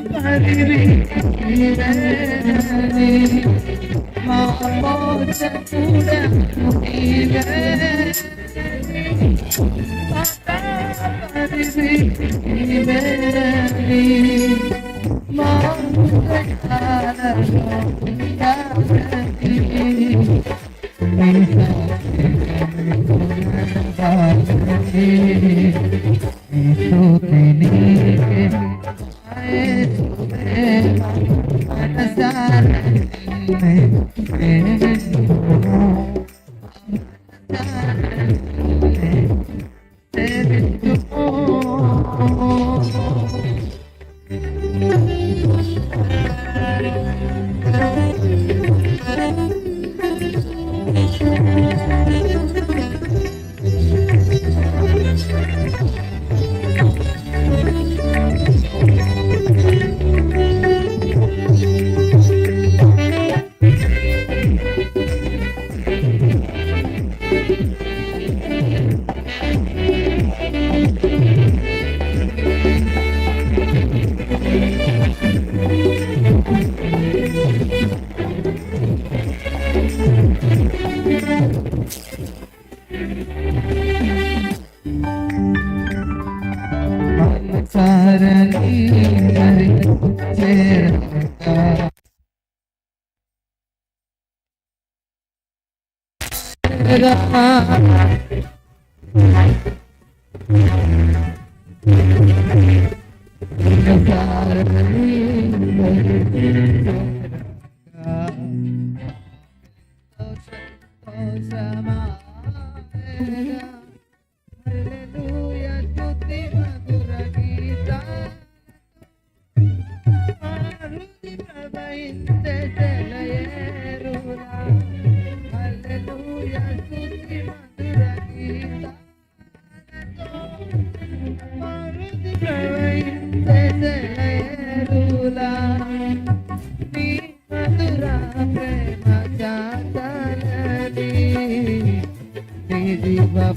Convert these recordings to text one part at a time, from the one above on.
పరివి నీవేనని మా మోక్షకుడవు నీవే పరివి నీవేనని మా మోక్షకాలలో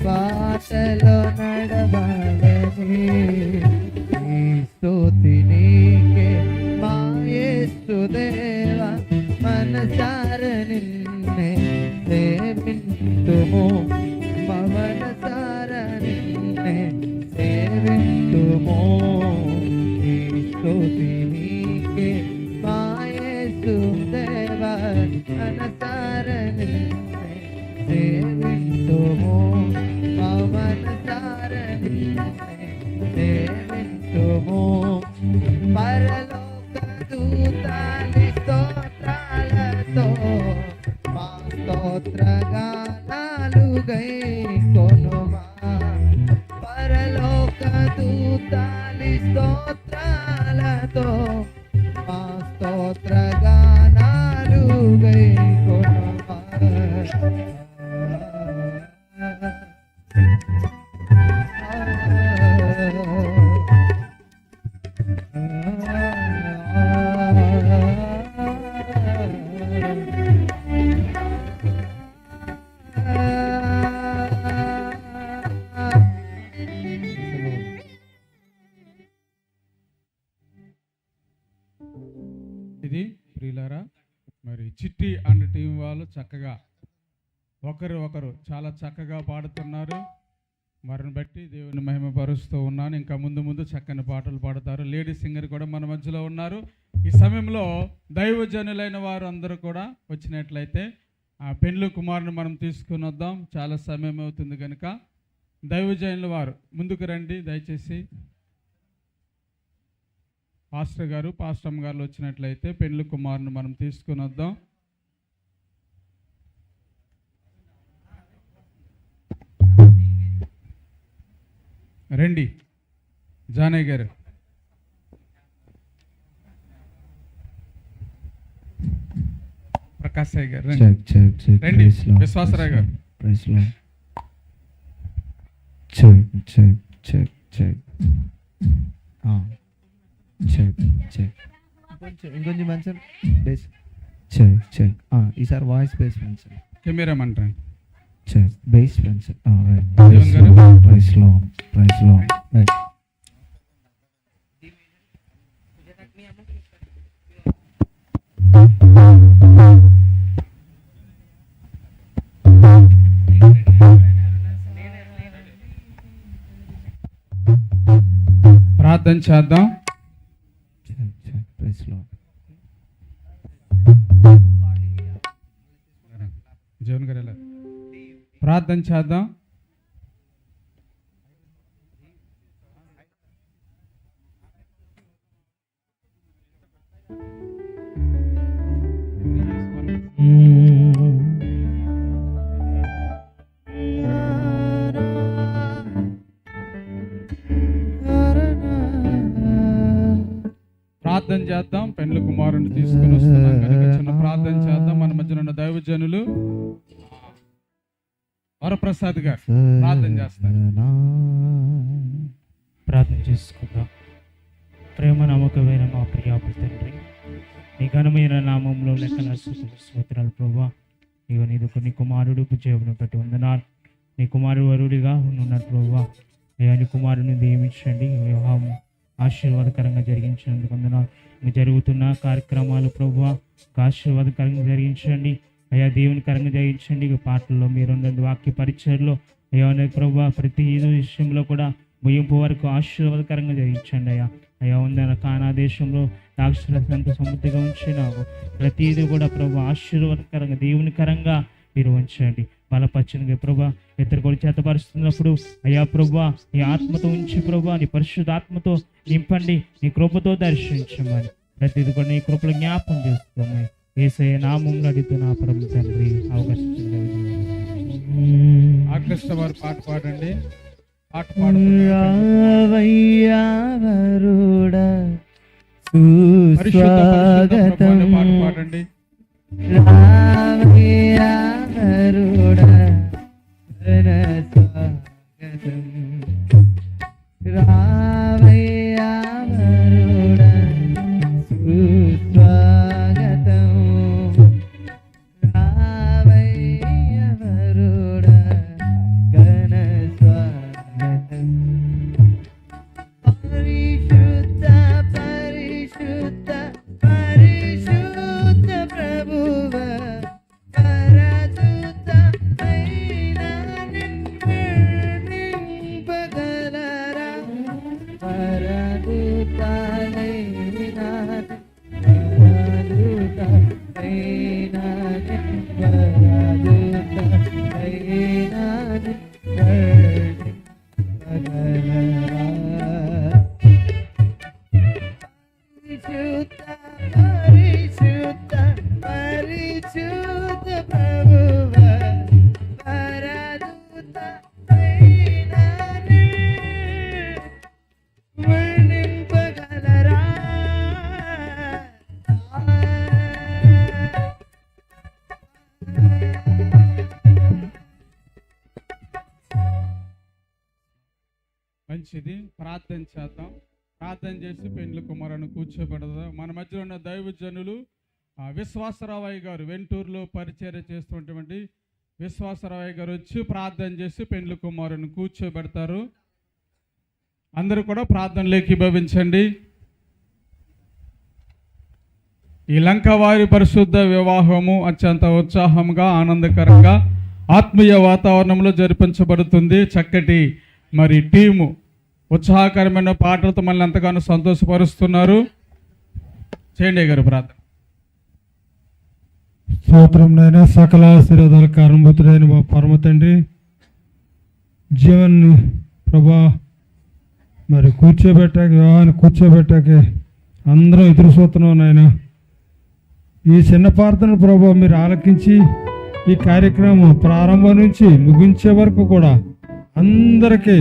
బాటలో నడవాలని స్తుతి నీకే మా యేసుదేవా మనసార నిన్నే సేవింతుము మనసార నిన్నే సేవింతుము స్తుతి నీకే మా యేసుదేవా మనసార నిన్నే సేవింతుము మనసార నిన్నే సేవింతుము పరలోక దూతాలి స్తోత్రాలతో మా స్తోత్రగానాలు గైకొనుమా పరలోక దూతాలి స్తోత్రాలతో మా స్తోత్రగానాలు గైకొనుమా ఇది ప్రియులారా, మరి చిట్టి అండ్ టీం వాళ్ళు చక్కగా ఒకరు చాలా చక్కగా పాడుతున్నారు. వారిని బట్టి దేవుని మహిమపరుస్తూ ఉన్నాను. ఇంకా ముందు చక్కని పాటలు పాడతారు. లేడీ సింగర్ కూడా మన మధ్యలో ఉన్నారు. ఈ సమయంలో దైవజనులైన వారు అందరూ కూడా వచ్చినట్లయితే ఆ పెండ్లి కుమారుని మనం తీసుకుని వద్దాం. చాలా సమయం అవుతుంది కనుక దైవజనుల వారు ముందుకు రండి దయచేసి. పాస్టర్ గారు పాస్టమ్ గారు వచ్చినట్లయితే పెండ్లి కుమారుని మనం తీసుకుని వద్దాం. రండి జానయ్య గారు. ప్రకాశయ్య గారు రండి. విశ్వాసరావు గారు ఇంకొంచెం మంచి బేస్ చెక్. ఈసారి వాయిస్ బేస్ మంచి కెమెరా మంటారు. చెక్ బేస్ మంచి. ప్రైస్ లో రైట్. ప్రార్థన చేద్దాం. Check check praise Lord. John గారు ఎలా ప్రార్థన చేద్దాం. ప్రార్థన చేద్దాం. పెండ్లి కుమారుని తీసుకుని వస్తున్నాం కనుక చిన్న ప్రార్థన చేద్దాం. మన మధ్యన ఉన్న దైవజనులు వరప్రసాద్ గారు ప్రార్థన చేస్తారు. ప్రార్థన చేసుకుందాం. ప్రేమ నమ్మకమైన మా ప్రియాపు తండ్రి, నీ ఘనమైన నామంలో లెక్కల స్తోత్రాలు ప్రభువా. ఇగో నీ కుమారుడు జీవనం బట్టి వందనాలు. నీ కుమారుడు వరుడిగా ఉన్నాడు ప్రభువా. అయ్యా నీ కుమారుని దీవించండి, వివాహం ఆశీర్వాదకరంగా జరిగించినందుకు వందనాలు. ఇంకా జరుగుతున్న కార్యక్రమాలు ప్రభువా ఆశీర్వాదకరంగా జరిగించండి అయ్యా, దేవునికరంగా జరిగించండి. ఇక పాటల్లో మీరున్న వాక్య పరిచయలో అయ్యా ప్రభువా ప్రతి విషయంలో కూడా ముగింపు వరకు ఆశీర్వాదకరంగా జరిగించండి అయ్యా. అయ్యా ఉందన్న కానా దేశంలో దాక్షరసంత సమృద్ధిగా ఉంచినావు. ప్రతిదీ కూడా ప్రభు ఆశీర్వాదకరంగా దేవునికరంగా మీరు ఉంచండి. బలపరచండి ప్రభా. ఇతరు కూడా చేతపరుస్తున్నప్పుడు అయ్యా ప్రభా నీ ఆత్మతో ఉంచి ప్రభా నీ పరిశుద్ధ ఆత్మతో నింపండి, నీ కృపతో దర్శించమని ప్రతిదీ కూడా నీ కృపలో జ్ఞాపం చేసుకోమని యేసయ్య నామములో అడుగుతున్నా పరమ తండ్రి. అవకాశం ఆకృష్ణ వారు పాట పాడండి. పాట పాడండి. మంచిది. ప్రార్థన చేద్దాం. ప్రార్థన చేసి పెండ్లి కుమారుని కూర్చోబెడదాం. మన మధ్యలో ఉన్న దైవజనులు విశ్వాసరావయ్య గారు, వెంటూరులో పరిచర్య చేస్తున్నటువంటి విశ్వాసరావయ్య గారు వచ్చి ప్రార్థన చేసి పెండ్లి కుమారుని కూర్చోబెడతారు. అందరూ కూడా ప్రార్థనలో ఏకీభవించండి. ఈ లంక వారి పరిశుద్ధ వివాహము అత్యంత ఉత్సాహంగా ఆనందకరంగా ఆత్మీయ వాతావరణంలో జరిపించబడుతుంది. చక్కటి మరి టీము ఉత్సాహకరమైన పాటలతో మనల్ని ఎంతగానో సంతోషపరుస్తున్నారు. చేయండి గారు ప్రార్థన. స్తోత్రంనైనా సకల ఆశీర్వాదాల కారణభూతుడైన మా పరమ తండ్రి, జీవన్ ప్రభా మరి వివాహాన్ని కూర్చోబెట్టాకే అందరం ఎదురు చూస్తున్నాం నాయన. ఈ చిన్న ప్రార్థన ప్రభా మీరు ఆలకించి ఈ కార్యక్రమం ప్రారంభం నుంచి ముగించే వరకు కూడా అందరికీ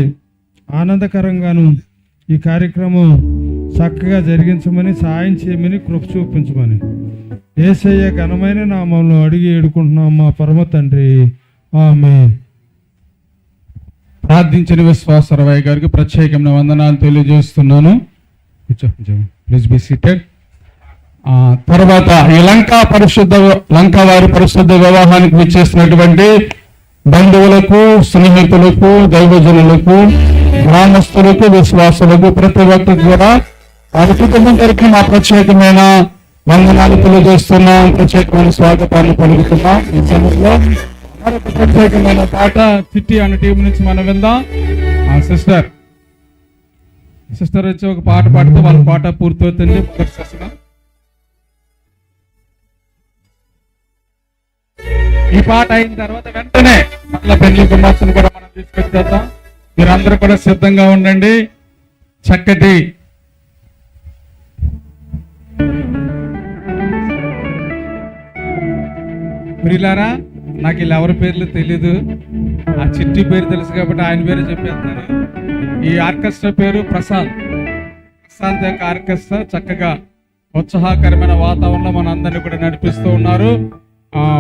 ఆనందకరంగాను ఈ కార్యక్రమం చక్కగా జరిగించమని, సాయం చేయమని, కృప చూపించమని యేసయ్య ఘనమైన నామంలో అడిగి ఏడుకుంటున్నాం మా పరమ తండ్రి, ఆమేన్. ప్రార్థించిన విశ్వాసరావయ్య గారికి ప్రత్యేకమైన వందనాలు తెలియజేస్తున్నాను. Please be seated. తర్వాత ఈ లంక వారి పరిశుద్ధ వివాహానికి విచ్చేసినటువంటి బంధువులకు, స్నేహితులకు, దైవజనులకు, గ్రామస్తులకు, విశ్వాసులకు, ప్రతి ఒక్కరికి కూడా వారి కుటుంబం తరఫున మా ప్రత్యేకమైన వందనాలు తెలియజేస్తున్నాం, ప్రత్యేకమైన స్వాగతాన్ని పలుకుతున్నాం. ఈ సమయంలో మరొక ప్రత్యేకమైన పాట చిట్టి అనే టీం నుంచి మనం విందాం. సిస్టర్ సిస్టర్ వచ్చి ఒక పాట పాడితే వాళ్ళ పాట పూర్తవుతుంది. మొదటి సెషన్. ఈ పాట అయిన తర్వాత వెంటనే మళ్ళీ పెళ్లి కుమార్తెను కూడా మనం తీసుకొచ్చేద్దాం. మీరందరూ కూడా సిద్ధంగా ఉండండి. చక్కటి ప్రియులారా, నాకు వీళ్ళు ఎవరి పేర్లు తెలీదు. ఆ చిట్టి పేరు తెలుసు కాబట్టి ఆయన పేరు చెప్పేస్తాను. ఈ ఆర్కెస్ట్రా పేరు ప్రశాంత్ యొక్క ఆర్కెస్ట్రా. చక్కగా ఉత్సాహకరమైన వాతావరణంలో మన అందరినీ కూడా నడిపిస్తూ ఉన్నారు.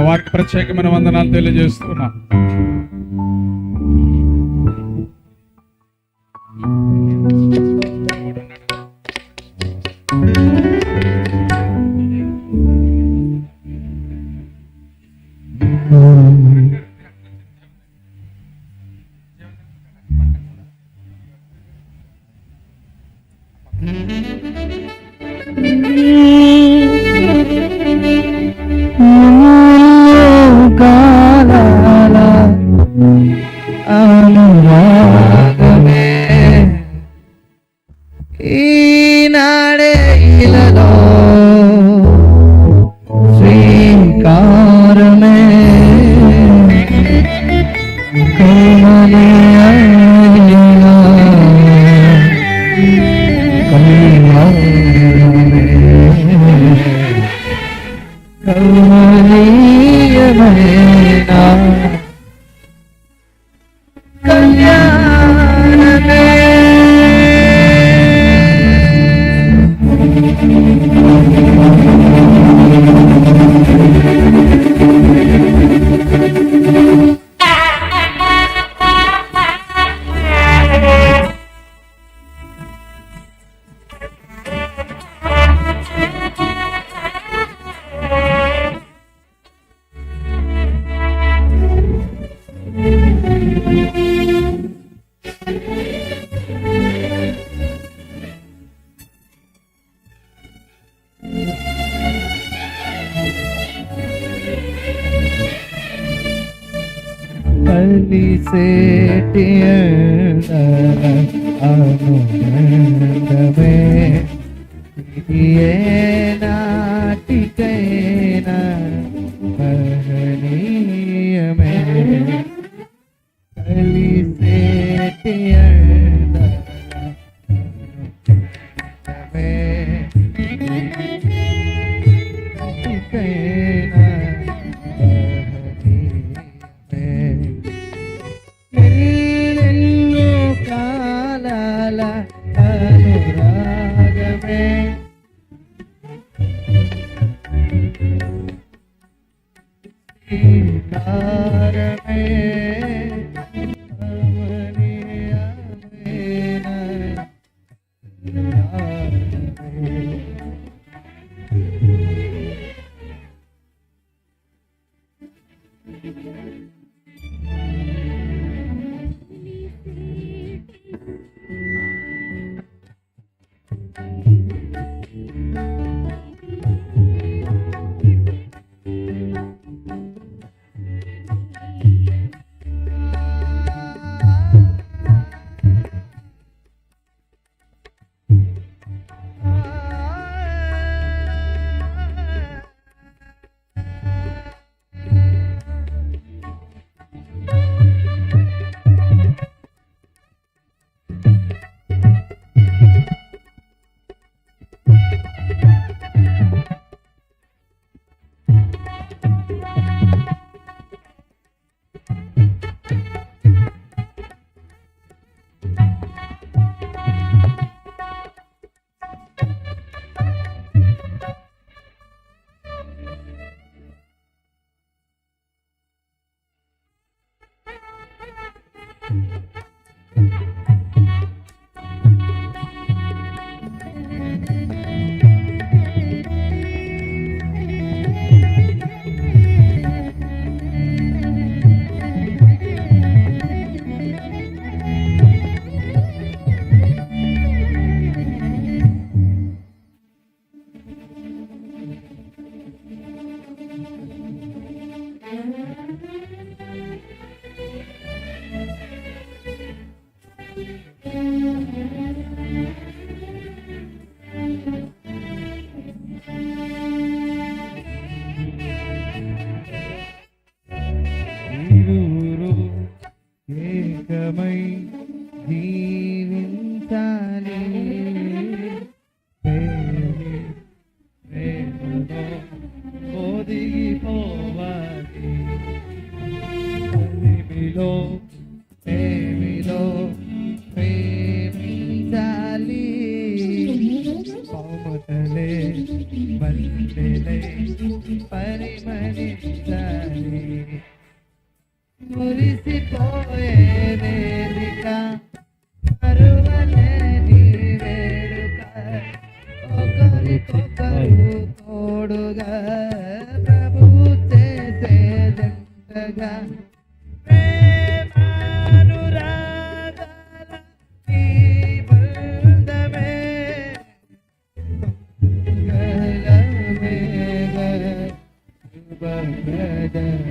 వారికి ప్రత్యేకమైన వందనాలు తెలియజేస్తున్నాం. ఈనాడే ఇలలో శ్రీకారమే కలిసేటి అనుబంధమే ఏ నాటికైనా మహనీయమే. కలిసేటి అనుబంధమే నాటికైనా అనురాగమే శ్రీకారమే మల్లెలై పరిమళించాలి మురిసిపోయే వేదిక మరువలేని వేడుక ఒకరికొకరు తోడుగా ప్రభు చేసే జంటగా ప్రేమానురాగాల ఈ బంధమే గలమేగ శుభప్రదమే.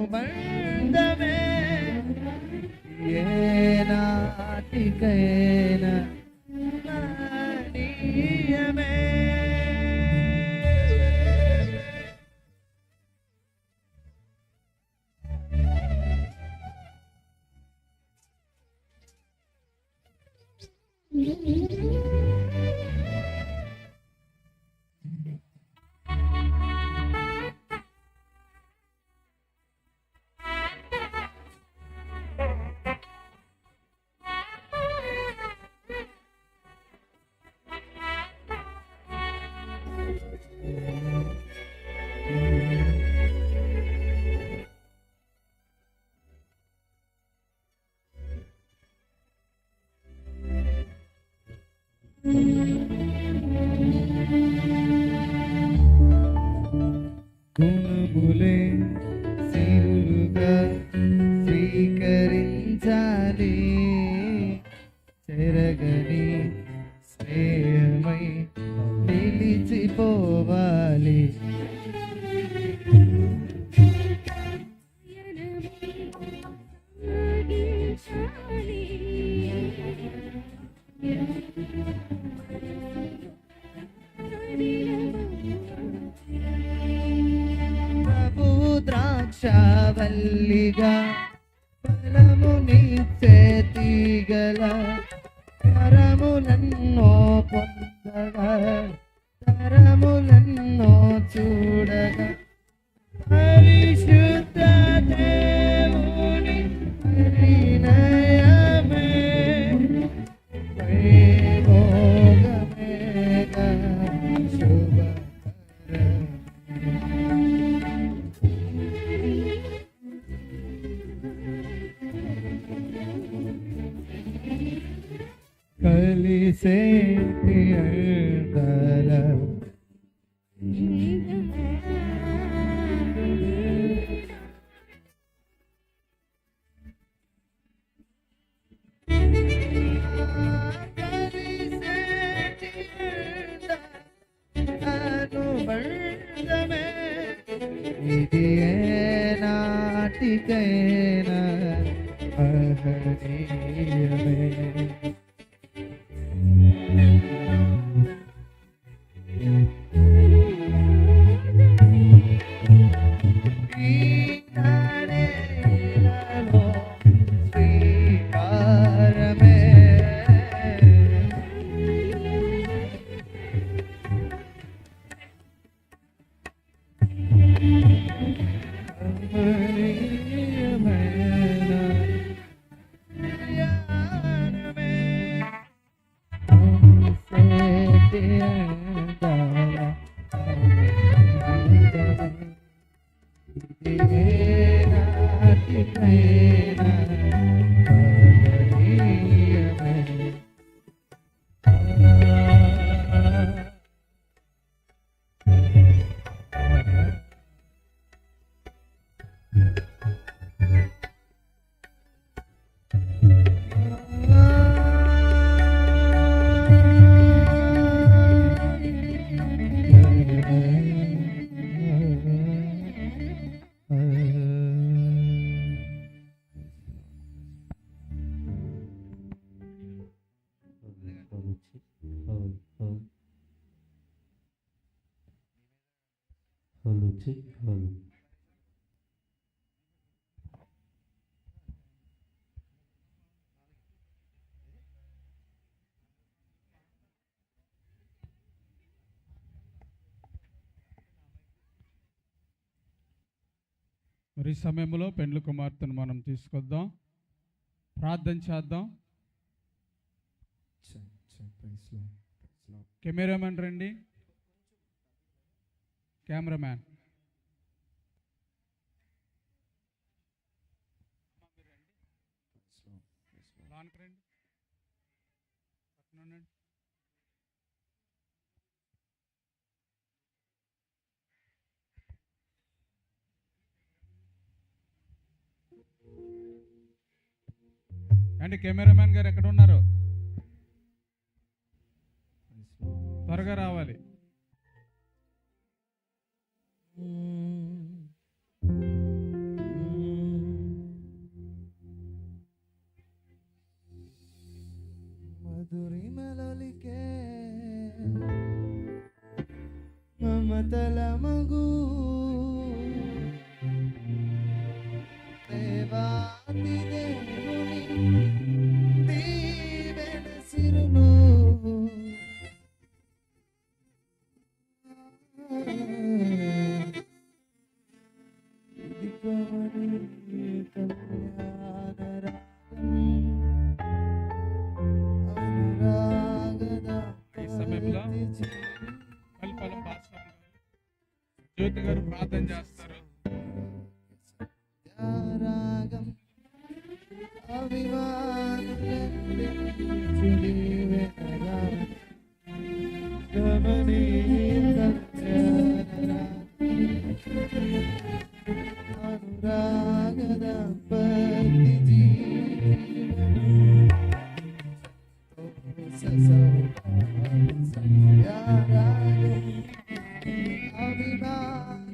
అనుబంధమే ఏనాటికైనా నాణ్యమే. గుణములే సిరులుగా స్వీకరించాలి చెరగని స్నేహమై నిలిచిపోవాలి ప్రభు ద్రాక్షవల్లిగా ఫలమునిచ్చే తీగల తరములన్నో పొందగా తరములన్నో చూడగా పరిశుద్ధ దేవుని పరిణయమే వైభోగమేగా శుభకరమే. కలిసేటి అందాల అనుబంధమే ఇది ఏనాటికైనా మహనీయమే. ఈనాడేలలో శ్రీకారమే కమనీయమైన హలో చెక్ హలో. మరి ఈ సమయంలో పెండ్లి కుమార్తెను మనం తీసుకొద్దాం, ప్రార్థన చేద్దాం. చెక్ చెక్ ప్రైస్ లో ప్రైస్ లో. కెమెరామ్యాన్ రండి, కెమెరామ్యాన్. లాన్కి రండి, పక్కన ఉండండి. అంటే కెమెరామ్యాన్ గారు ఎక్కడ ఉన్నారు? త్వరగా రావాలి. మధురిమలొలికే మమతల మగు దేవాతి దేవుని దీవెన సిరులు ఇది కవని కళ్యాణ ఈ సమయంలో కల్పలం భాస్కర్ గారు, జ్యోతి గారు ప్రార్థన చేస్తారు. రాగం అనురాగద పతి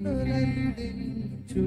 అభిమానులందించు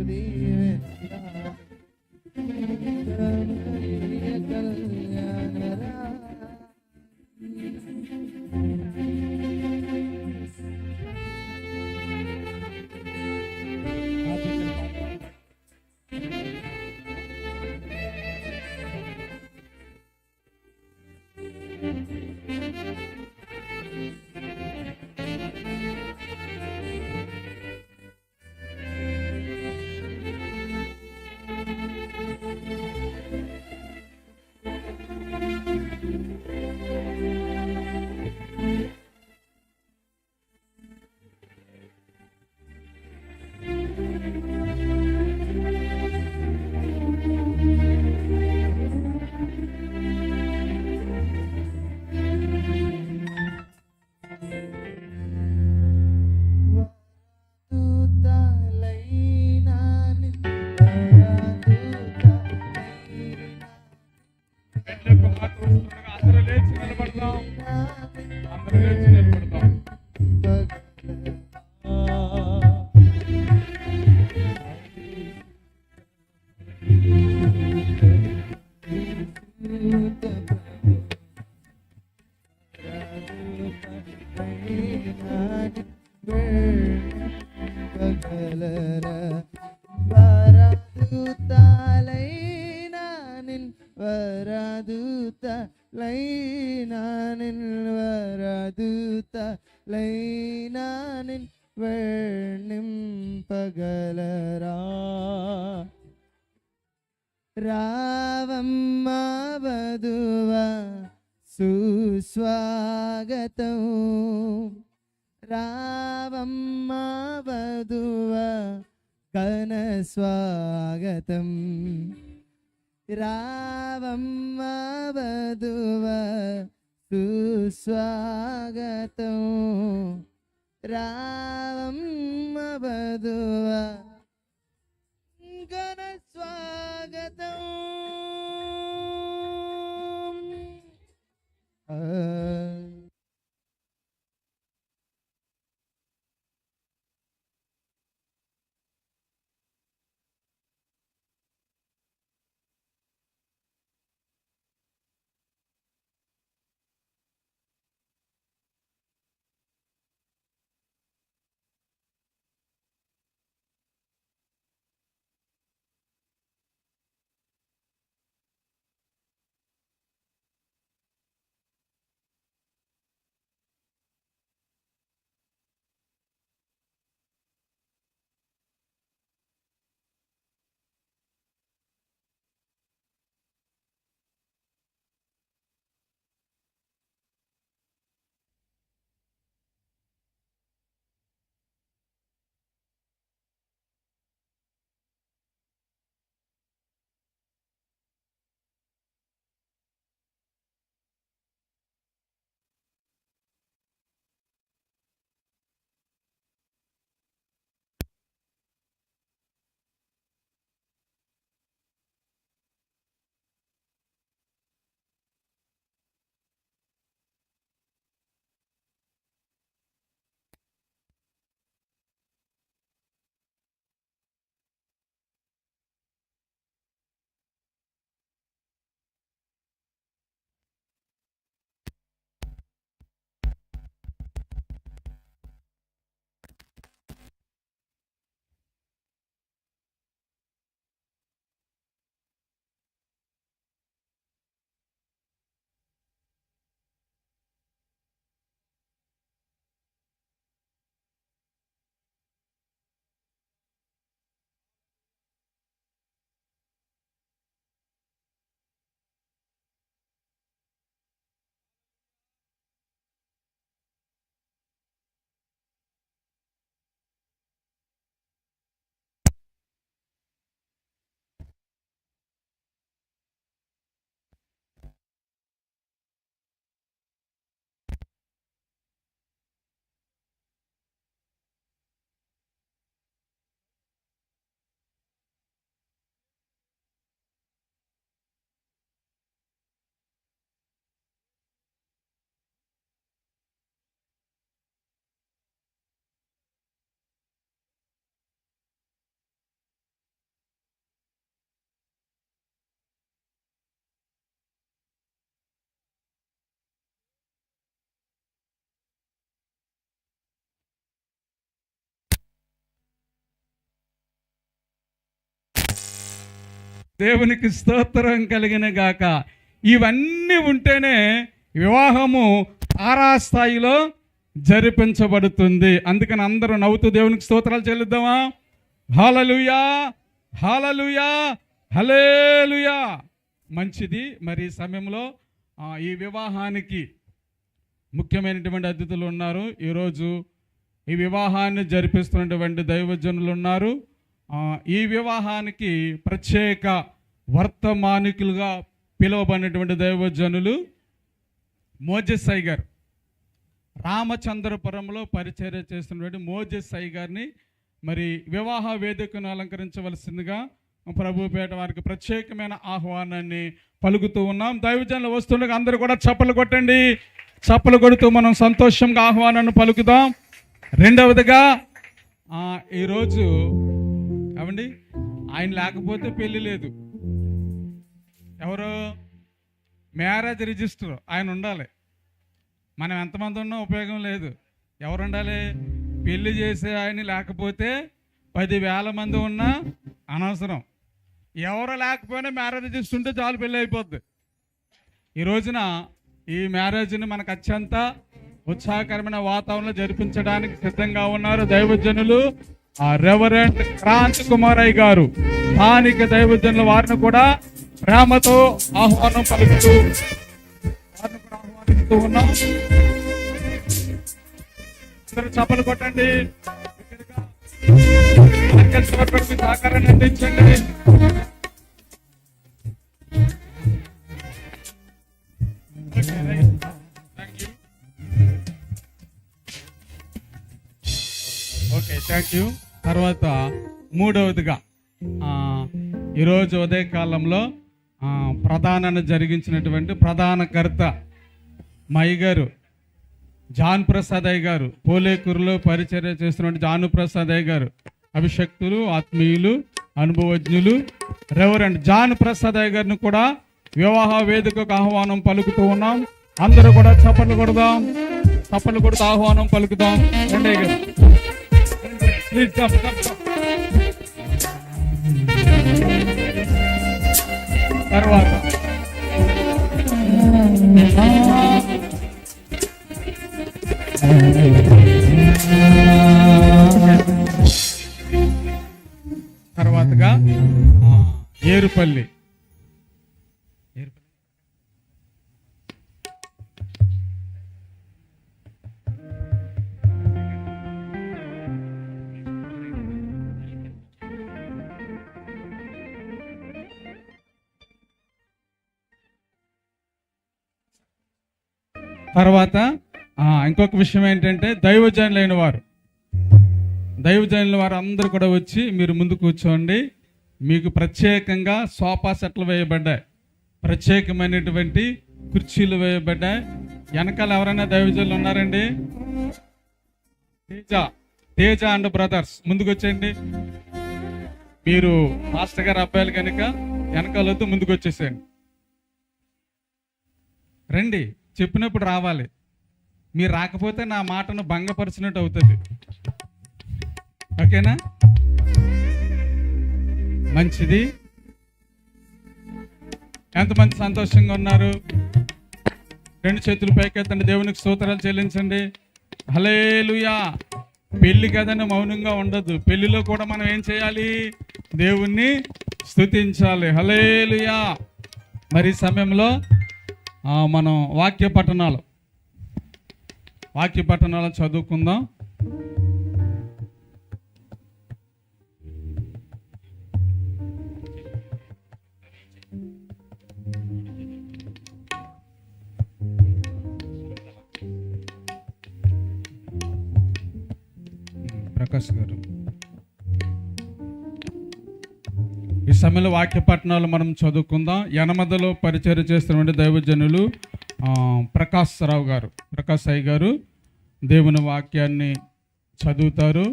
పెండ్లి కుమార్తె వస్తుండగా అందరూ లేచి నిలబడదాం, అందరూ లేచి నిలబడదాం. ലൈനാനിൻ വേണിം പകലരാ രാവമ്മ വധുവ സുസ്വാഗതം രാവമ്മ വധുവ കനസ്വാഗതം രാവമ്മ വധുവ సుస్వాగతం రావమ్మ వధువ ఘన స్వాగతం దేవునికి స్తోత్రం కలిగిన గాక. ఇవన్నీ ఉంటేనే వివాహము తారాస్థాయిలో జరిపించబడుతుంది. అందుకని అందరూ నవ్వుతూ దేవునికి స్తోత్రాలు చెల్లిద్దామా? హల్లెలూయా, హల్లెలూయా, హల్లెలూయా. మంచిది. మరి ఈ సమయంలో ఈ వివాహానికి ముఖ్యమైనటువంటి అతిథులు ఉన్నారు. ఈరోజు ఈ వివాహాన్ని జరిపిస్తున్నటువంటి దైవజనులు ఉన్నారు. ఈ వివాహానికి ప్రత్యేక వర్తమానికులుగా పిలువబడినటువంటి దైవజనులు మోజెస్ అయ్య గారు, రామచంద్రపురంలో పరిచర్య చేస్తున్నటువంటి మోజెస్ అయ్య గారిని మరి వివాహ వేదికను అలంకరించవలసిందిగా ప్రభుపేట వారికి ప్రత్యేకమైన ఆహ్వానాన్ని పలుకుతూ ఉన్నాం. దైవజనులు వస్తుండగా అందరూ కూడా చప్పలు కొట్టండి. చప్పలు కొడుతూ మనం సంతోషంగా ఆహ్వానాన్ని పలుకుదాం. రెండవదిగా ఈరోజు అవండి ఆయన లేకపోతే పెళ్ళి లేదు. ఎవరు? మ్యారేజ్ రిజిస్టర్ ఆయన ఉండాలి. మనం ఎంతమంది ఉన్నా ఉపయోగం లేదు. ఎవరు ఉండాలి? పెళ్లి చేసే ఆయన లేకపోతే 10,000 మంది ఉన్నా అనవసరం. ఎవరు లేకపోయినా మ్యారేజ్ రిజిస్టర్ ఉంటే చాలు, పెళ్ళి అయిపోద్ది. ఈ రోజున ఈ మ్యారేజ్ని మనకు అత్యంత ఉత్సాహకరమైన వాతావరణంలో జరిపించడానికి సిద్ధంగా ఉన్నారు దైవజనులు రెవరెండ్ క్రాంతి కుమారయ్య గారు. స్థానిక దైవజనుల వారిని కూడా ప్రేమతో ఆహ్వానం పలుకుతూ ఉన్నాం. అందరూ చప్పలు కొట్టండి. సహకారాన్ని అందించండి. Okay, thank you. తర్వాత మూడవదిగా ఈరోజు ఉదయకాలంలో ప్రధానాన్ని జరిగించినటువంటి ప్రధానకర్త మా అయ్యగారు జాన్ ప్రసాద్ అయ్య గారు, పోలేకూరులో పరిచర్య చేస్తున్నటువంటి జాను ప్రసాద్ అయ్య గారు, అభిషక్తులు, ఆత్మీయులు, అనుభవజ్ఞులు రెవరెండ్ జాన్ ప్రసాద్ అయ్య గారిని కూడా వివాహ వేదికకు ఆహ్వానం పలుకుతూ ఉన్నాం. అందరూ కూడా చప్పట్లు కొడదాం. చప్పట్లు కొడుతూ ఆహ్వానం పలుకుదాం. రెండయ్య గారు తర్వాత తర్వాతగా ఏరుపల్లి తర్వాత ఇంకొక విషయం ఏంటంటే దైవజనులైన వారు అందరూ కూడా వచ్చి మీరు ముందు కూర్చోండి. మీకు ప్రత్యేకంగా సోఫా సెట్లు వేయబడ్డాయి, ప్రత్యేకమైనటువంటి కుర్చీలు వేయబడ్డాయి. వెనకాల ఎవరైనా దైవజనులు ఉన్నారండి? తేజ అండ్ బ్రదర్స్ ముందుకు వచ్చేయండి. మీరు మాస్టర్ గారు అబ్బాయిలు కనుక వెనకాల వద్దు, ముందుకు వచ్చేసేయండి. రండి, చెప్పినప్పుడు రావాలి. మీరు రాకపోతే నా మాటను భంగపరిచినట్టు అవుతుంది. ఓకేనా? మంచిది. ఎంతమంది సంతోషంగా ఉన్నారు? 2 చేతులు పైకెత్తండి, దేవునికి స్తోత్రాలు చెల్లించండి. హల్లెలూయా. పెళ్లి కదని మౌనంగా ఉండదు. పెళ్లిలో కూడా మనం ఏం చేయాలి? దేవుణ్ణి స్తుతించాలి. హల్లెలూయా. మరి ఈ సమయంలో మనం వాక్య పఠనాలు చదువుకుందాం. ప్రకాష్ గారు ఈ సమయంలో వాక్య పఠనాలు మనం చదువుకుందాం. యనమదలో పరిచర్య చేస్తున్నటువంటి దైవజనులు ప్రకాష్ అయ్య గారు దేవుని వాక్యాన్ని చదువుతారు.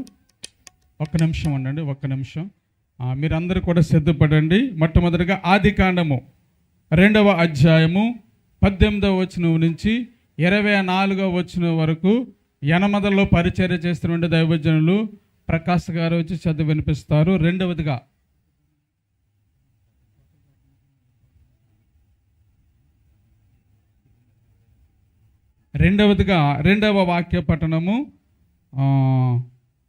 ఒక్క నిమిషం ఉండండి, ఒక్క నిమిషం. మీరందరూ కూడా సిద్ధపడండి. మొట్టమొదటిగా ఆదికాండము 2వ అధ్యాయము 18వ వచనం నుంచి 24వ వచనం వరకు యనమదలో పరిచర్య చేస్తున్నటువంటి దైవజనులు ప్రకాష్ గారు వచ్చి చదువు వినిపిస్తారు. రెండవదిగా రెండవదిగా రెండవ వాక్య పట్టణము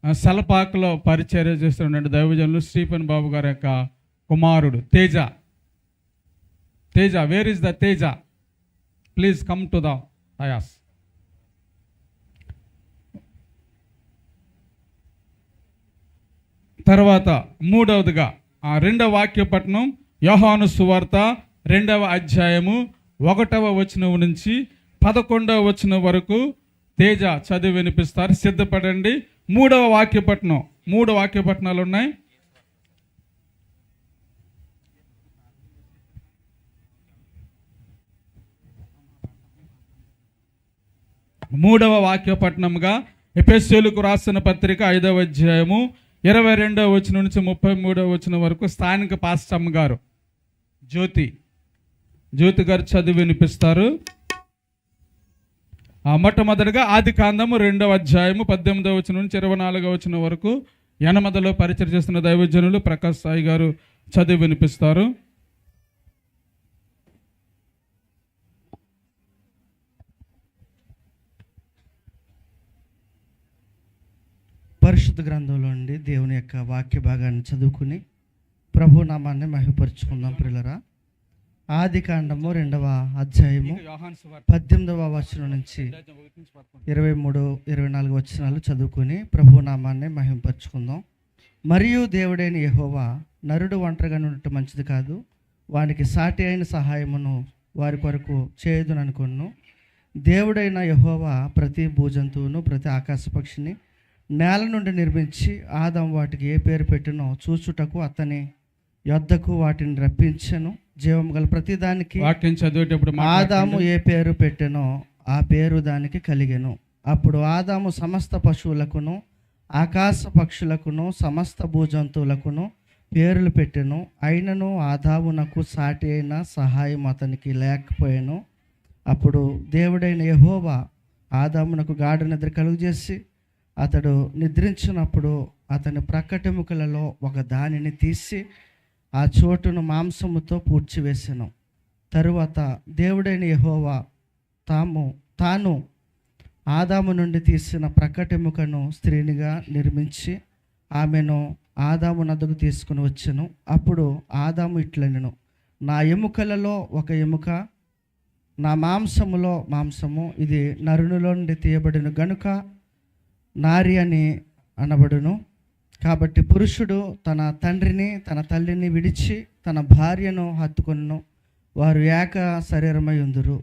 సలపాకలో పరిచర్య చేస్తున్న దైవజనులు స్టీఫెన్ బాబు గారి యొక్క కుమారుడు Teja. Where is the Teja? Please come to the dais. తర్వాత మూడవదిగా రెండవ వాక్య పట్టణం యోహాను సువార్త 2వ అధ్యాయము 1వ వచనం నుంచి 11వ వచనం వరకు తేజ చదివి వినిపిస్తారు. సిద్ధపడండి. 3వ వాక్య పట్టణం, 3 వాక్య పట్టణాలు ఉన్నాయి. మూడవ వాక్య పట్టణంగా ఎఫెసీయులకు రాసిన పత్రిక 5వ అధ్యాయము 22వ వచనం నుంచి 33వ వచనం వరకు స్థానిక పాస్టమ్ గారు జ్యోతి గారు చదివి వినిపిస్తారు. మొట్టమొదటిగా ఆదికాండము 2వ అధ్యాయము 18వ వచనం నుంచి 24వ వచనం వరకు యనమదలో పరిచయం చేస్తున్న దైవజనులు ప్రకాష్ సాయి గారు చదివి వినిపిస్తారు. పరిశుద్ధ గ్రంథంలో నుండి దేవుని యొక్క వాక్య భాగాన్ని చదువుకుని ప్రభు నామాన్ని మహిమపరుచుకుందాం. ప్రియులరా, ఆదికాండము 2వ అధ్యాయము 18వ వచనం నుంచి 23, 24 వచనాలు చదువుకుని ప్రభు నామాన్ని మహిమపరుచుకుందాం. మరియు దేవుడైన యెహోవా నరుడు ఒంటరిగా ఉండటం మంచిది కాదు, వానికి సాటి అయిన సహాయమును వారి కొరకు చేయదుననుకొను. దేవుడైన యెహోవా ప్రతి భూజంతువును ప్రతి ఆకాశ పక్షిని నేల నుండి నిర్మించి ఆదాము వాటికి ఏ పేరు పెట్టినో చూచుటకు అతని యొద్దకు వాటిని రప్పించెను. జీవం గల ప్రతిదానికి వాక్యం చదివేటప్పుడు ఆదాము ఏ పేరు పెట్టెనో ఆ పేరు దానికి కలిగెను. అప్పుడు ఆదాము సమస్త పశువులకును ఆకాశ పక్షులకును సమస్త భూజంతువులకును పేర్లు పెట్టెను. అయినను ఆదామునకు సాటి అయిన సహాయం అతనికి లేకపోయాను. అప్పుడు దేవుడైన యెహోవా ఆదామునకు గాఢ నిద్ర కలుగజేసి అతడు నిద్రించినప్పుడు అతని ప్రక్కటెముకలలో ఒక దానిని తీసి ఆ చోటును మాంసముతో పూడ్చివేసెను. తరువాత దేవుడైన యెహోవా తాను ఆదాము నుండి తీసిన ప్రక్కటెముకను స్త్రీనిగా నిర్మించి ఆమెను ఆదాము నద్దకు తీసుకుని వచ్చెను. అప్పుడు ఆదాము ఇట్లనెను, నా ఎముకలలో ఒక ఎముక, నా మాంసములో మాంసము, ఇది నరునిలో నుండి తీయబడిన గనుక నారి అని అనబడును. కాబట్టి పురుషుడు తన తండ్రిని తన తల్లిని విడిచి తన భార్యను హత్తుకొను, వారు ఏక శరీరమై ఉందురు.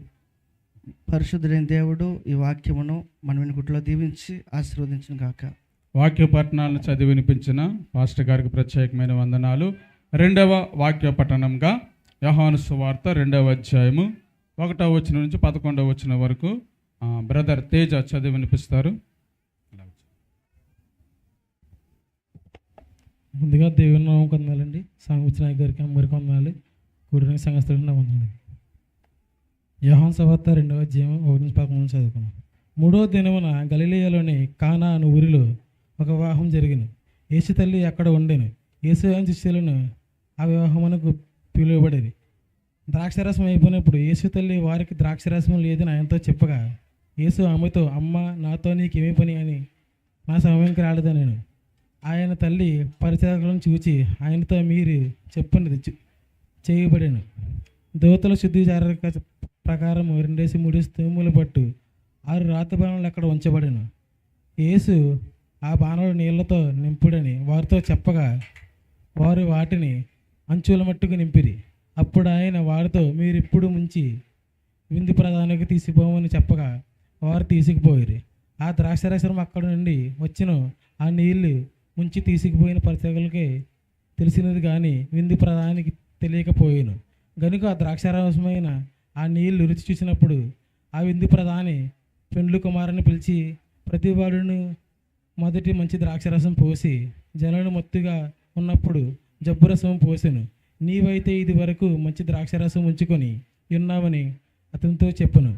పరిశుద్ధుడైన దేవుడు ఈ వాక్యమును మన వినుకుట్లో దీవించి ఆశీర్వదించును గాక. వాక్య పట్టణాలను చదివి వినిపించిన పాస్టర్ గారికి ప్రత్యేకమైన వందనాలు. 2వ వాక్య పట్టణంగా యోహాను సువార్త 2వ అధ్యాయము 1వ వచనం నుంచి 11వ వచనం వరకు బ్రదర్ తేజ చదివి వినిపిస్తారు. ముందుగా దేవుని నామం కొందాలండి. సాంగవిచ్చిన గారికి అందరికీ వందనాలు. కూడిన సంఘస్థులకు నా వందనాలు. యోహాను సువార్త 2వ అధ్యాయం 1-11 చదువుకున్నాం. 3వ దినమున గలిలయలోని కానా అను ఊరిలో ఒక వివాహం జరిగిన. యేసు తల్లి అక్కడ ఉండెను. యేసు ఆయన శిష్యులను ఆ వివాహమునకు పిలువబడేది. ద్రాక్షరసం అయిపోయినప్పుడు యేసు తల్లి వారికి ద్రాక్షరసం లేదని ఆయనతో చెప్పగా యేసు ఆమెతో, అమ్మ, నాతో నీకేమీ పని అని నా సమయానికి రాలేదా నేను. ఆయన తల్లి పరిచారకులను చూచి ఆయనతో మీరు చెప్పినది చేయబడాను. దేవతల శుద్ధిచార ప్రకారం 2-3 స్తూముల పట్టు 6 రాతి బాణాలు అక్కడ ఉంచబడాను. యేసు ఆ బాణాలు నీళ్లతో నింపుడని వారితో చెప్పగా వారు వాటిని అంచుల మట్టుకు నింపిరి. అప్పుడు ఆయన వారితో, మీరు ఇప్పుడు ముంచి విందు ప్రధానికి తీసిపోమని చెప్పగా వారు తీసుకుపోయారు. ఆ ద్రాక్షరసం అక్కడ నుండి వచ్చిన ఆ నీళ్లు ముంచి తీసుకుపోయిన పరిచయలకే తెలిసినది కానీ విందు ప్రధానికి తెలియకపోయాను. గనుక ఆ ద్రాక్షరసమైన ఆ నీళ్లు రుచి చూసినప్పుడు ఆ విందు ప్రధాని పెండ్లు కుమారుని పిలిచి ప్రతివాడును మొదటి మంచి ద్రాక్షరసం పోసి జనులు మత్తుగా ఉన్నప్పుడు జబ్బురసం పోసెను. నీవైతే ఇది వరకు మంచి ద్రాక్షరసం ఉంచుకొని ఉన్నావని అతనితో చెప్పను.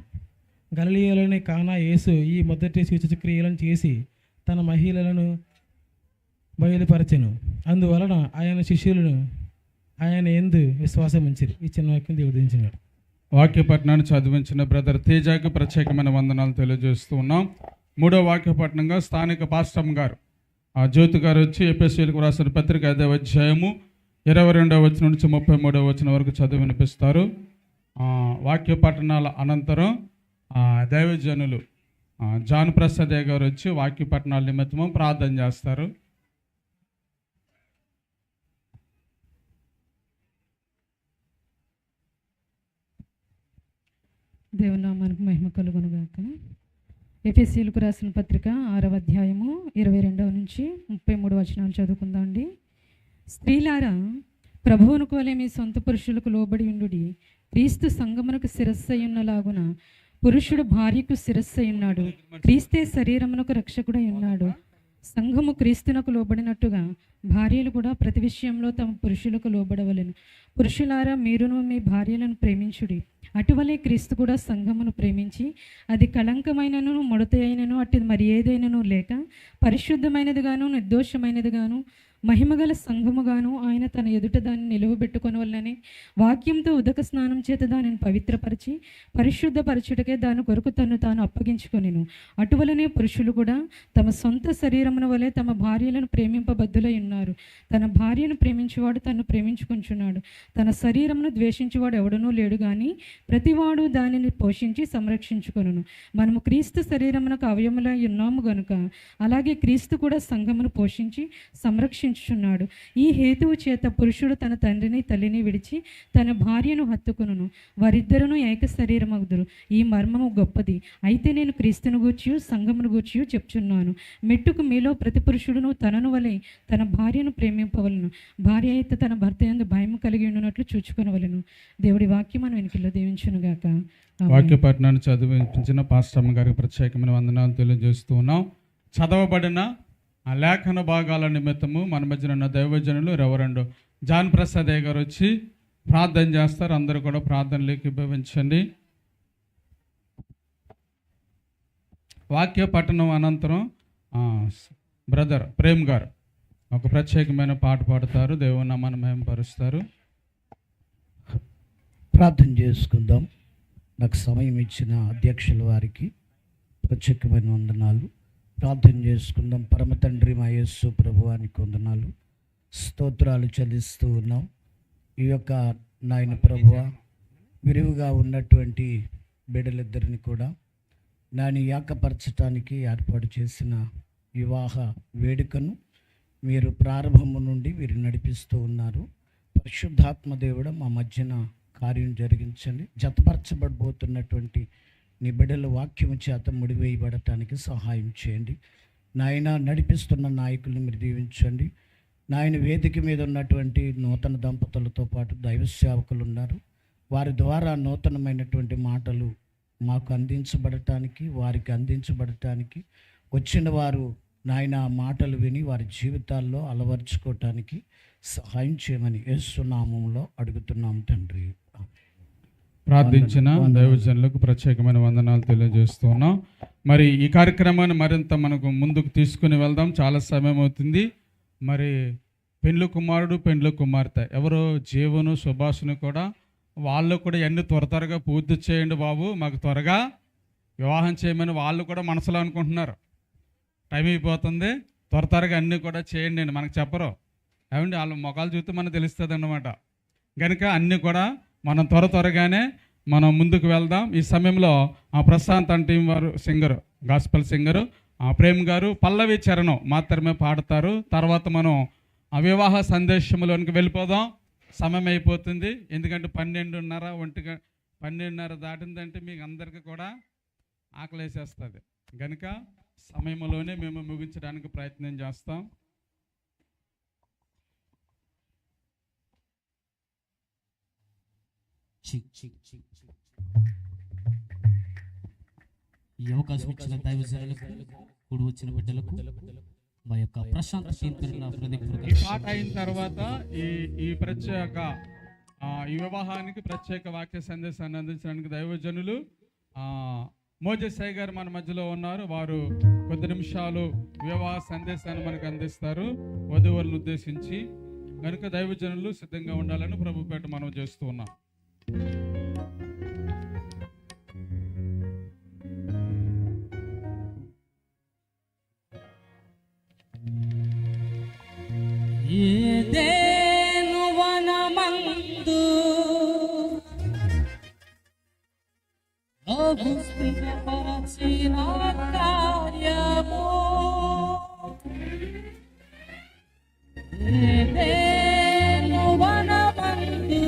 గలిలయలోని కానా యేసు ఈ మొదటి సూచక్రియలను చేసి తన మహిళలను బయలుపరచెను. అందువలన ఆయన శిష్యులను ఆయన యందు విశ్వాసం ఉంచిరి. ఈ చిన్న వాక్యం దేవుడు దించినాడు. వాక్యపట్నాన్ని చదివించిన బ్రదర్ తేజాకి ప్రత్యేకమైన వందనాలు తెలియజేస్తూ ఉన్నాం. మూడో వాక్యపట్నంగా స్థానిక పాస్టమ్ గారు జ్యోతి గారు వచ్చి ఎఫెసీయులకు రాసిన పత్రిక 5వ అధ్యాయము 22వ వచనం నుంచి 33వ వచనం వరకు చదివి వినిపిస్తారు. వాక్యపట్టణాల అనంతరం దైవజనులు జాన్ ప్రసాద్ గారు వచ్చి వాక్యపట్టణాల నిమిత్తము ప్రార్థన చేస్తారు. దేవుని నామానికి మహిమ కలుగును గాక. ఎఫెసీయులకు రాసిన పత్రిక 6వ అధ్యాయము 22వ నుంచి 33 వచనాలు చదువుకుందాం అండి. స్త్రీలారా, ప్రభువునకు వలె మీ సొంత పురుషులకు లోబడి ఉండుడి. క్రీస్తు సంగమునకు శిరస్సయున్నలాగున పురుషుడు భార్యకు శిరస్సయున్నాడు. క్రీస్తే శరీరమునకు రక్షకుడై ఉన్నాడు. సంఘము క్రీస్తునకు లోబడినట్టుగా భార్యలు కూడా ప్రతి విషయంలో తమ పురుషులకు లోబడవలెను. పురుషులారా, మీరును మీ భార్యలను ప్రేమించుడి. అటువలే క్రీస్తు కూడా సంఘమును ప్రేమించి అది కళంకమైనను ముడత అయినను అటు మరి ఏదైనను లేక పరిశుద్ధమైనదిగాను నిర్దోషమైనదిగాను మహిమగల సంఘముగాను ఆయన తన ఎదుట దాన్ని నిలువబెట్టుకొనవలనని వాక్యంతో ఉదక స్నానం చేత దానిని పవిత్రపరిచి పరిశుద్ధపరచుటకే దాని కొరకు తాను అప్పగించుకొనెను. అటువలనే పురుషులు కూడా తమ సొంత శరీరమున వలె తమ భార్యలను ప్రేమింపబద్ధులై ఉన్నారు. తన భార్యను ప్రేమించేవాడు తను ప్రేమించుకొంచున్నాడు. తన శరీరమును ద్వేషించేవాడు ఎవడనూ లేడు, కానీ ప్రతివాడు దానిని పోషించి సంరక్షించుకొనును. మనము క్రీస్తు శరీరమునకు అవయములై ఉన్నాము గనుక అలాగే క్రీస్తు కూడా సంఘమును పోషించి సంరక్షించుచున్నాడు. ఈ హేతువు చేత పురుషుడు తన తండ్రిని తల్లిని విడిచి తన భార్యను హత్తుకొనును, వారిద్దరును ఏక శరీరమగుదురు. ఈ మర్మము గొప్పది. అయితే నేను క్రీస్తును గూర్చియు సంఘమును గూర్చియు చెప్చున్నాను. మెట్టుకు మీలో ప్రతి పురుషుడును తనను వలె తన భార్యను ప్రేమింపవలను. భార్య అయితే తన భర్త యందు భయం కలిగి ఉండునట్లు చూచుకొనవలెను. దేవుడి వాక్యం మన వెనుకల్లో దీవించునుగాక. వాక్యపట్నాన్ని చదివించిన పాస్టమ్మ గారికి ప్రత్యేకమైన వందనాలు తెలియజేస్తూ ఉన్నాం. చదవబడిన ఆ లేఖన భాగాల నిమిత్తము మన మధ్యన ఉన్న దైవజనులు రెవరెండ్ జాన్ ప్రసాద్ గారు వచ్చి ప్రార్థన చేస్తారు. అందరూ కూడా ప్రార్థనలోకి విభవించండి. వాక్య పఠనం అనంతరం బ్రదర్ ప్రేమ్ గారు ఒక ప్రత్యేకమైన పాట పాడతారు. దేవుని నామాన్ని మహిమపరుస్తారు. ప్రార్థన చేసుకుందాం. నాకు సమయం ఇచ్చిన అధ్యక్షుల వారికి ప్రత్యేకమైన వందనాలు. ప్రార్థన చేసుకుందాం. పరమ తండ్రి మా యేసు ప్రభువానికి వందనాలు, స్తోత్రాలు చెల్లిస్తూ ఉన్నాం. ఈ యొక్క నాయన ప్రభువ విరివిగా ఉన్నటువంటి బిడ్డలిద్దరిని కూడా నాని ఏకపరచటానికి ఏర్పాటు చేసిన వివాహ వేడుకను మీరు ప్రారంభము నుండి వీరు నడిపిస్తూ ఉన్నారు. పరిశుద్ధాత్మ దేవుడు మా మధ్యన కార్యం జరిగించండి. జతపరచబడిపోతున్నటువంటి నీ బిడ్డల వాక్యము చేత ముడివేయబడటానికి సహాయం చేయండి. నాయన నడిపిస్తున్న నాయకులను మీరు దీవించండి. నాయన వేదిక మీద ఉన్నటువంటి నూతన దంపతులతో పాటు దైవ సేవకులు ఉన్నారు. వారి ద్వారా నూతనమైనటువంటి మాటలు మాకు అందించబడటానికి, వారికి అందించబడటానికి వచ్చిన వారు నాయన మాటలు విని వారి జీవితాల్లో అలవర్చుకోవటానికి సహాయం చేయమని యేసు నామములో అడుగుతున్నాం తండ్రి. ప్రార్థించిన దైవజనులకు ప్రత్యేకమైన వందనాలు తెలియజేస్తున్నాం. మరి ఈ కార్యక్రమాన్ని మరింత మనకు ముందుకు తీసుకుని వెళ్దాం. చాలా సమయం అవుతుంది. మరి పెండ్లి కుమారుడు పెండ్లి కుమార్తె ఎవరు జీవను సుభాషను కూడా వాళ్ళు కూడా ఎన్ని త్వరగా పూర్తి చేయండి బాబు, మాకు త్వరగా వివాహం చేయమని వాళ్ళు కూడా మనసులో అనుకుంటున్నారు. టైం అయిపోతుంది, త్వరగా అన్నీ కూడా చేయండి అని మనకు చెప్పరు. ఏమండి, వాళ్ళ మొఖాలు చూస్తే మనకు తెలుస్తుంది అన్నమాట. కనుక అన్నీ కూడా మనం త్వరగానే మనం ముందుకు వెళ్దాం. ఈ సమయంలో ప్రశాంత్ అండ్ టీం వారు సింగరు, గాస్పల్ సింగరు ప్రేమ్ గారు పల్లవి చరణం మాత్రమే పాడతారు. తర్వాత మనం వివాహ సందేశంలోనికి వెళ్ళిపోదాం. సమయం అయిపోతుంది. ఎందుకంటే 12:30 దాటిందంటే మీకు అందరికీ కూడా ఆకలేసేస్తుంది. కనుక సమయంలోనే మేము ముగించడానికి ప్రయత్నం చేస్తాం. ఈ అవకాశం ఇచ్చిన దైవజనులకు, కూడి వచ్చిన బిడ్డలకు మా యొక్క ప్రశాంత ఈ పాట అయిన తర్వాత ఈ ప్రత్యేక ఈ వివాహానికి ప్రత్యేక వాక్య సందేశాన్ని అందించడానికి దైవజనులు మోజెస్ సాయి గారు మన మధ్యలో ఉన్నారు. వారు కొద్ది నిమిషాలు వివాహ సందేశాన్ని మనకు అందిస్తారు వధువులను ఉద్దేశించి. కనుక దైవజనులు సిద్ధంగా ఉండాలని ప్రభుపేట మనం చేస్తూ ఉన్నాం. ఏదేను వనమందు ప్రభు స్థిరపరచిన కార్యము ఏదేను వనమందు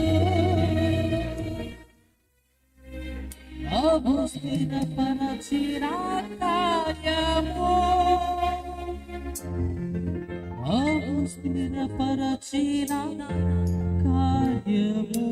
ప్రభు స్థిరపరచిన కార్యము ప్రభు స్థిరపరచిన కార్యము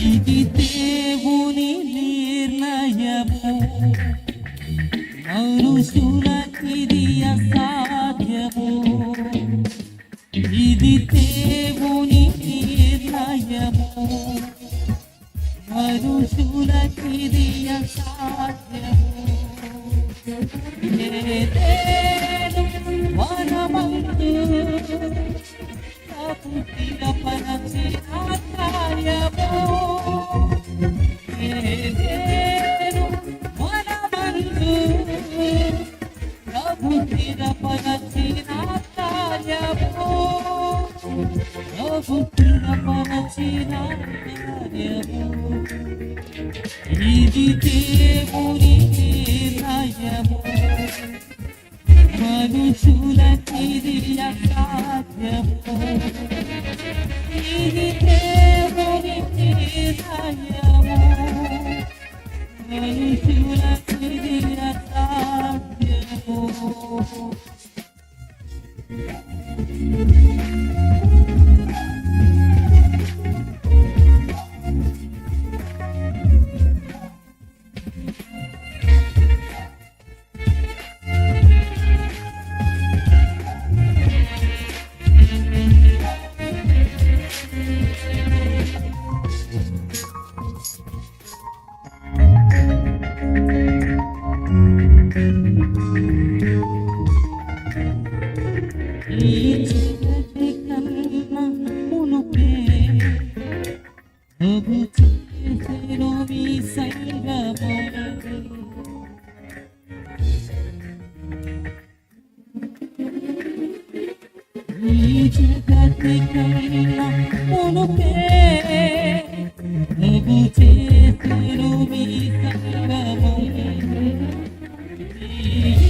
ఇది దేవుని నిర్ణయము మనుషులకిది అసాధ్యము ఇది దేవుని నిర్ణయము మనుషులకిది అసాధ్యము ఏదేను వనమందు స్థిరపరచిన కార్యము ఏదేను వనమందు ప్రభు స్థిరపరచిన కార్యము ప్రభు స్థిరపరచిన కార్యము ఇది దేవుని నిర్ణయము మనుషులకిది అసాధ్యము ఇది దేవుని నిర్ణయము మనుషులకిది అసాధ్యము ఈ జగతి కన్నా మునుపే ప్రభు చేసెను మీ సంగమము ఈ జగతి కన్నా మునుపే ప్రభు చేసెను మీ సంగమము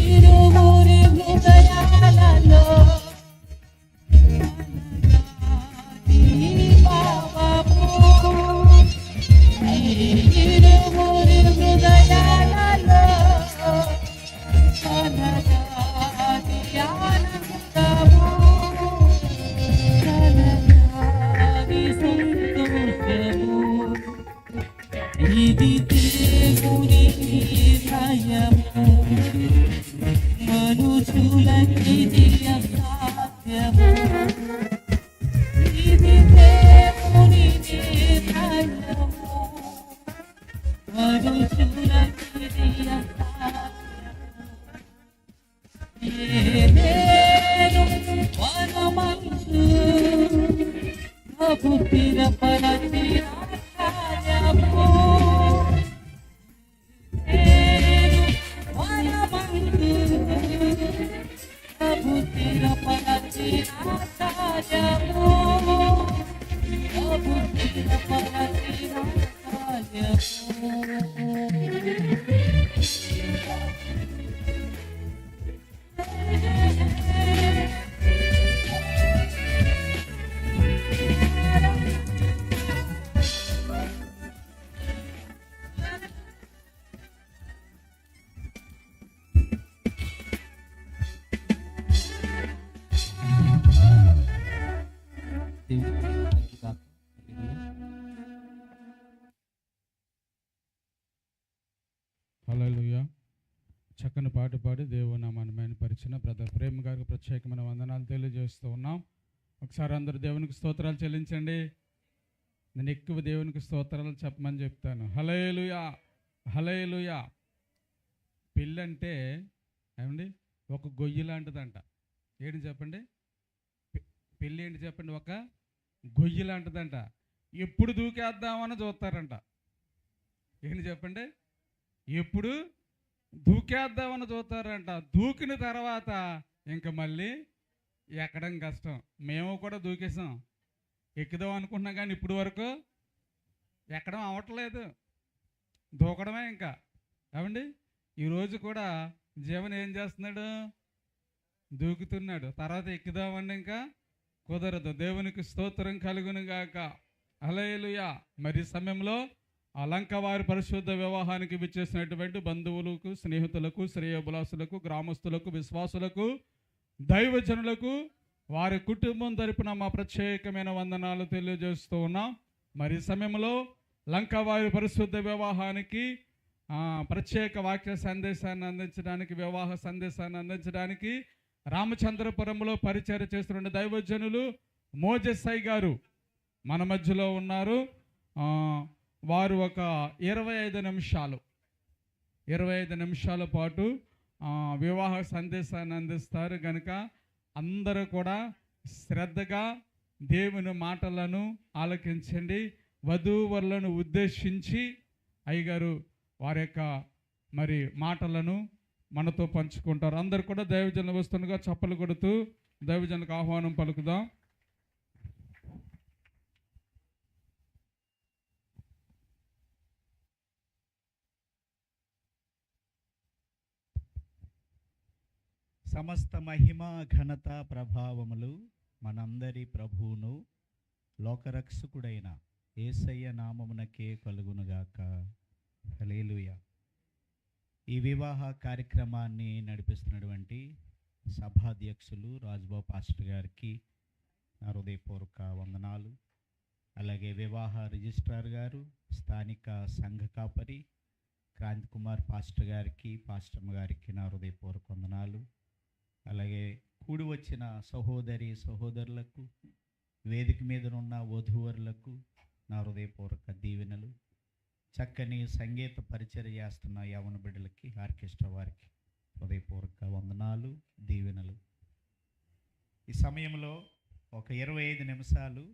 ఇరువురి హృదయాలలో ఇరువురి హృదయాలలో కలగాలి ఆనందము కలగాలి సంతోషము ఇది దేవుని నిర్ణయము మనుషులకిది అసాధ్యము ఇది దేవుని నిర్ణయము మనుషులకిది అసాధ్యము ఏదేను వనమందు ప్రభు స్థిరపరచిన కార్యము వనమందు ప్రభు స్థిరపరచిన కార్యము ప్రభు స్థిరపరచిన కార్యము చక్కని పాట పాడి దేవుని నామాన్ని మహిమపరిచిన బ్రదర్ ప్రేమ్ గారికి ప్రత్యేకమైన వందనాలు తెలియజేస్తూ ఉన్నాం. ఒకసారి అందరూ దేవునికి స్తోత్రాలు చెల్లించండి. నేను ఎక్కువ దేవునికి స్తోత్రాలు చెప్పమని చెప్తాను. హల్లెలూయా, హల్లెలూయా. పెళ్ళి అంటే ఏమండి ఒక గొయ్యి లాంటిదంట. ఏంటి చెప్పండి, పెళ్ళి ఏంటి చెప్పండి, ఒక గొయ్యి లాంటిదంట. ఎప్పుడు దూకేద్దామని చూస్తారంట. ఏంటి చెప్పండి, ఎప్పుడు దూకేద్దామని చూస్తారంట. దూకిన తర్వాత ఇంకా మళ్ళీ ఎక్కడం కష్టం. మేము కూడా దూకేసాం, ఎక్కుదాం అనుకుంటున్నాం, కానీ ఇప్పుడు వరకు ఎక్కడం అవ్వట్లేదు, దూకడమే ఇంకా. ఏమండి ఈరోజు కూడా జీవన్ ఏం చేస్తున్నాడు, దూకుతున్నాడు. తర్వాత ఎక్కుదామని ఇంకా కుదరదు. దేవునికి స్తోత్రం కలుగును గాక. హల్లెలూయా. మరి సమయంలో అలంకవారి పరిశుద్ధ వివాహానికి విచ్చేసినటువంటి బంధువులకు, స్నేహితులకు, శ్రేయోభిలాసులకు, గ్రామస్తులకు, విశ్వాసులకు, దైవజనులకు, వారి కుటుంబం తరపున మా ప్రత్యేకమైన వందనాలు తెలియజేస్తూ ఉన్నాం. మరి సమయంలో లంకవారి పరిశుద్ధ వివాహానికి ప్రత్యేక వాక్య సందేశాన్ని అందించడానికి, వివాహ సందేశాన్ని అందించడానికి రామచంద్రపురంలో పరిచయం చేస్తున్న దైవజనులు మోజెస్ఐ గారు మన మధ్యలో ఉన్నారు. వారు ఒక 25 నిమిషాల పాటు వివాహ సందేశాన్ని అందిస్తారు. కనుక అందరూ కూడా శ్రద్ధగా దేవుని మాటలను ఆలకించండి. వధూవరులను ఉద్దేశించి అయ్యగారు వారి యొక్క మరి మాటలను మనతో పంచుకుంటారు. అందరు కూడా దైవజనులు వస్తుండగా చప్పలు కొడుతూ దైవజనులకు ఆహ్వానం పలుకుదాం. సమస్త మహిమ ఘనత ప్రభావములు మనందరి ప్రభువును లోకరక్షకుడైన యేసయ్య నామమునకే కలుగునుగాక. హల్లెలూయా. ఈ వివాహ కార్యక్రమాన్ని నడిపిస్తున్నటువంటి సభాధ్యక్షులు రాజ్బాబు పాస్టర్ గారికి నా హృదయపూర్వక వందనాలు. అలాగే వివాహ రిజిస్ట్రార్ గారు, స్థానిక సంఘ కాపరి క్రాంతి కుమార్ పాస్టర్ గారికి, పాస్టమ్మ గారికి నా హృదయపూర్వక వందనాలు. అలాగే కూడి వచ్చిన సహోదరులకు, వేదిక మీద ఉన్న వధూవరులకు నా హృదయపూర్వక దీవెనలు. చక్కని సంగీత పరిచర్య చేస్తున్న యవన బిడ్డలకి, ఆర్కెస్ట్రా వారికి హృదయపూర్వక వందనాలు, దీవెనలు. ఈ సమయంలో ఒక 25 నిమిషాలు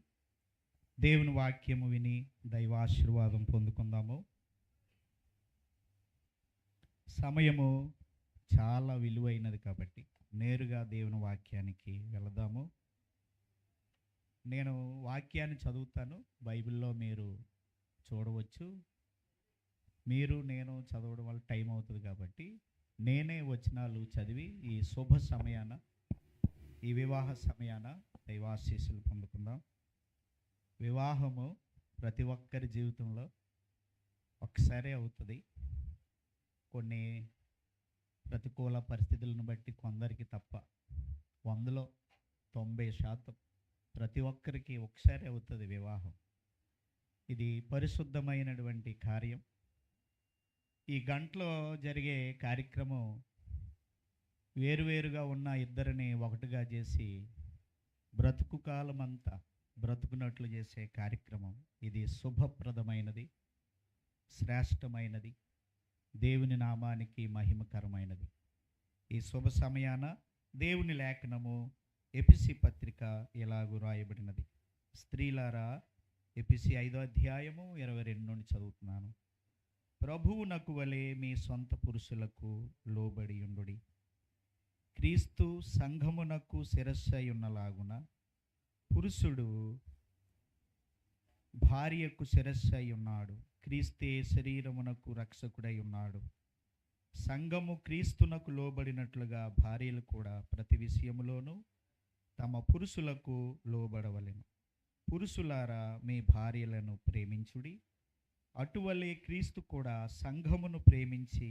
దేవుని వాక్యము విని దైవాశీర్వాదం పొందుకుందాము. సమయము చాలా విలువైనది కాబట్టి నేరుగా దేవుని వాక్యానికి వెళదాము. నేను వాక్యాన్ని చదువుతాను, బైబిల్లో మీరు చూడవచ్చు. నేను చదవడం వల్ల టైం అవుతుంది కాబట్టి నేనే వచనాలు చదివి ఈ శుభ సమయాన, ఈ వివాహ సమయాన దైవాశీస్సులు పొందుకుందాం. వివాహము ప్రతి ఒక్కరి జీవితంలో ఒకసారి అవుతుంది. కొన్ని ప్రతికూల పరిస్థితులను బట్టి కొందరికి తప్ప 100లో 90% ప్రతి ఒక్కరికి ఒకసారి అవుతుంది వివాహం. ఇది పరిశుద్ధమైనటువంటి కార్యం. ఈ గంటలో జరిగే కార్యక్రమం వేరువేరుగా ఉన్న ఇద్దరిని ఒకటిగా చేసి బ్రతుకు కాలం అంతా బ్రతుకున్నట్లు చేసే కార్యక్రమం. ఇది శుభప్రదమైనది, శ్రేష్టమైనది, దేవుని నామానికి మహిమకరమైనది. ఈ శుభ సమయాన దేవుని లేఖనము ఎఫెసీ పత్రిక ఇలాగు రాయబడినది. స్త్రీలారా, ఎఫెసీ 5వ అధ్యాయము 22 నుండి చదువుతున్నాను. ప్రభువునకు వలె మీ సొంత పురుషులకు లోబడి ఉండుడి. క్రీస్తు సంఘమునకు శిరస్సై ఉన్నలాగున పురుషుడు భార్యకు శిరస్సై ఉన్నాడు. క్రీస్తే శరీరమునకు రక్షకుడై ఉన్నాడు. సంఘము క్రీస్తునకు లోబడినట్లుగా భార్యలు కూడా ప్రతి విషయములోనూ తమ పురుషులకు లోబడవలెను. పురుషులారా, మీ భార్యలను ప్రేమించుడి. అటువలే క్రీస్తు కూడా సంఘమును ప్రేమించి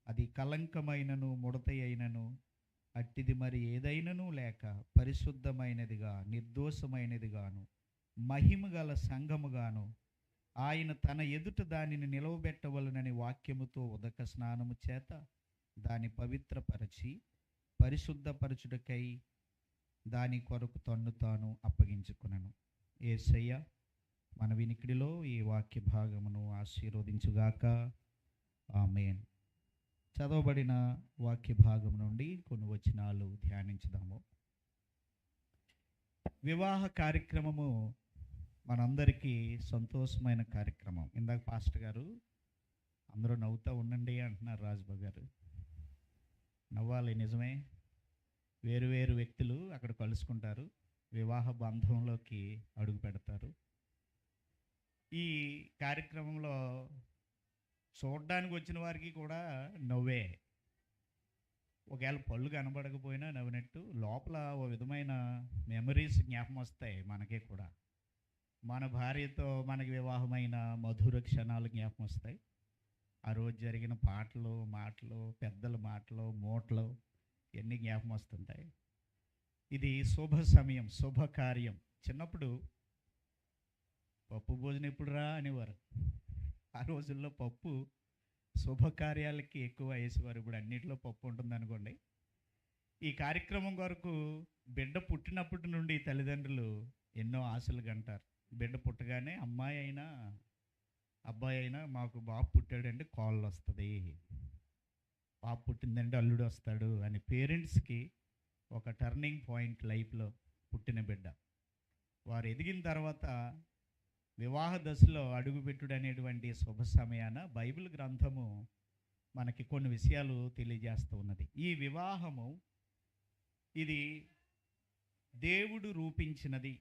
అది కలంకమైనను ముడత అయినను అట్టిది మరి ఏదైనను లేక పరిశుద్ధమైనదిగా నిర్దోషమైనదిగాను మహిమగల సంఘముగాను ఆయన తన ఎదుట దానిని నిలవబెట్టవలనని వాక్యముతో ఉదక స్నానము చేత దాని పవిత్రపరచి పరిశుద్ధపరచుటకై దాని కొరకు తన్ను తాను అప్పగించుకునను. యేసయ్య మన వినికిడిలో ఈ వాక్య భాగమును ఆశీర్వదించుగాక. ఆమేన్. చదవబడిన వాక్య భాగం నుండి కొన్ని వచనాలు ధ్యానించుదాము. వివాహ కార్యక్రమము మనందరికీ సంతోషమైన కార్యక్రమం. ఇందాక పాస్టర్ గారు అందరూ నవ్వుతూ ఉండండి అంటున్నారు. రాజుబాబు గారు నవ్వాలి, నిజమే. వేరు వేరు వ్యక్తులు అక్కడ కలుసుకుంటారు, వివాహ బంధంలోకి అడుగు పెడతారు. ఈ కార్యక్రమంలో చూడడానికి వచ్చిన వారికి కూడా నవ్వే. ఒకవేళ పళ్ళు కనబడకపోయినా నవ్వినట్టు లోపల ఓ విధమైన మెమరీస్ జ్ఞాపకం వస్తాయి మనకే కూడా. మన భార్యతో మనకి వివాహమైన మధుర క్షణాలు జ్ఞాపకం వస్తాయి. ఆ రోజు జరిగిన పాటలు, మాటలు, పెద్దల మాటలు, మూటలు ఇవన్నీ జ్ఞాపకం వస్తుంటాయి. ఇది శుభ సమయం, శుభకార్యం. చిన్నప్పుడు పప్పు భోజనం ఎప్పుడురా అనేవారు. ఆ రోజుల్లో పప్పు శుభకార్యాలకి ఎక్కువ వేసేవారు. ఇప్పుడు అన్నింటిలో పప్పు ఉంటుంది అనుకోండి. ఈ కార్యక్రమం కొరకు బిడ్డ పుట్టినప్పటి నుండి తల్లిదండ్రులు ఎన్నో ఆశలు కంటారు. బిడ్డ పుట్టగానే అమ్మాయి అయినా అబ్బాయి అయినా మాకు బాబు పుట్టాడంటే కాల్ వస్తుంది, బాబు పుట్టిందంటే అల్లుడు వస్తాడు అని పేరెంట్స్కి ఒక టర్నింగ్ పాయింట్ లైఫ్లో పుట్టిన బిడ్డ. వారు ఎదిగిన తర్వాత వివాహ దశలో అడుగుపెట్టుడు అనేటువంటి శుభ సమయాన బైబిల్ గ్రంథము మనకి కొన్ని విషయాలు తెలియజేస్తూ ఉన్నది. ఈ వివాహము ఇది దేవుడు రూపించినది.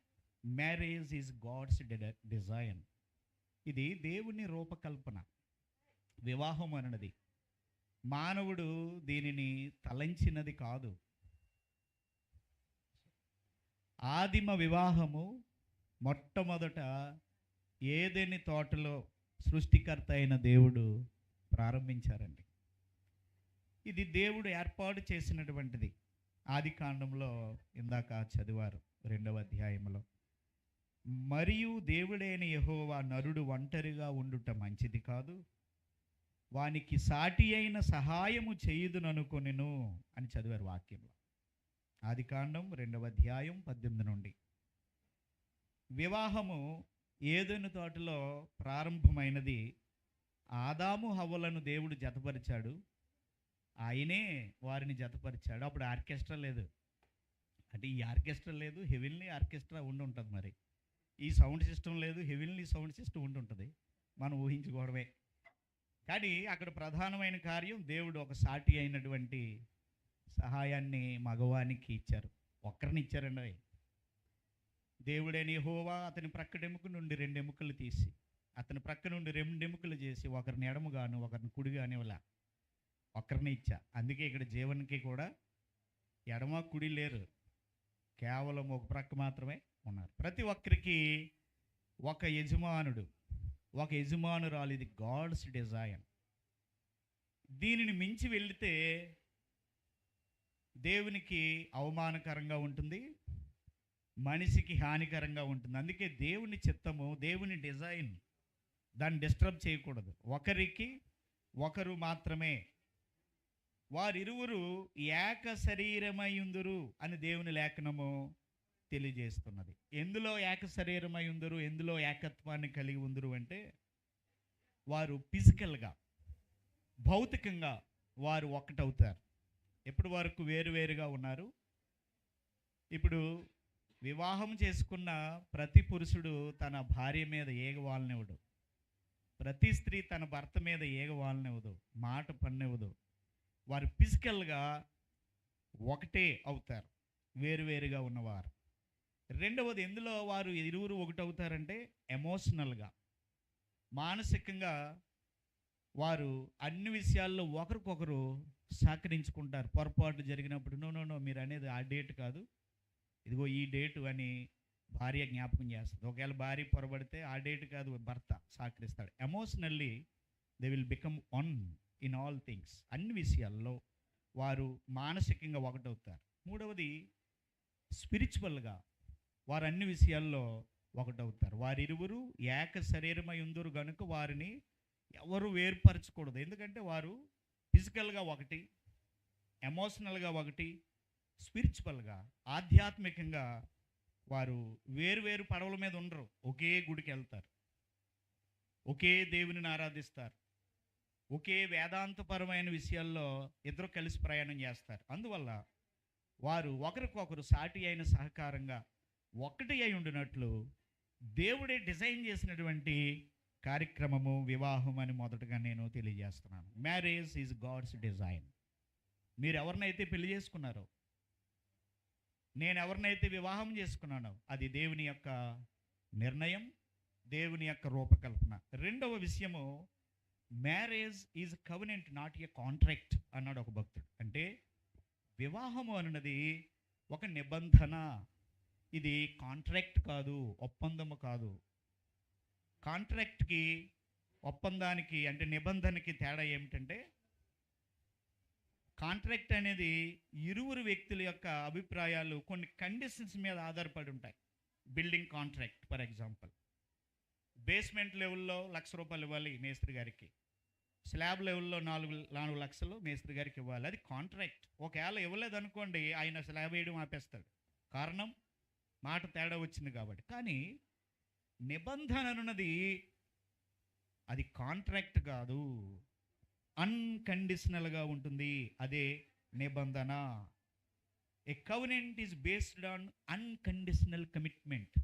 Marriage is God's design. ఇది దేవుని రూపకల్పన. వివాహం అన్నది మానవుడు దీనిని తలంచినది కాదు. ఆదిమ వివాహము మొట్టమొదట ఏదెని తోటలో సృష్టికర్త అయిన దేవుడు ప్రారంభించారండి. ఇది దేవుడు ఏర్పాటు చేసినటువంటిది. ఆది కాండంలో ఇందాక చదివారు 2వ అధ్యాయంలో. మరియు దేవుడైన యెహోవా నరుడు ఒంటరిగా ఉండుట మంచిది కాదు, వానికి సాటి అయిన సహాయము చేయుదుననుకొనెను అని చదివారు వాక్యంలో. ఆది కాండం 2వ అధ్యాయం 18 నుండి. వివాహము ఏదెను తోటలో ప్రారంభమైనది. ఆదాము హవ్వలను దేవుడు జతపరిచాడు, ఆయనే వారిని జతపరిచాడు. అప్పుడు ఆర్కెస్ట్రా లేదు. అంటే ఈ ఆర్కెస్ట్రా లేదు, హెవెన్లీ ఆర్కెస్ట్రా ఉండి ఉంటుంది. మరి ఈ సౌండ్ సిస్టమ్ లేదు, హెవెన్లీ సౌండ్ సిస్టమ్ ఉండి ఉంటుంది. మనం ఊహించుకోవడమే. కానీ అక్కడ ప్రధానమైన కార్యం దేవుడు ఒక సాటి అయినటువంటి సహాయాన్ని మగవానికి ఇచ్చారు. ఒక్కరిని ఇచ్చారండి. అవి దేవుడైన యెహోవా అతని ప్రక్కడెముక నుండి 2 ఎముకలు తీసి అతని ప్రక్క నుండి 2 ఎముకలు చేసి ఒకరిని ఎడమగాను ఒకరిని కుడిగాను ఇలా ఒక్కరిని ఇచ్చా. అందుకే ఇక్కడ జీవన్కి కూడా ఎడమ కుడి లేరు, కేవలం ఒక ప్రక్క మాత్రమే ఉన్నారు. ప్రతి ఒక్కరికి ఒక యజమానుడు, ఒక యజమానురాలు. ఇది గాడ్స్ డిజైన్. దీనిని మించి వెళితే దేవునికి అవమానకరంగా ఉంటుంది, మనిషికి హానికరంగా ఉంటుంది. అందుకే దేవుని చిత్తము, దేవుని డిజైన్, దాన్ని డిస్టర్బ్ చేయకూడదు. ఒకరికి ఒకరు మాత్రమే. వారిరువురు ఏక శరీరమై ఉందురు అని దేవుని లేఖనము తెలియజేస్తున్నది. ఎందులో ఏక శరీరమై ఉందురు, ఎందులో ఏకత్వాన్ని కలిగి ఉందురు అంటే వారు ఫిజికల్గా, భౌతికంగా వారు ఒకటవుతారు. ఎప్పటి వరకు వేరువేరుగా ఉన్నారు. ఇప్పుడు వివాహం చేసుకున్న ప్రతి పురుషుడు తన భార్య మీద ఏగవాలనివ్వడు, ప్రతి స్త్రీ తన భర్త మీద ఏగవాలనివ్వదు, మాట పన్నివ్వదు. వారు ఫిజికల్గా ఒకటే అవుతారు, వేరువేరుగా ఉన్నవారు. రెండవది, ఎందులో వారు ఇరువురు ఒకటవుతారంటే ఎమోషనల్గా, మానసికంగా వారు అన్ని విషయాల్లో ఒకరికొకరు సహకరించుకుంటారు. పొరపాటు జరిగినప్పుడు నో మీరు అనేది ఆ డేట్ కాదు, ఇదిగో ఈ డేటు అని భార్య జ్ఞాపకం చేస్తుంది. ఒకవేళ భార్య పొరబడితే ఆ డేట్ కాదు, భర్త సహకరిస్తాడు. Emotionally they will become one in all things. అన్ని విషయాల్లో వారు మానసికంగా ఒకటవుతారు. మూడవది, స్పిరిచువల్గా వారు అన్ని విషయాల్లో ఒకటవుతారు. వారిరువురు ఏక శరీరమై ఉందురు కనుక వారిని ఎవరు వేర్పరచకూడదు. ఎందుకంటే వారు ఫిజికల్గా ఒకటి, ఎమోషనల్గా ఒకటి, స్పిరిచువల్గా ఆధ్యాత్మికంగా వారు వేరు పడవల మీద ఉండరు. ఒకే గుడికి వెళ్తారు, ఒకే దేవునిని ఆరాధిస్తారు, ఒకే వేదాంతపరమైన విషయాల్లో ఇద్దరు కలిసి ప్రయాణం చేస్తారు. అందువల్ల వారు ఒకరికొకరు సాటి అయిన సహకారంగా ఒకటి అయి ఉండినట్లు దేవుడే డిజైన్ చేసినటువంటి కార్యక్రమము వివాహం అని మొదటగా నేను తెలియజేస్తున్నాను. Marriage is God's design. మీరు ఎవరినైతే పెళ్లి చేసుకున్నారో, నేను ఎవరినైతే వివాహం చేసుకున్నానో, అది దేవుని యొక్క నిర్ణయం, దేవుని యొక్క రూపకల్పన. రెండవ విషయము, marriage is covenant not a contract అన్నాడు ఒక భక్తుడు. అంటే వివాహము అన్నది ఒక నిబంధన, ఇది కాంట్రాక్ట్ కాదు, ఒప్పందము కాదు. కాంట్రాక్ట్కి ఒప్పందానికి అంటే నిబంధనకి తేడా ఏమిటంటే, కాంట్రాక్ట్ అనేది ఇరువురు వ్యక్తుల యొక్క అభిప్రాయాలు కొన్ని కండిషన్స్ మీద ఆధారపడి ఉంటాయి. Building contract for example, basement లెవెల్లో ₹1,00,000 ఇవ్వాలి మేస్త్రి గారికి, స్లాబ్ లెవెల్లో 4 లక్షలు మేస్త్రి గారికి ఇవ్వాలి. అది కాంట్రాక్ట్. ఒకవేళ ఇవ్వలేదనుకోండి, ఆయన స్లాబ్ వేయడం ఆపేస్తాడు. కారణం మాట తేడా వచ్చింది కాబట్టి. కానీ నిబంధన అన్నది అది కాంట్రాక్ట్ కాదు, అన్కండిషనల్గా ఉంటుంది. అదే నిబంధన. A covenant is based on unconditional commitment.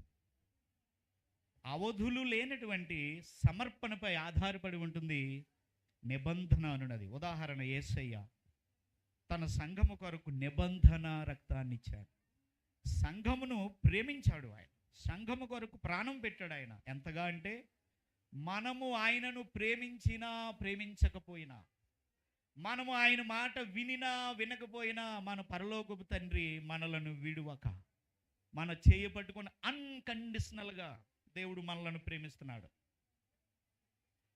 అవధులు లేనటువంటి సమర్పణపై ఆధారపడి ఉంటుంది నిబంధన అనున్నది. ఉదాహరణ, యేసయ్య తన సంఘము కొరకు నిబంధన రక్తాన్ని ఇచ్చాడు. సంఘమును ప్రేమించాడు ఆయన, సంఘము కొరకు ప్రాణం పెట్టాడు ఆయన. ఎంతగా అంటే మనము ఆయనను ప్రేమించినా ప్రేమించకపోయినా, మనము ఆయన మాట వినినా వినకపోయినా, మన పరలోకపు తండ్రి మనలను విడువక మన చేయి పట్టుకొని అన్కండిషనల్గా దేవుడు మనలను ప్రేమిస్తున్నాడు.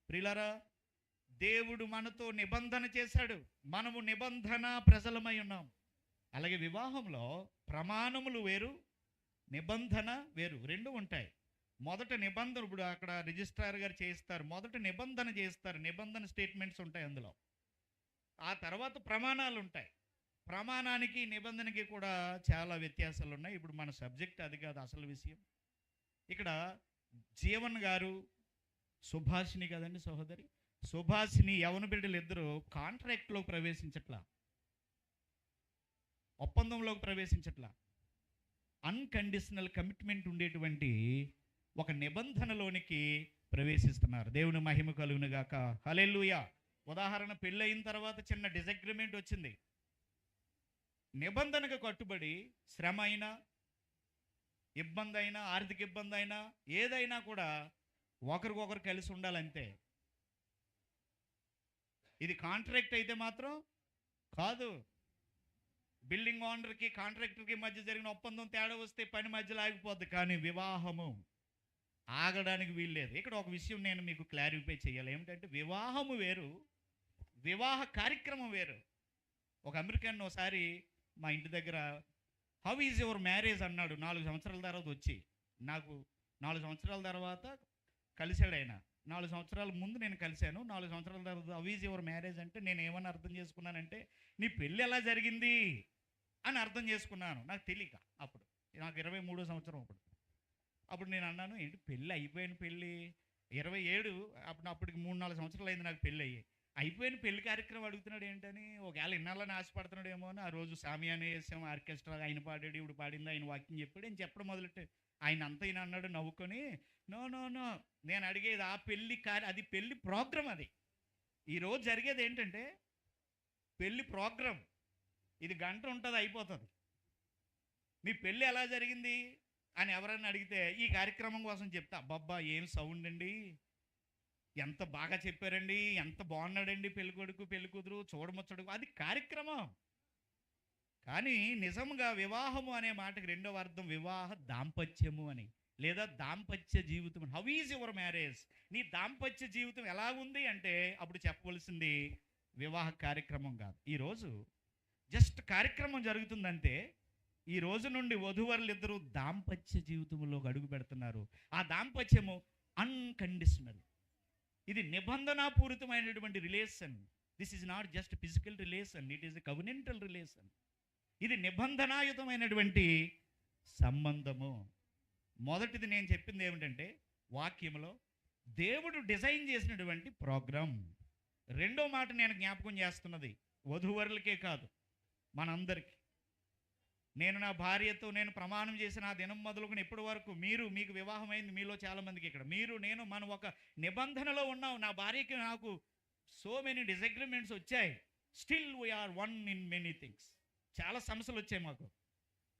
ప్రియులారా, దేవుడు మనతో నిబంధన చేశాడు, మనము నిబంధన ప్రజలమై ఉన్నాం. అలాగే వివాహంలో ప్రమాణములు వేరు, నిబంధన వేరు, రెండు ఉంటాయి. మొదట నిబంధన, ఇప్పుడు అక్కడ రిజిస్ట్రార్ గారు చేయిస్తారు, మొదట నిబంధన చేస్తారు, నిబంధన స్టేట్మెంట్స్ ఉంటాయి అందులో. ఆ తర్వాత ప్రమాణాలు ఉంటాయి. ప్రమాణానికి నిబంధనకి కూడా చాలా వ్యత్యాసాలు ఉన్నాయి. ఇప్పుడు మన సబ్జెక్ట్ అది కాదు అసలు విషయం. ఇక్కడ జీవన్ గారు, సుభాషిణి కదండి సహోదరి, సుభాషిణి యవన బిడ్డలు ఇద్దరు కాంట్రాక్ట్లోకి ప్రవేశించట్లా, ఒప్పందంలోకి ప్రవేశించట్లా. అన్కండిషనల్ కమిట్మెంట్ ఉండేటువంటి ఒక నిబంధనలోనికి ప్రవేశిస్తున్నారు. దేవుని మహిమ కలుగును గాక. హల్లెలూయా. ఉదాహరణ, పెళ్ళయిన తర్వాత చిన్న డిసగ్రిమెంట్ వచ్చింది. నిబంధనకు కట్టుబడి శ్రమ అయినా, ఇబ్బంది అయినా, ఆర్థిక ఇబ్బంది అయినా, ఏదైనా కూడా ఒకరికొకరు కలిసి ఉండాలంతే. ఇది కాంట్రాక్ట్ అయితే మాత్రం కాదు. బిల్డింగ్ ఓనర్కి కాంట్రాక్టర్కి మధ్య జరిగిన ఒప్పందం తేడా వస్తే పని మధ్యలో ఆగిపోద్ది. కానీ వివాహము ఆగడానికి వీల్లేదు. ఇక్కడ ఒక విషయం నేను మీకు క్లారిఫై చేయాలి. ఏమిటంటే వివాహము వేరు, వివాహ కార్యక్రమం వేరు. ఒక అమెరికన్ ఒకసారి మా ఇంటి దగ్గర హౌ ఈజ్ యువర్ మ్యారేజ్ అన్నాడు. 4 సంవత్సరాల తర్వాత వచ్చి, నాకు 4 సంవత్సరాల తర్వాత కలిశాడు ఆయన. 4 సంవత్సరాల ముందు నేను కలిశాను. 4 సంవత్సరాల తర్వాత హౌ ఈజ్ యువర్ మ్యారేజ్ అంటే నేను ఏమని అర్థం చేసుకున్నానంటే, నీ పెళ్ళి ఎలా జరిగింది అని అర్థం చేసుకున్నాను. నాకు తెలియక, అప్పుడు నాకు 23వ సంవత్సరం. అప్పుడు నేను అన్నాను, ఏంటి పెళ్ళి అయిపోయిన పెళ్ళి 27, అప్పటికి 3-4 సంవత్సరాలు అయింది నాకు పెళ్ళి అయ్యి. అయిపోయిన పెళ్లి కార్యక్రమం అడుగుతున్నాడు ఏంటని, ఒకవేళ ఇన్నాళ్ళని ఆశపడుతున్నాడేమో అని. ఆ రోజు సామియానే వేసాం, ఆర్కెస్ట్రా, ఆయన పాడాడు, ఇప్పుడు పాడింది, ఆయన వాక్యం చెప్పాడు. నేను చెప్పడం మొదలెట్టే ఆయన అంతా ఈయన అన్నాడు నవ్వుకొని, నో నో నో, నేను అడిగేది ఆ పెళ్ళి అది పెళ్ళి ప్రోగ్రాం. అది ఈరోజు జరిగేది ఏంటంటే పెళ్ళి ప్రోగ్రాం. ఇది గంట ఉంటుంది, అయిపోతుంది. మీ పెళ్ళి ఎలా జరిగింది అని ఎవరైనా అడిగితే ఈ కార్యక్రమం కోసం చెప్తా, అబ్బబ్బా ఏం సౌండ్ అండి, ఎంత బాగా చెప్పారండి, ఎంత బాగున్నాడండి పెళ్ళి కొడుకు పెళ్ళి కూతురు, చూడముచ్చడు, అది కార్యక్రమం. కానీ నిజంగా వివాహము అనే మాటకి రెండవ అర్థం వివాహ దాంపత్యము అని, లేదా దాంపత్య జీవితం. హౌ ఈజ్ యువర్ మ్యారేజ్, నీ దాంపత్య జీవితం ఎలా ఉంది అంటే అప్పుడు చెప్పవలసింది వివాహ కార్యక్రమం కాదు. ఈరోజు జస్ట్ కార్యక్రమం జరుగుతుందంటే ఈ రోజు నుండి వధూవరులు ఇద్దరు దాంపత్య జీవితంలోకి అడుగు పెడుతున్నారు. ఆ దాంపత్యము అన్కండిషనల్, ఇది నిబంధనాపూరితమైనటువంటి relation. This is not just physical relation, it is a covenantal relation. ఇది నిబంధనాయుతమైనటువంటి సంబంధము. మొదటిది నేను చెప్పింది ఏమిటంటే వాక్యంలో దేవుడు డిజైన్ చేసినటువంటి ప్రోగ్రాం. రెండో మాట నేను జ్ఞాపకం చేస్తున్నది వధూవరులకే కాదు, మనందరికీ. నేను నా భార్యతో నేను ప్రమాణం చేసిన ఆ దినం మొదలుకొని ఇప్పటి వరకు మీకు వివాహమైంది మీలో చాలామందికి ఇక్కడ, నేను మనం ఒక నిబంధనలో ఉన్నాం. నా భార్యకి నాకు సో మెనీ డిసగ్రిమెంట్స్ వచ్చాయి. Still we are one in many things. చాలా సమస్యలు వచ్చాయి మాకు,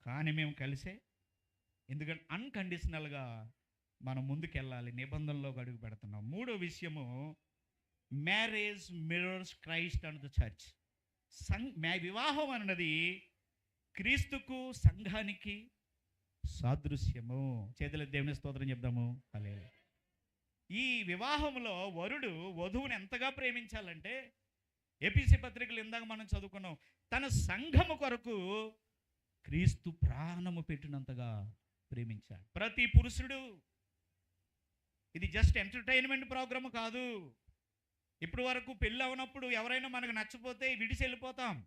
కానీ మేము కలిసే. ఎందుకంటే అన్కండిషనల్గా మనం ముందుకెళ్ళాలి, నిబంధనలోకి అడుగు పెడుతున్నాం. మూడో విషయము, marriage mirrors Christ and the church. వివాహం అన్నది క్రీస్తుకు సంఘానికి సాదృశ్యము. చేతుల దేవుని స్తోత్రం చెప్దాము. హల్లెలూయా. ఈ వివాహంలో వరుడు వధువుని ఎంతగా ప్రేమించాలంటే, ఎపిసి పత్రికలు ఇందాక మనం చదువుకున్నాం, తన సంఘము కొరకు క్రీస్తు ప్రాణము పెట్టినంతగా ప్రేమించాడు. ప్రతి పురుషుడు, ఇది జస్ట్ ఎంటర్టైన్మెంట్ ప్రోగ్రామ్ కాదు. ఇప్పుడు వరకు పెళ్ళి అవనప్పుడు ఎవరైనా మనకు నచ్చపోతే విడిసి వెళ్ళిపోతాం,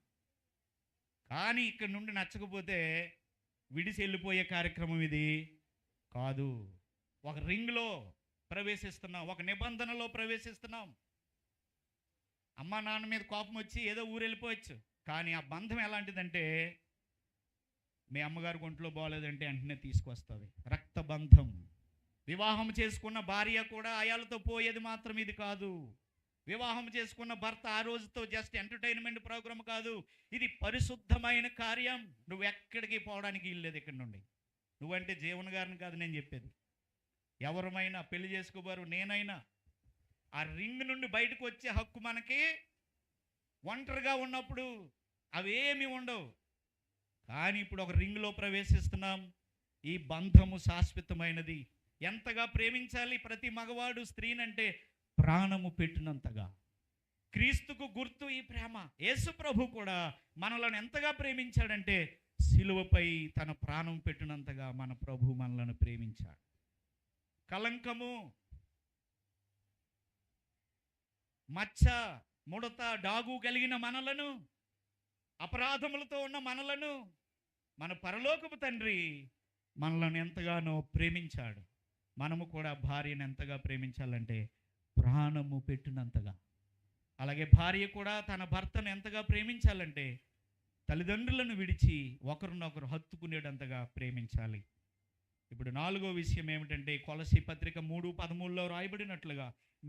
కానీ ఇక్కడ నుండి నచ్చకపోతే విడిసి వెళ్ళిపోయే కార్యక్రమం ఇది కాదు. ఒక రింగ్లో ప్రవేశిస్తున్నాం, ఒక నిబంధనలో ప్రవేశిస్తున్నాం. అమ్మా నాన్న మీద కోపం వచ్చి ఏదో ఊరు వెళ్ళిపోవచ్చు, కానీ ఆ బంధం ఎలాంటిదంటే, మీ అమ్మగారు ఒంట్లో బాగోలేదంటే వెంటనే తీసుకొస్తుంది. రక్తబంధం. వివాహం చేసుకున్న భార్య కూడా అయాలతో పోయేది మాత్రం ఇది కాదు. వివాహం చేసుకున్న భర్త ఆ రోజుతో జస్ట్ ఎంటర్టైన్మెంట్ ప్రోగ్రామ్ కాదు, ఇది పరిశుద్ధమైన కార్యం. నువ్వు ఎక్కడికి పోవడానికి ఇల్లేదు ఇక్కడ నుండి. నువ్వంటే జీవన్ గారిని కాదు నేను చెప్పేది, ఎవరమైనా పెళ్లి చేసుకోబారు, నేనైనా ఆ రింగ్ నుండి బయటకు వచ్చే హక్కు మనకి ఒంటరిగా ఉన్నప్పుడు అవేమీ ఉండవు. కానీ ఇప్పుడు ఒక రింగ్లో ప్రవేశిస్తున్నాం. ఈ బంధము శాశ్వతమైనది. ఎంతగా ప్రేమించాలి ప్రతి మగవాడు స్త్రీనంటే ప్రాణము పెట్టినంతగా. క్రీస్తుకు గుర్తు ఈ ప్రేమ. యేసు ప్రభు కూడా మనలను ఎంతగా ప్రేమించాడంటే, సిలువపై తన ప్రాణం పెట్టినంతగా మన ప్రభు మనలను ప్రేమించాడు. కలంకము, మచ్చ, ముడత, డాగు కలిగిన మనలను, అపరాధములతో ఉన్న మనలను మన పరలోకపు తండ్రి మనలను ఎంతగానో ప్రేమించాడు. మనము కూడా భార్యను ఎంతగా ప్రేమించాలంటే ప్రాణము పెట్టినంతగా. అలాగే భార్య కూడా తన భర్తను ఎంతగా ప్రేమించాలంటే తల్లిదండ్రులను విడిచి ఒకరినొకరు హత్తుకునేటంతగా ప్రేమించాలి. ఇప్పుడు నాలుగో విషయం ఏమిటంటే, కొలసీ పత్రిక 3:13లో రాయబడినట్లుగా,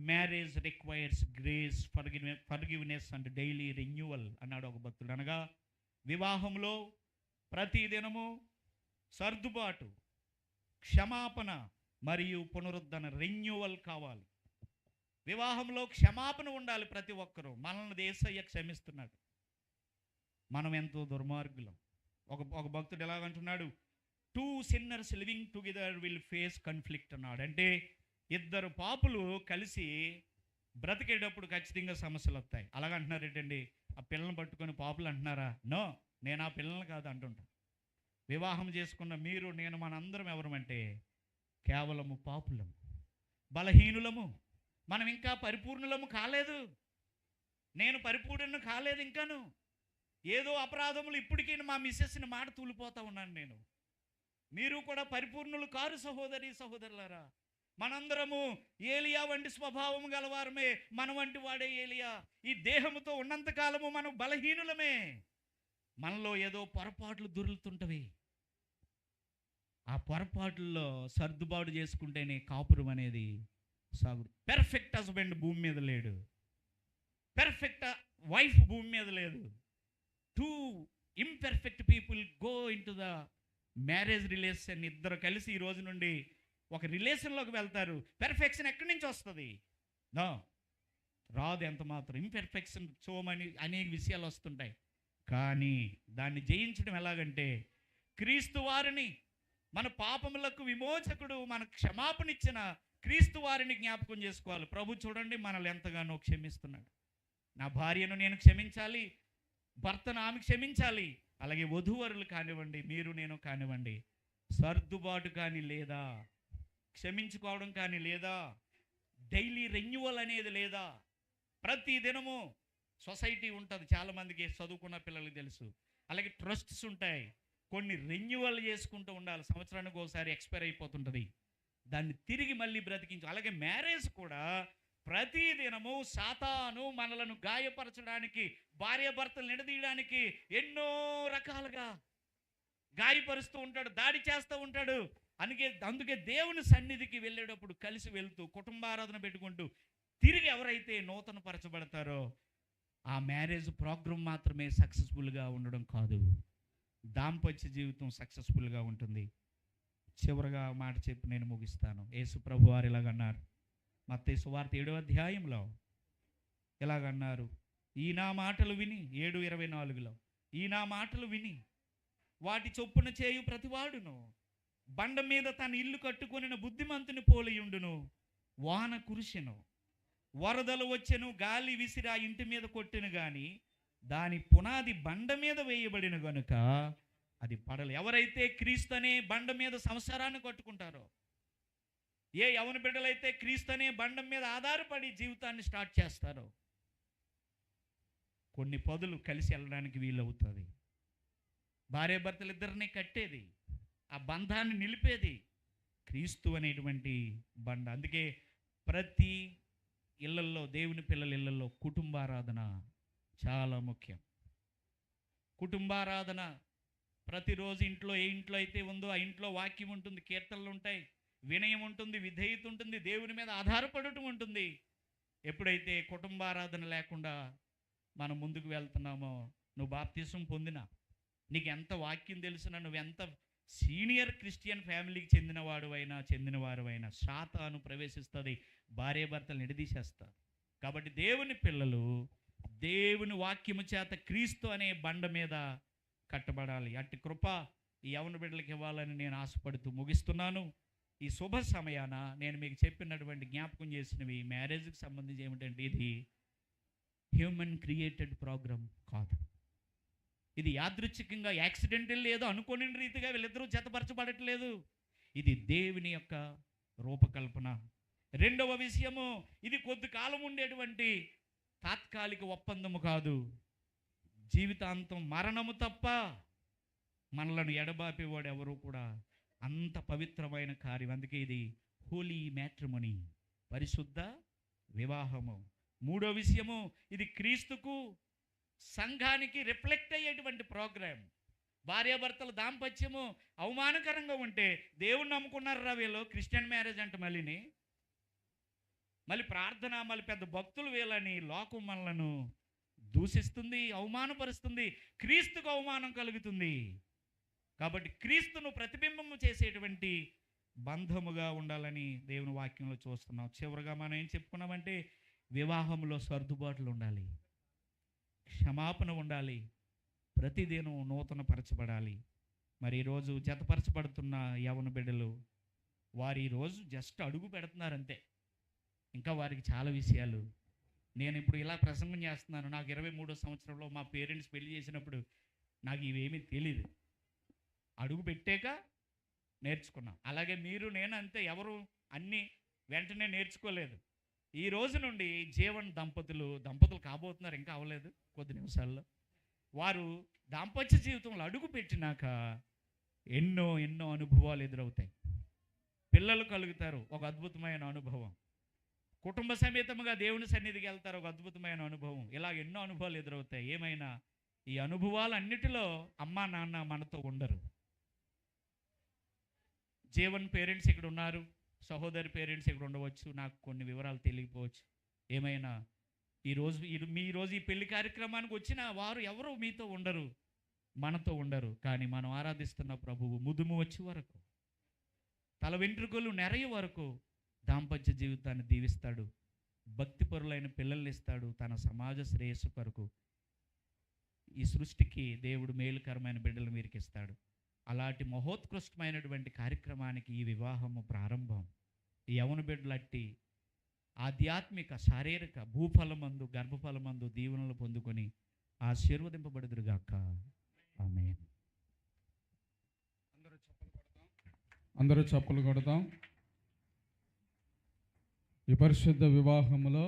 marriage requires grace, forgiveness and daily renewal అన్నాడు ఒక భక్తుడు. అనగా వివాహంలో ప్రతిదినము సర్దుబాటు, క్షమాపణ మరియు పునరుద్ధరణ, రెన్యూవల్ కావాలి. వివాహంలో క్షమాపణ ఉండాలి. ప్రతి ఒక్కరూ మనల్ని యేసయ్య క్షమిస్తున్నాడు, మనం ఎంతో దుర్మార్గులం. ఒక భక్తుడు ఎలాగంటున్నాడు, 2 sinners living together will face conflict అన్నాడు. అంటే ఇద్దరు పాపులు కలిసి బ్రతికేటప్పుడు ఖచ్చితంగా సమస్యలు వస్తాయి. అలాగంటున్నారు ఏంటండి, ఆ పిల్లల్ని పట్టుకొని పాపులు అంటున్నారా? నో, నేను ఆ పిల్లల్ని కాదు అంటుంటా. వివాహం చేసుకున్న మీరు నేను మనందరం ఎవరమంటే కేవలము పాపులము, బలహీనులము. మనం ఇంకా పరిపూర్ణులము కాలేదు. నేను పరిపూర్ణను కాలేదు ఇంకాను. ఏదో అపరాధములు ఇప్పటికీ మా మిస్సెస్ని మాట తూలిపోతా ఉన్నాను నేను. మీరు కూడా పరిపూర్ణులు కారు సహోదరి సహోదరులారా. మనందరము ఏలియా వంటి స్వభావం గలవారమే. మన వంటి వాడే ఏలియా. ఈ దేహముతో ఉన్నంతకాలము మనం బలహీనులమే. మనలో ఏదో పొరపాట్లు దొరుకుతుంటవి. ఆ పొరపాట్లలో సర్దుబాటు చేసుకుంటేనే కాపురం అనేది సాగు. పెర్ఫెక్ట్ హస్బెండ్ భూమి మీద లేడు, పెర్ఫెక్ట్ వైఫ్ భూమి మీద లేదు. 2 imperfect people go into the marriage relation. ఇద్దరు కలిసి ఈ రోజు నుండి ఒక రిలేషన్లోకి వెళ్తారు. పెర్ఫెక్షన్ ఎక్కడి నుంచి వస్తుంది? నో, రాదు. ఎంత మాత్రం ఇంపెర్ఫెక్షన్ చూమని అనేక విషయాలు వస్తుంటాయి. కానీ దాన్ని జయించడం ఎలాగంటే, క్రీస్తు వారిని, మన పాపములకు విమోచకుడు, మన క్షమాపణ ఇచ్చిన క్రీస్తు వారిని జ్ఞాపకం చేసుకోవాలి. ప్రభు చూడండి మనల్ని ఎంతగానో క్షమిస్తున్నాడు. నా భార్యను నేను క్షమించాలి, భర్తను ఆమె క్షమించాలి. అలాగే వధూవరులు కానివ్వండి, మీరు నేను కానివ్వండి, సర్దుబాటు కానీ లేదా, క్షమించుకోవడం కానీ లేదా, డైలీ రెన్యువల్ అనేది లేదా, ప్రతి దినము సొసైటీ ఉంటుంది, చాలామందికి చదువుకున్న పిల్లలకి తెలుసు. అలాగే ట్రస్ట్స్ ఉంటాయి, కొన్ని రెన్యువల్ చేసుకుంటూ ఉండాలి, సంవత్సరానికి ఒకసారి ఎక్స్పైర్ అయిపోతుంటుంది, దాన్ని తిరిగి మళ్ళీ బ్రతికించు. అలాగే మ్యారేజ్ కూడా ప్రతి దినము సాతాను మనలను గాయపరచడానికి, భార్యాభర్తలు నిడదీయడానికి ఎన్నో రకాలుగా గాయపరుస్తూ ఉంటాడు, దాడి చేస్తూ ఉంటాడు. అందుకే దేవుని సన్నిధికి వెళ్ళేటప్పుడు కలిసి వెళ్తూ కుటుంబారాధన పెట్టుకుంటూ తిరిగి ఎవరైతే నూతన పరచబడతారో ఆ మ్యారేజ్ ప్రోగ్రామ్ మాత్రమే సక్సెస్ఫుల్గా ఉండడం కాదు, దాంపత్య జీవితం సక్సెస్ఫుల్గా ఉంటుంది. చివరగా మాట చెప్పి నేను ముగిస్తాను. యేసు ప్రభు వారు ఇలాగన్నారు, మత్తయి సువార్త 7వ అధ్యాయంలో ఇలాగన్నారు, ఈ నా మాటలు విని, 7:24లో, ఈ నా మాటలు విని వాటి చొప్పున చేయు ప్రతివాడును బండ మీద తన ఇల్లు కట్టుకొనిన బుద్ధిమంతుని పోలియుండును. వాన కురిసెను, వరదలు వచ్చెను, గాలి విసిరి ఆ ఇంటి మీద కొట్టెను, కానీ దాని పునాది బండ మీద వేయబడిన గనుక అది పడలు. ఎవరైతే క్రీస్తు అనే బండ మీద సంసారాన్ని కట్టుకుంటారో, ఏ యవన బిడ్డలైతే క్రీస్తు అనే బండ మీద ఆధారపడి జీవితాన్ని స్టార్ట్ చేస్తారో, కొన్ని పదులు కలిసి వెళ్ళడానికి వీలవుతుంది. భార్యాభర్తలు ఇద్దరిని కట్టేది, ఆ బంధాన్ని నిలిపేది క్రీస్తు అనేటువంటి బండ. అందుకే ప్రతి ఇళ్లల్లో, దేవుని పిల్లల ఇళ్లలో కుటుంబారాధన చాలా ముఖ్యం. కుటుంబారాధన ప్రతిరోజు ఇంట్లో, ఏ ఇంట్లో అయితే ఉందో ఆ ఇంట్లో వాక్యం ఉంటుంది, కీర్తనలు ఉంటాయి, వినయం ఉంటుంది, విధేయత ఉంటుంది, దేవుని మీద ఆధారపడటం ఉంటుంది. ఎప్పుడైతే కుటుంబారాధన లేకుండా మనం ముందుకు వెళ్తున్నామో, నువ్వు బాప్తిసం పొందినా, నీకు ఎంత వాక్యం తెలిసినా, నువ్వు ఎంత సీనియర్ క్రిస్టియన్ ఫ్యామిలీకి చెందినవారు అయినా సాతాను ప్రవేశిస్తుంది, భార్యాభర్తలు నిడదీసేస్తారు. కాబట్టి దేవుని పిల్లలు దేవుని వాక్యము చేత క్రీస్తు అనే బండ మీద కట్టబడాలి. అట్టి కృప ఈ యవన బిడ్డలకు ఇవ్వాలని నేను ఆశపడుతూ ముగిస్తున్నాను. ఈ శుభ సమయాన నేను మీకు చెప్పినటువంటి జ్ఞాపకం చేసినవి మ్యారేజ్కి సంబంధించి ఏమిటంటే, ఇది హ్యూమన్ క్రియేటెడ్ ప్రోగ్రామ్ కాదు, ఇది యాదృచ్ఛికంగా యాక్సిడెంటల్ ఏదో అనుకోని రీతిగా వీళ్ళిద్దరూ జతపరచబడట్లేదు, ఇది దేవుని యొక్క రూపకల్పన. రెండవ విషయము, ఇది కొద్ది కాలం ఉండేటువంటి తాత్కాలిక ఒప్పందము కాదు, జీవితాంతం మరణము తప్ప మనలను ఎడబాపేవాడు ఎవరు కూడా అంత పవిత్రమైన కార్యం. అందుకే ఇది హోలీ మ్యాట్రిమోనీ, పరిశుద్ధ వివాహము. మూడో విషయము, ఇది క్రీస్తుకు సంఘానికి రిఫ్లెక్ట్ అయ్యేటువంటి ప్రోగ్రాం. భార్యాభర్తల దాంపత్యము అవమానకరంగా ఉంటే, దేవుణ్ణి నమ్ముకున్నారా వీళ్ళు, క్రిస్టియన్ మ్యారేజ్ అంటే మళ్ళీ ప్రార్థన, మళ్ళీ పెద్ద భక్తులు వీళ్ళని లోకం మనలను దూషిస్తుంది, అవమానపరుస్తుంది, క్రీస్తుకు అవమానం కలుగుతుంది. కాబట్టి క్రీస్తును ప్రతిబింబము చేసేటువంటి బంధముగా ఉండాలని దేవుని వాక్యంలో చూస్తున్నాం. చివరిగా మనం ఏం చెప్పుకున్నామంటే, వివాహంలో సర్దుబాట్లు ఉండాలి, క్షమాపణ ఉండాలి, ప్రతిదినం నూతన పరచబడాలి. మరి ఈరోజు జతపరచబడుతున్న యవన బిడ్డలు వారు ఈరోజు జస్ట్ అడుగు పెడుతున్నారంతే, ఇంకా వారికి చాలా విషయాలు. నేను ఇప్పుడు ఇలా ప్రసంగం చేస్తున్నాను, నాకు 23వ సంవత్సరంలో మా పేరెంట్స్ పెళ్లి చేసినప్పుడు నాకు ఇవేమీ తెలీదు, అడుగు పెట్టాక నేర్చుకున్నాం. అలాగే మీరు, నేను అంతే, ఎవరు అన్నీ వెంటనే నేర్చుకోలేదు. ఈ రోజు నుండి దంపతులు కాబోతున్నారు, ఇంకా అవ్వలేదు, కొద్ది నిమిషాల్లో. వారు దాంపత్య జీవితంలో అడుగు పెట్టినాక ఎన్నో అనుభవాలు ఎదురవుతాయి, పిల్లలు కలుగుతారు, ఒక అద్భుతమైన అనుభవం, కుటుంబ సమేతముగా దేవుని సన్నిధికి వెళ్తారు, ఒక అద్భుతమైన అనుభవం. ఇలా ఎన్నో అనుభవాలు ఎదురవుతాయి. ఏమైనా ఈ అనుభవాలన్నిటిలో అమ్మా నాన్న మనతో ఉండరు. జీవన్ పేరెంట్స్ ఇక్కడ ఉన్నారు, సహోదరి పేరెంట్స్ ఇక్కడ ఉండవచ్చు, నాకు కొన్ని వివరాలు తెలియకపోవచ్చు. ఏమైనా ఈరోజు ఈ పెళ్లి కార్యక్రమానికి వచ్చిన వారు ఎవరు మీతో ఉండరు, మనతో ఉండరు. కానీ మనం ఆరాధిస్తున్న ప్రభువు ముదుము వచ్చే వరకు, తల వెంట్రుకలు నెరయ వరకు దాంపత్య జీవితాన్ని దీవిస్తాడు, భక్తిపరులైన పిల్లల్ని ఇస్తాడు, తన సమాజ శ్రేయస్సు కొరకు ఈ సృష్టికి దేవుడు మేలుకరమైన బిడ్డలు వీరికి ఇస్తాడు. అలాంటి మహోత్కృష్టమైనటువంటి కార్యక్రమానికి ఈ వివాహము ప్రారంభం. ఈ యవన బిడ్డలట్టి ఆధ్యాత్మిక, శారీరక, భూఫలమందు, గర్భఫలమందు దీవెనలు పొందుకొని ఆశీర్వదింపబడుదురుగాక. ఆమేన్. అందరూ చప్పలు కొడతాం. ఈ పరిశుద్ధ వివాహములో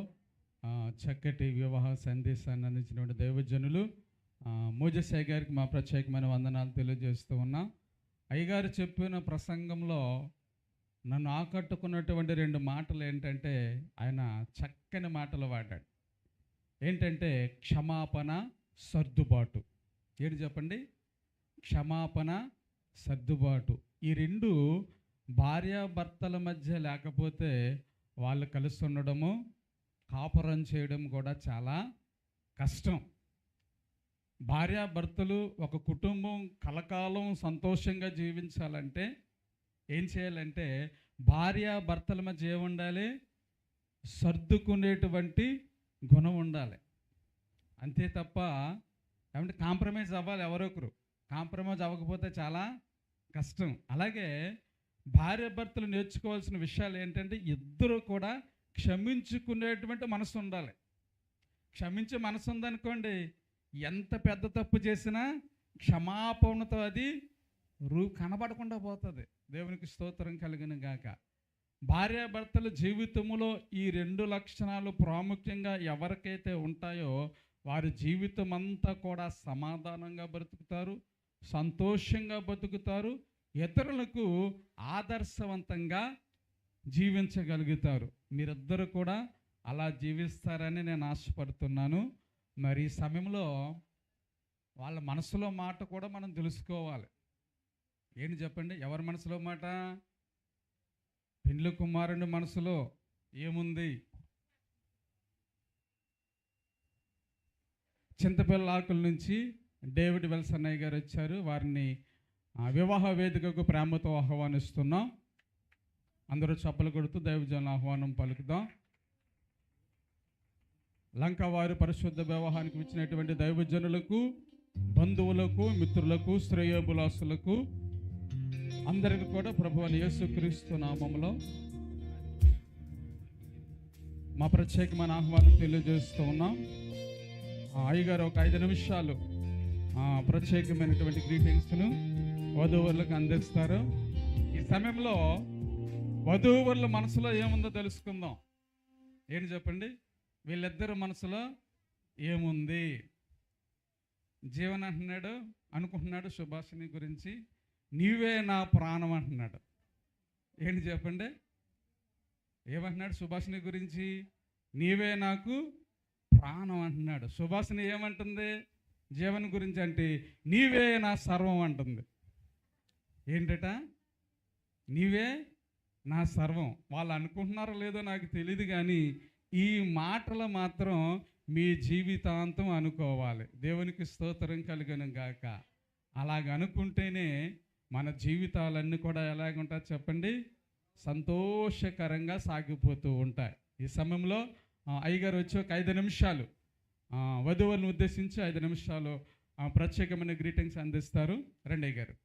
చక్కటి వివాహ సందేశాన్ని అందించినటువంటి దైవజనులు మోజెస్ గారికి మా ప్రత్యేకమైన వందనాలు తెలియజేస్తూ ఉన్నాం. అయ్యగారు చెప్పిన ప్రసంగంలో నన్ను ఆకట్టుకున్నటువంటి 2 మాటలు ఏంటంటే, ఆయన చక్కని మాటలు వాడాడు. ఏంటంటే క్షమాపణ, సర్దుబాటు. ఏంటి చెప్పండి? క్షమాపణ, సర్దుబాటు. ఈ 2 భార్యాభర్తల మధ్య లేకపోతే వాళ్ళు కలిసి ఉండడము, కాపురం చేయడం కూడా చాలా కష్టం. భార్యాభర్తలు ఒక కుటుంబం కలకాలం సంతోషంగా జీవించాలంటే ఏం చేయాలంటే, భార్యాభర్తల మధ్య ఏముండాలి? సర్దుకునేటువంటి గుణం ఉండాలి. అంతే తప్ప ఏమంటే కాంప్రమైజ్ అవ్వాలి. ఎవరొకరు కాంప్రమైజ్ అవ్వకపోతే చాలా కష్టం. అలాగే భార్యాభర్తలు నేర్చుకోవాల్సిన విషయాలు ఏంటంటే, ఇద్దరు కూడా క్షమించుకునేటువంటి మనసు ఉండాలి. క్షమించే మనసు ఉందనుకోండి, ఎంత పెద్ద తప్పు చేసినా క్షమాపణతో అది కనబడకుండా పోతుంది. దేవునికి స్తోత్రం కలుగును గాక. భార్యాభర్తల జీవితంలో ఈ 2 లక్షణాలు ప్రాముఖ్యంగా ఎవరికైతే ఉంటాయో వారి జీవితం అంతా కూడా సమాధానంగా బ్రతుకుతారు, సంతోషంగా బతుకుతారు, ఇతరులకు ఆదర్శవంతంగా జీవించగలుగుతారు. మీరిద్దరు కూడా అలా జీవిస్తారని నేను ఆశపడుతున్నాను. మరి ఈ సమయంలో వాళ్ళ మనసులో మాట కూడా మనం తెలుసుకోవాలి. ఏంటి చెప్పండి? ఎవరి మనసులో మాట? పెండ్లి కుమారుని మనసులో ఏముంది? చింతపిల్ల ఆకుల నుంచి డేవిడ్ వెల్స్ అన్నయ్య గారు వచ్చారు. వారిని వివాహ వేదికకు ప్రేమతో ఆహ్వానిస్తున్నాం. అందరూ చప్పలు కొడుతూ దైవజనుల ఆహ్వానం పలుకుదాం. లంకవారి పరిశుద్ధ వివాహానికి వచ్చినటువంటి దైవజనులకు, బంధువులకు, మిత్రులకు, శ్రేయోభిలాసులకు అందరికీ కూడా ప్రభువైన యేసుక్రీస్తు నామములో మా ప్రత్యేకమైన ఆహ్వానం తెలియజేస్తూ ఉన్నాం. అయ్యగారు ఒక 5 నిమిషాలు ప్రత్యేకమైనటువంటి గ్రీటింగ్స్ను వధూవరులకు అందిస్తారు. ఈ సమయంలో వధూవరుల మనసులో ఏముందో తెలుసుకుందాం. ఏంటి చెప్పండి? వీళ్ళిద్దరు మనసులో ఏముంది? జీవన్ అంటున్నాడు, అనుకుంటున్నాడు సుభాషిణి గురించి, నీవే నా ప్రాణం అంటున్నాడు. ఏంటి చెప్పండి? ఏమంటున్నాడు సుభాషిణి గురించి? నీవే నాకు ప్రాణం అంటున్నాడు. సుభాషిణి ఏమంటుంది జీవన్ గురించి అంటే, నీవే నా సర్వం అంటుంది. ఏంటట? నీవే నా సర్వం. వాళ్ళు అనుకుంటున్నారో లేదో నాకు తెలియదు, కానీ ఈ మాటలు మాత్రం మీ జీవితాంతం అనుకోవాలి. దేవునికి స్తోత్రం కలుగును గాక. అలాగ అనుకుంటేనే మన జీవితాలన్నీ కూడా ఎలాగుంటాయి చెప్పండి? సంతోషకరంగా సాగిపోతూ ఉంటాయి. ఈ సమయంలో అయ్యగారు వచ్చి ఒక 5 నిమిషాలు వధువులను ఉద్దేశించి 5 నిమిషాలు ప్రత్యేకమైన గ్రీటింగ్స్ అందిస్తారు. రండి అయ్యగారు.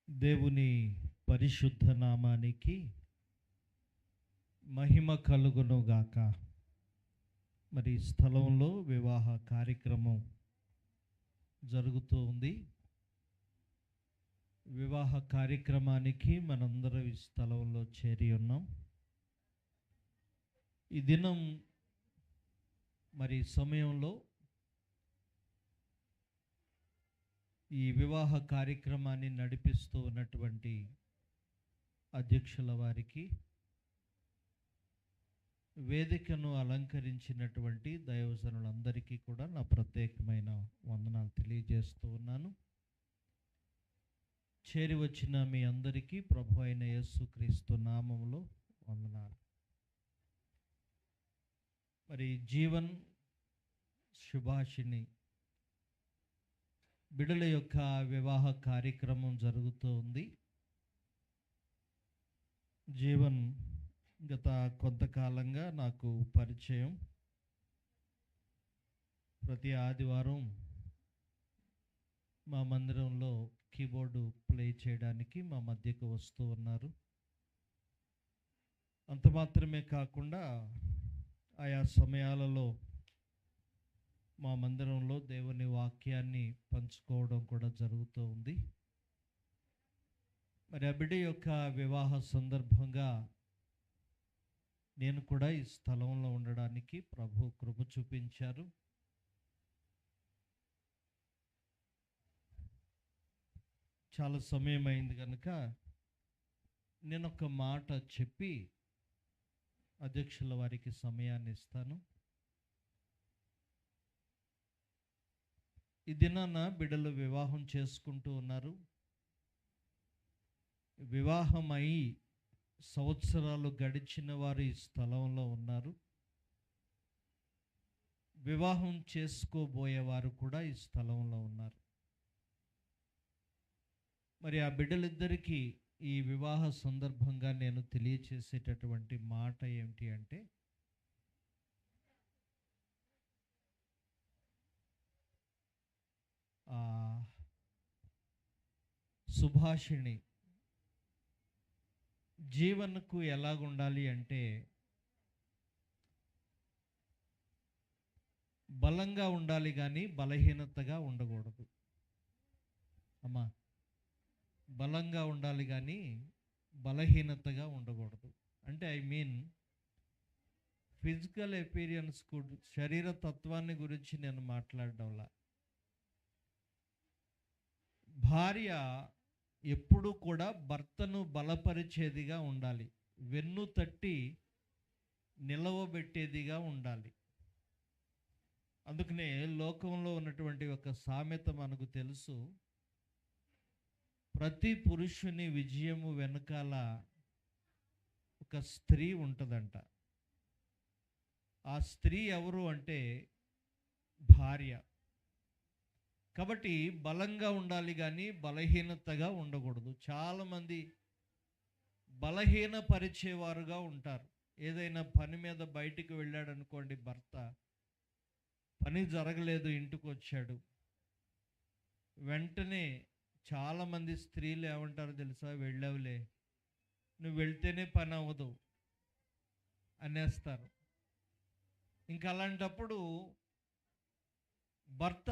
దేవుని పరిశుద్ధ నామానికి మహిమ కలుగునుగాక. మరి స్థలంలో వివాహ కార్యక్రమం జరుగుతూ ఉంది. వివాహ కార్యక్రమానికి మనందరం ఈ స్థలంలో చేరి ఉన్నాం. ఈ దినం మరి సమయంలో ఈ వివాహ కార్యక్రమాన్ని నడిపిస్తూ ఉన్నటువంటి అధ్యక్షుల వారికి, వేదికను అలంకరించినటువంటి దైవజనులందరికీ కూడా నా ప్రత్యేకమైన వందనాలు తెలియజేస్తూ ఉన్నాను. చేరి వచ్చిన మీ అందరికీ ప్రభు అయిన యేసుక్రీస్తు నామములో వందనాలు. మరి జీవన్, సుభాషిణి బిడ్డల యొక్క వివాహ కార్యక్రమం జరుగుతూ ఉంది. జీవన్ గత కొంతకాలంగా నాకు పరిచయం. ప్రతి ఆదివారం మా మందిరంలో కీబోర్డు ప్లే చేయడానికి మా మధ్యకు వస్తూ ఉన్నారు. అంత మాత్రమే కాకుండా ఆయా సమయాలలో మా మందిరంలో దేవుని వాక్యాన్ని పంచుకోవడం కూడా జరుగుతూ ఉంది. మరి ఆ బిడ్డ యొక్క వివాహ సందర్భంగా నేను కూడా ఈ స్థలంలో ఉండడానికి ప్రభు కృప చూపించారు. చాలా సమయం అయింది కనుక నేను ఒక మాట చెప్పి అధ్యక్షుల వారికి సమయాన్ని ఇస్తాను. ఈ దినాన బిడ్డలు వివాహం చేసుకుంటూ ఉన్నారు. వివాహమై సంవత్సరాలు గడిచిన వారు ఈ స్థలంలో ఉన్నారు. వివాహం చేసుకోబోయేవారు కూడా ఈ స్థలంలో ఉన్నారు. మరి ఆ బిడ్డలిద్దరికీ ఈ వివాహ సందర్భంగా నేను తెలియచేసేటటువంటి మాట ఏమిటి అంటే, సుభాషిణి జీవనకు ఎలాగుండాలి అంటే బలంగా ఉండాలి కానీ బలహీనతగా ఉండకూడదు. అమ్మా, బలంగా ఉండాలి కానీ బలహీనతగా ఉండకూడదు. అంటే ఐ మీన్ ఫిజికల్ అపీరియన్స్, శరీర తత్వాన్ని గురించి నేను మాట్లాడడంలా. భార్య ఎప్పుడూ కూడా భర్తను బలపరిచేదిగా ఉండాలి, వెన్ను తట్టి నిలవబెట్టేదిగా ఉండాలి. అందుకనే లోకంలో ఉన్నటువంటి ఒక సామెత మనకు తెలుసు, ప్రతి పురుషుని విజయము వెనకాల ఒక స్త్రీ ఉంటుందంట. ఆ స్త్రీ ఎవరు అంటే భార్య. కాబట్టి బలంగా ఉండాలి కానీ బలహీనతగా ఉండకూడదు. చాలామంది బలహీనపరిచేవారుగా ఉంటారు. ఏదైనా పని మీద బయటికి వెళ్ళాడనుకోండి, భర్త పని జరగలేదు, ఇంటికి వచ్చాడు, వెంటనే చాలామంది స్త్రీలు ఏమంటారో తెలుసా, వెళ్ళావులే, నువ్వు వెళ్తేనే పని అవ్వదు అనేస్తారు. ఇంకా అలాంటప్పుడు భర్త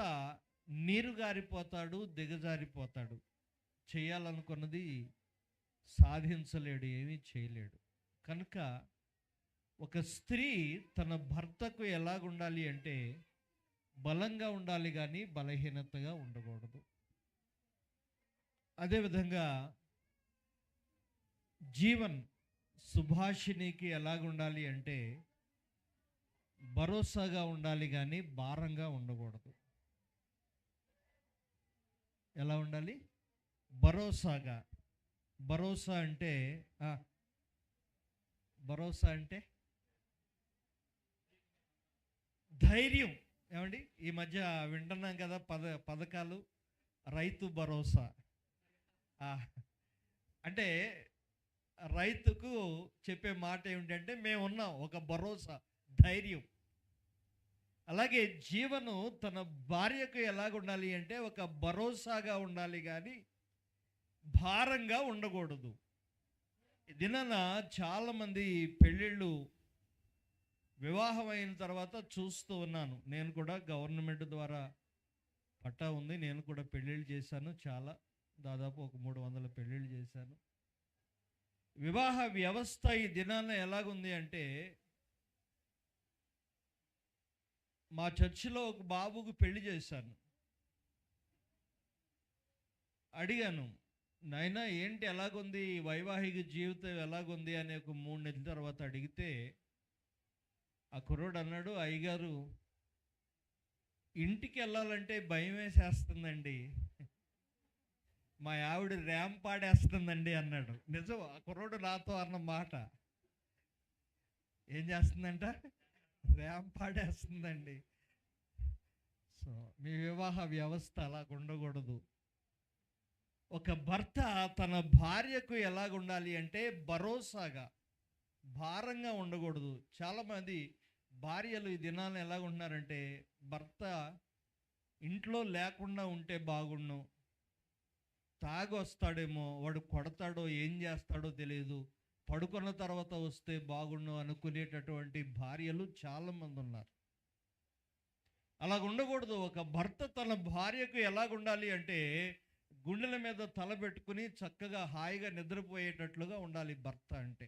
నీరు గారిపోతాడు, దిగజారిపోతాడు, చేయాలనుకున్నది సాధించలేడు, ఏమీ చేయలేడు. కనుక ఒక స్త్రీ తన భర్తకు ఎలాగుండాలి అంటే బలంగా ఉండాలి కానీ బలహీనతగా ఉండకూడదు. అదేవిధంగా జీవన్ సుభాషిణికి ఎలాగుండాలి అంటే భరోసాగా ఉండాలి కానీ భారంగా ఉండకూడదు. ఎలా ఉండాలి? భరోసాగా. భరోసా అంటే ధైర్యం. ఏమండి, ఈ మధ్య వింటున్నాం కదా పథకాలు, రైతు భరోసా. అంటే రైతుకు చెప్పే మాట ఏమిటంటే మేము ఉన్నాం, ఒక భరోసా, ధైర్యం. అలాగే జీవను తన భార్యకు ఎలాగుండాలి అంటే ఒక భరోసాగా ఉండాలి కానీ భారంగా ఉండకూడదు. దినాన చాలామంది పెళ్ళిళ్ళు వివాహం అయిన తర్వాత చూస్తూ ఉన్నాను. నేను కూడా గవర్నమెంట్ ద్వారా పట్టా ఉంది, నేను కూడా పెళ్ళిళ్ళు చేశాను. దాదాపు ఒక 300 పెళ్ళిళ్ళు చేశాను. వివాహ వ్యవస్థ ఈ దినాన ఎలాగుంది అంటే, మా చర్చిలో ఒక బాబుకు పెళ్లి చేశాను. అడిగాను, నాయనా ఏంటి ఎలాగుంది, వైవాహిక జీవితం ఎలాగుంది అని ఒక 3 నెలల తర్వాత అడిగితే ఆ కుర్రోడు అన్నాడు, అయ్యగారు ఇంటికి వెళ్ళాలంటే భయం వేసేస్తుందండి, మా ఆవిడ ర్యాంపాడేస్తుందండి అన్నాడు. నిజం, ఆ కుర్రోడు నాతో అన్న మాట. ఏం చేస్తుందంట? ర్యాంపాడేస్తుందండి. సో మీ వివాహ వ్యవస్థ అలా ఉండకూడదు. ఒక భర్త తన భార్యకు ఎలాగుండాలి అంటే భరోసాగా, భారంగా ఉండకూడదు. చాలామంది భార్యలు ఈ దినాలను ఎలాగుంటున్నారంటే, భర్త ఇంట్లో లేకుండా ఉంటే బాగుండు, తాగొస్తాడేమో, వాడు కొడతాడో ఏం చేస్తాడో తెలియదు, పడుకున్న తర్వాత వస్తే బాగుండు అనుకునేటటువంటి భార్యలు చాలామంది ఉన్నారు. అలాగ ఉండకూడదు. ఒక భర్త తన భార్యకు ఎలాగుండాలి అంటే గుండెల మీద తల పెట్టుకుని చక్కగా హాయిగా నిద్రపోయేటట్లుగా ఉండాలి భర్త అంటే.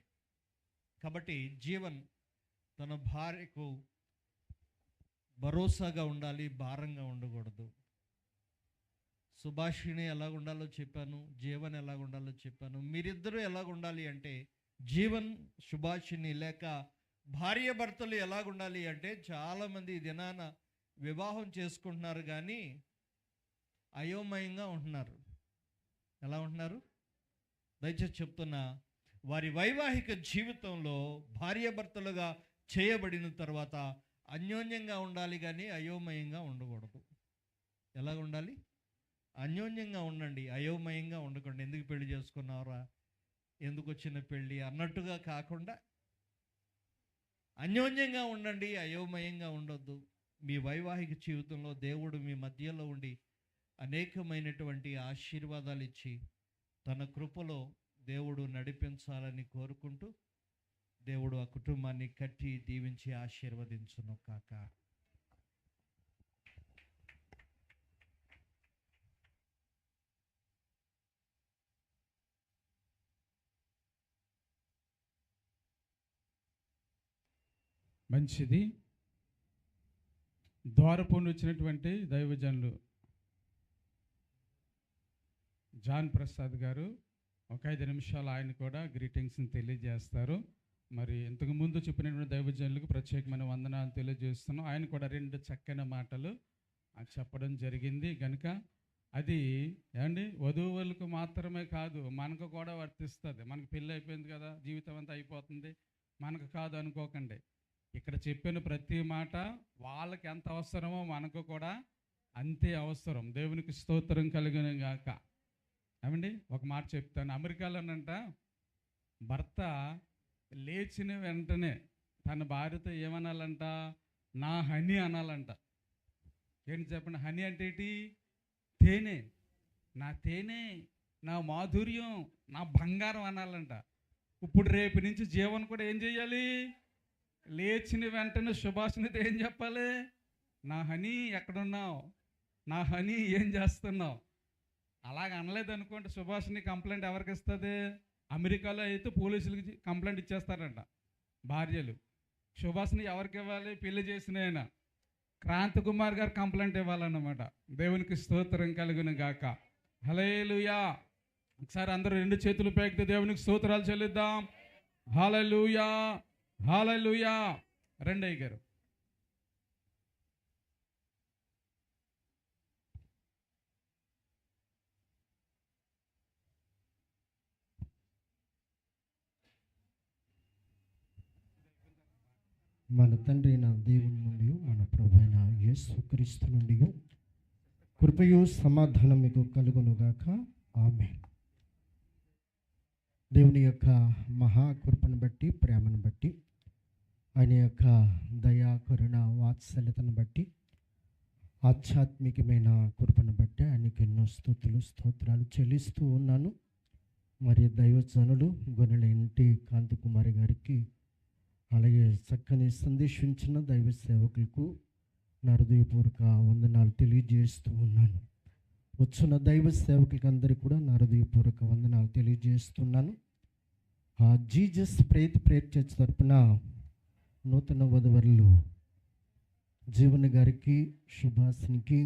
కాబట్టి జీవన్ తన భార్యకు భరోసాగా ఉండాలి, భారంగా ఉండకూడదు. సుభాషిణి ఎలాగ ఉండాలో చెప్పాను, జీవన్ ఎలాగ ఉండాలో చెప్పాను. మీరిద్దరూ ఎలాగ ఉండాలి అంటే జీవన్ సుభాషిణి లేక భార్య భర్తలు ఎలాగ ఉండాలి అంటే చాలామంది ఈ దినాన వివాహం చేసుకుంటున్నారు కానీ అయోమయంగా ఉంటున్నారు. ఎలా ఉంటున్నారు? దయచేసి చెప్తున్నా, వారి వైవాహిక జీవితంలో భార్యాభర్తలుగా చేయబడిన తర్వాత అన్యోన్యంగా ఉండాలి కానీ అయోమయంగా ఉండకూడదు. ఎలా ఉండాలి? అన్యోన్యంగా ఉండండి, అయోమయంగా ఉండకండి. ఎందుకు పెళ్లి చేసుకున్నారా, ఎందుకు వచ్చిన పెళ్ళి అన్నట్టుగా కాకుండా అన్యోన్యంగా ఉండండి, అయోమయంగా ఉండొద్దు. మీ వైవాహిక జీవితంలో దేవుడు మీ మధ్యలో ఉండి అనేకమైనటువంటి ఆశీర్వాదాలు ఇచ్చి తన కృపలో దేవుడు నడిపించాలని కోరుకుంటూ దేవుడు ఆ కుటుంబాన్ని కట్టి దీవించి ఆశీర్వదించును కాక. మంచిది. ద్వారపు నుండి వచ్చినటువంటి దైవజనులు జాన్ ప్రసాద్ గారు ఒక 5 నిమిషాలు ఆయన కూడా గ్రీటింగ్స్ని తెలియజేస్తారు. మరి ఇంతకు ముందు చెప్పినటువంటి దైవజనులకు ప్రత్యేకమైన వందనాలు తెలియజేస్తున్నాం. ఆయన కూడా 2 చక్కని మాటలు చెప్పడం జరిగింది కనుక అది ఏమండి వధువులకు మాత్రమే కాదు, మనకు కూడా వర్తిస్తుంది. మనకు పెళ్ళి అయిపోయింది కదా, జీవితం అంతా అయిపోతుంది, మనకు కాదు అనుకోకండి. ఇక్కడ చెప్పిన ప్రతి మాట వాళ్ళకి ఎంత అవసరమో మనకు కూడా అంతే అవసరం. దేవునికి స్తోత్రం కలిగిన గాక. ఏమండి ఒక మాట చెప్తాను. అమెరికాలోనంట భర్త లేచిన వెంటనే తన భార్యతో ఏమనాలంట? నా హనీ అనాలంట. ఏంటి చెప్పండి? హనీ అంటే ఏంటి? తేనె. నా తేనె, నా మాధుర్యం, నా బంగారం అనాలంట. ఇప్పుడు రేపు నుంచి జీవన్ కూడా ఏం చేయాలి? లేచిన వెంటనే సుభాషిణితో ఏం చెప్పాలి? నా హనీ ఎక్కడున్నావు, నా హనీ ఏం చేస్తున్నావు. అలాగ అనలేదు అనుకోండి, సుభాషిణి కంప్లైంట్ ఎవరికి ఇస్తుంది? అమెరికాలో అయితే పోలీసులకి కంప్లైంట్ ఇచ్చేస్తారంట భార్యలు. సుభాషిణి ఎవరికి ఇవ్వాలి? పెళ్లి చేసిన ఆయన క్రాంతి కుమార్ గారు కంప్లైంట్ ఇవ్వాలన్నమాట. దేవునికి స్తోత్రం కలుగును గాక. హల్లెలూయా. ఒకసారి అందరూ 2 చేతులు పైకి దేవునికి స్తోత్రాలు చెల్లిద్దాం. హల్లెలూయా, హల్లెలూయా. రెండయ్య గారు. మన తండ్రి అయిన దేవుని నుండి, మన ప్రభు అయిన యేసుక్రీస్తు నుండి కృపయు సమాధానం మీకు కలుగునుగాక. ఆమేన్. దేవుని యొక్క మహాకృపను బట్టి, ప్రేమను బట్టి, ఆయన యొక్క దయా కరుణ వాత్సల్యతను బట్టి, ఆధ్యాత్మికమైన కృపను బట్టి ఆయనకి ఎన్నో స్తోత్రాలు చెల్లిస్తూ ఉన్నాను. మరి దైవజనులు గొర్రెల ఇంటి కాంతి కుమారి గారికి, అలాగే చక్కని సందేశించిన దైవ సేవకులకు నా హృదయపూర్వక వందనాలు తెలియజేస్తూ ఉన్నాను. వచ్చిన దైవ సేవకులకి అందరికీ కూడా నా హృదయపూర్వక వందనాలు తెలియజేస్తున్నాను. జీజస్ ప్రేయర్ చర్చ్ తరపున నూతన వధువరులు జీవన్ గారికి, సుభాషినికి,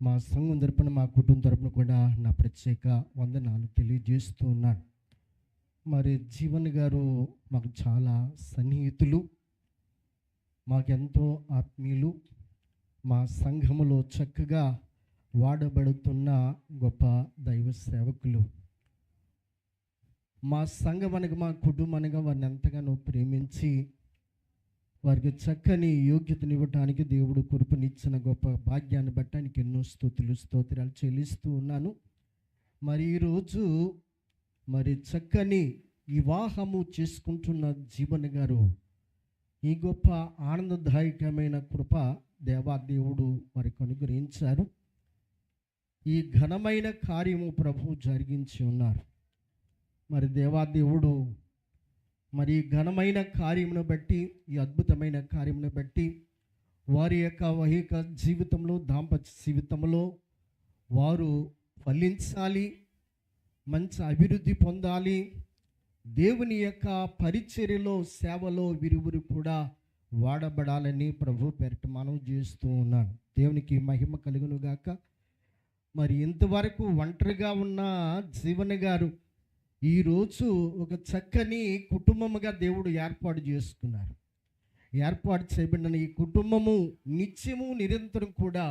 మా సంఘం తరపున, మా కుటుంబం తరపున కూడా నా ప్రత్యేక వందనాలు తెలియజేస్తూ ఉన్నాను. మరి జీవన్ గారు మాకు చాలా సన్నిహితులు, మాకెంతో ఆత్మీయులు, మా సంఘములో చక్కగా వాడబడుతున్న గొప్ప దైవ సేవకులు. మా సంఘం అనగా, మా కుటుంబం అనగా వారిని ఎంతగానో ప్రేమించి వారికి చక్కని యోగ్యతనివ్వటానికి దేవుడు కృపనిచ్చిన గొప్ప భాగ్యాన్ని బట్టి ఆయనకి ఎన్నో స్తోత్రాలు చెల్లిస్తూ ఉన్నాను. మరి ఈరోజు మరి చక్కని వివాహము చేసుకుంటున్న జీవన్ గారు ఈ గొప్ప ఆనందదాయకమైన కృప దేవాదేవుడు వారికి అనుగ్రహించారు. ఈ ఘనమైన కార్యము ప్రభు జరిగించి ఉన్నారు. మరి దేవాదేవుడు మరి ఘనమైన కార్యమును బట్టి, ఈ అద్భుతమైన కార్యమును బట్టి వారి యొక్క వైహిక జీవితంలో, దాంపత్య జీవితంలో వారు ఫలించాలి, మంచి అభివృద్ధి పొందాలి, దేవుని యొక్క పరిచర్యలో, సేవలో వీరివురు కూడా వాడబడాలని ప్రభు పేరిట మనం చేస్తూ ఉన్నాను. దేవునికి మహిమ కలుగును గాక. మరి ఇంతవరకు ఒంటరిగా ఉన్న జీవన్ గారు ఈరోజు ఒక చక్కని కుటుంబముగా దేవుడు ఏర్పాటు చేసుకున్నారు. ఏర్పాటు చేయబడిన ఈ కుటుంబము నిత్యము నిరంతరం కూడా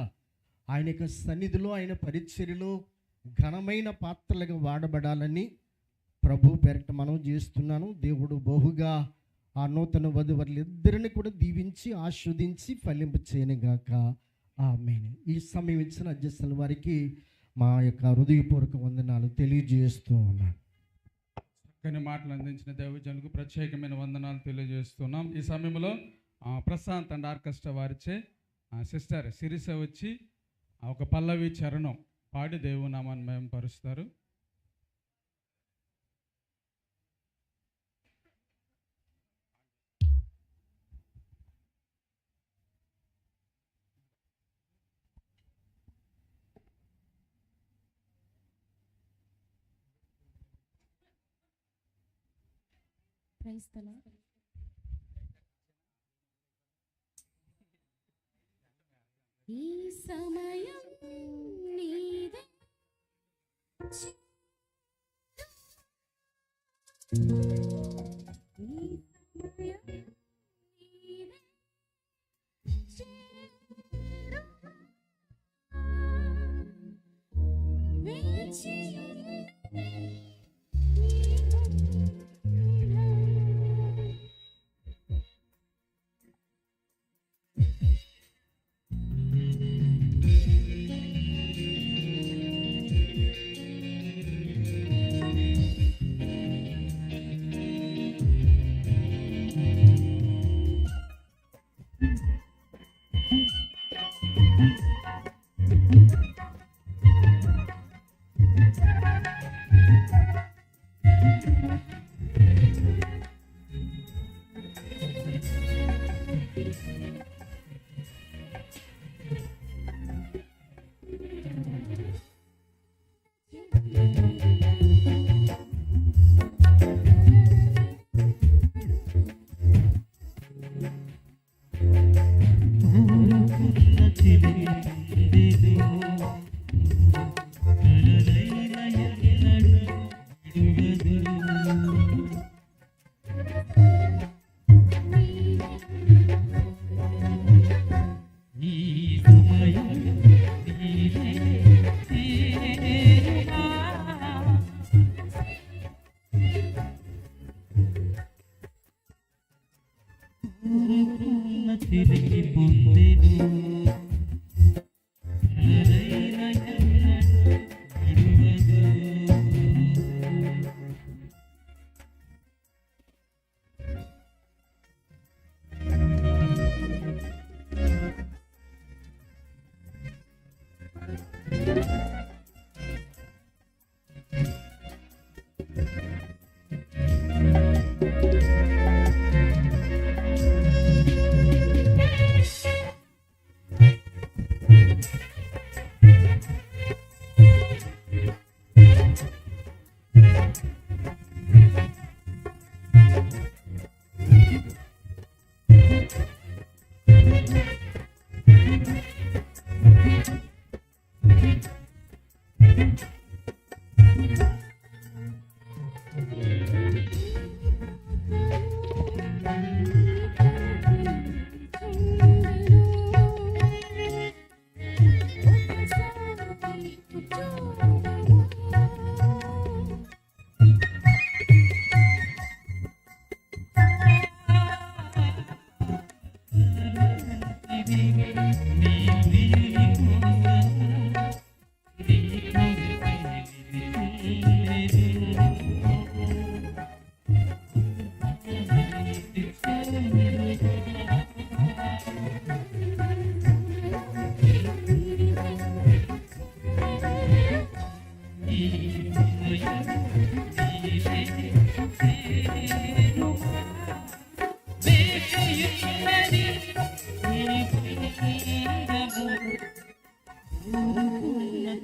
ఆయన యొక్క సన్నిధిలో, ఆయన పరిచర్యలో ఘనమైన పాత్రలుగా వాడబడాలని ప్రభు పేరిట మనం చేస్తున్నాను. దేవుడు బహుగా ఆ నూతన వధువరులిద్దరిని కూడా దీవించి ఆస్వాదించి ఫలింప చేయనుగాక. ఆమేన్. ఈ సమయం ఇచ్చిన అధ్యక్షుల వారికి మా యొక్క హృదయపూర్వక వందనాలు తెలియజేస్తూ ఉన్నాను. చక్కని మాటలు అందించిన దైవజనులకు ప్రత్యేకమైన వందనాలు తెలియజేస్తున్నాం. ఈ సమయంలో ప్రశాంత్ అండ్ ఆర్కెస్ట్రా వారిచే సిస్టర్ శిరీష వచ్చి ఒక పల్లవి చరణం పాడి దేవునామాన్ని మేము పరుస్తారు. Praise the lord. ఈ సమయం నీదే, ఈ సమయం నీదే, వేచి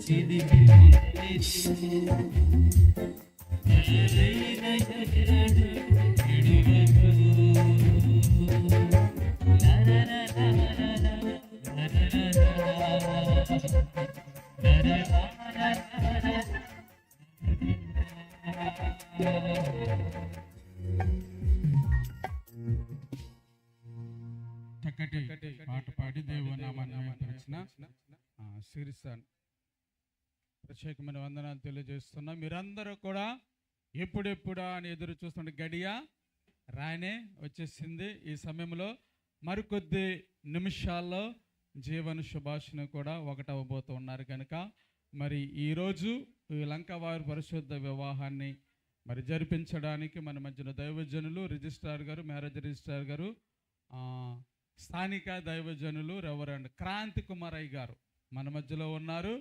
చక్కటి పాట పాడి దేవుని నామాన్ని మహిమపరిచిన సిరిసాన్ ప్రత్యేకమైన వందనాలు తెలియజేస్తున్నా. మీరందరూ కూడా ఎప్పుడెప్పుడా అని ఎదురు చూస్తున్న గడియ రాయనే వచ్చేసింది. ఈ సమయంలో మరికొద్ది నిమిషాల్లో జీవన శుభాషణ కూడా ఒకటవబోతూ ఉన్నారు కనుక మరి ఈరోజు ఈ లంక వారి పరిశుద్ధ వివాహాన్ని మరి జరిపించడానికి మన మధ్యన దైవజనులు రిజిస్ట్రార్ గారు, మ్యారేజ్ రిజిస్ట్రార్ గారు, స్థానిక దైవజనులు రెవరెండ్ క్రాంతి కుమారయ్య గారు మన మధ్యలో ఉన్నారు.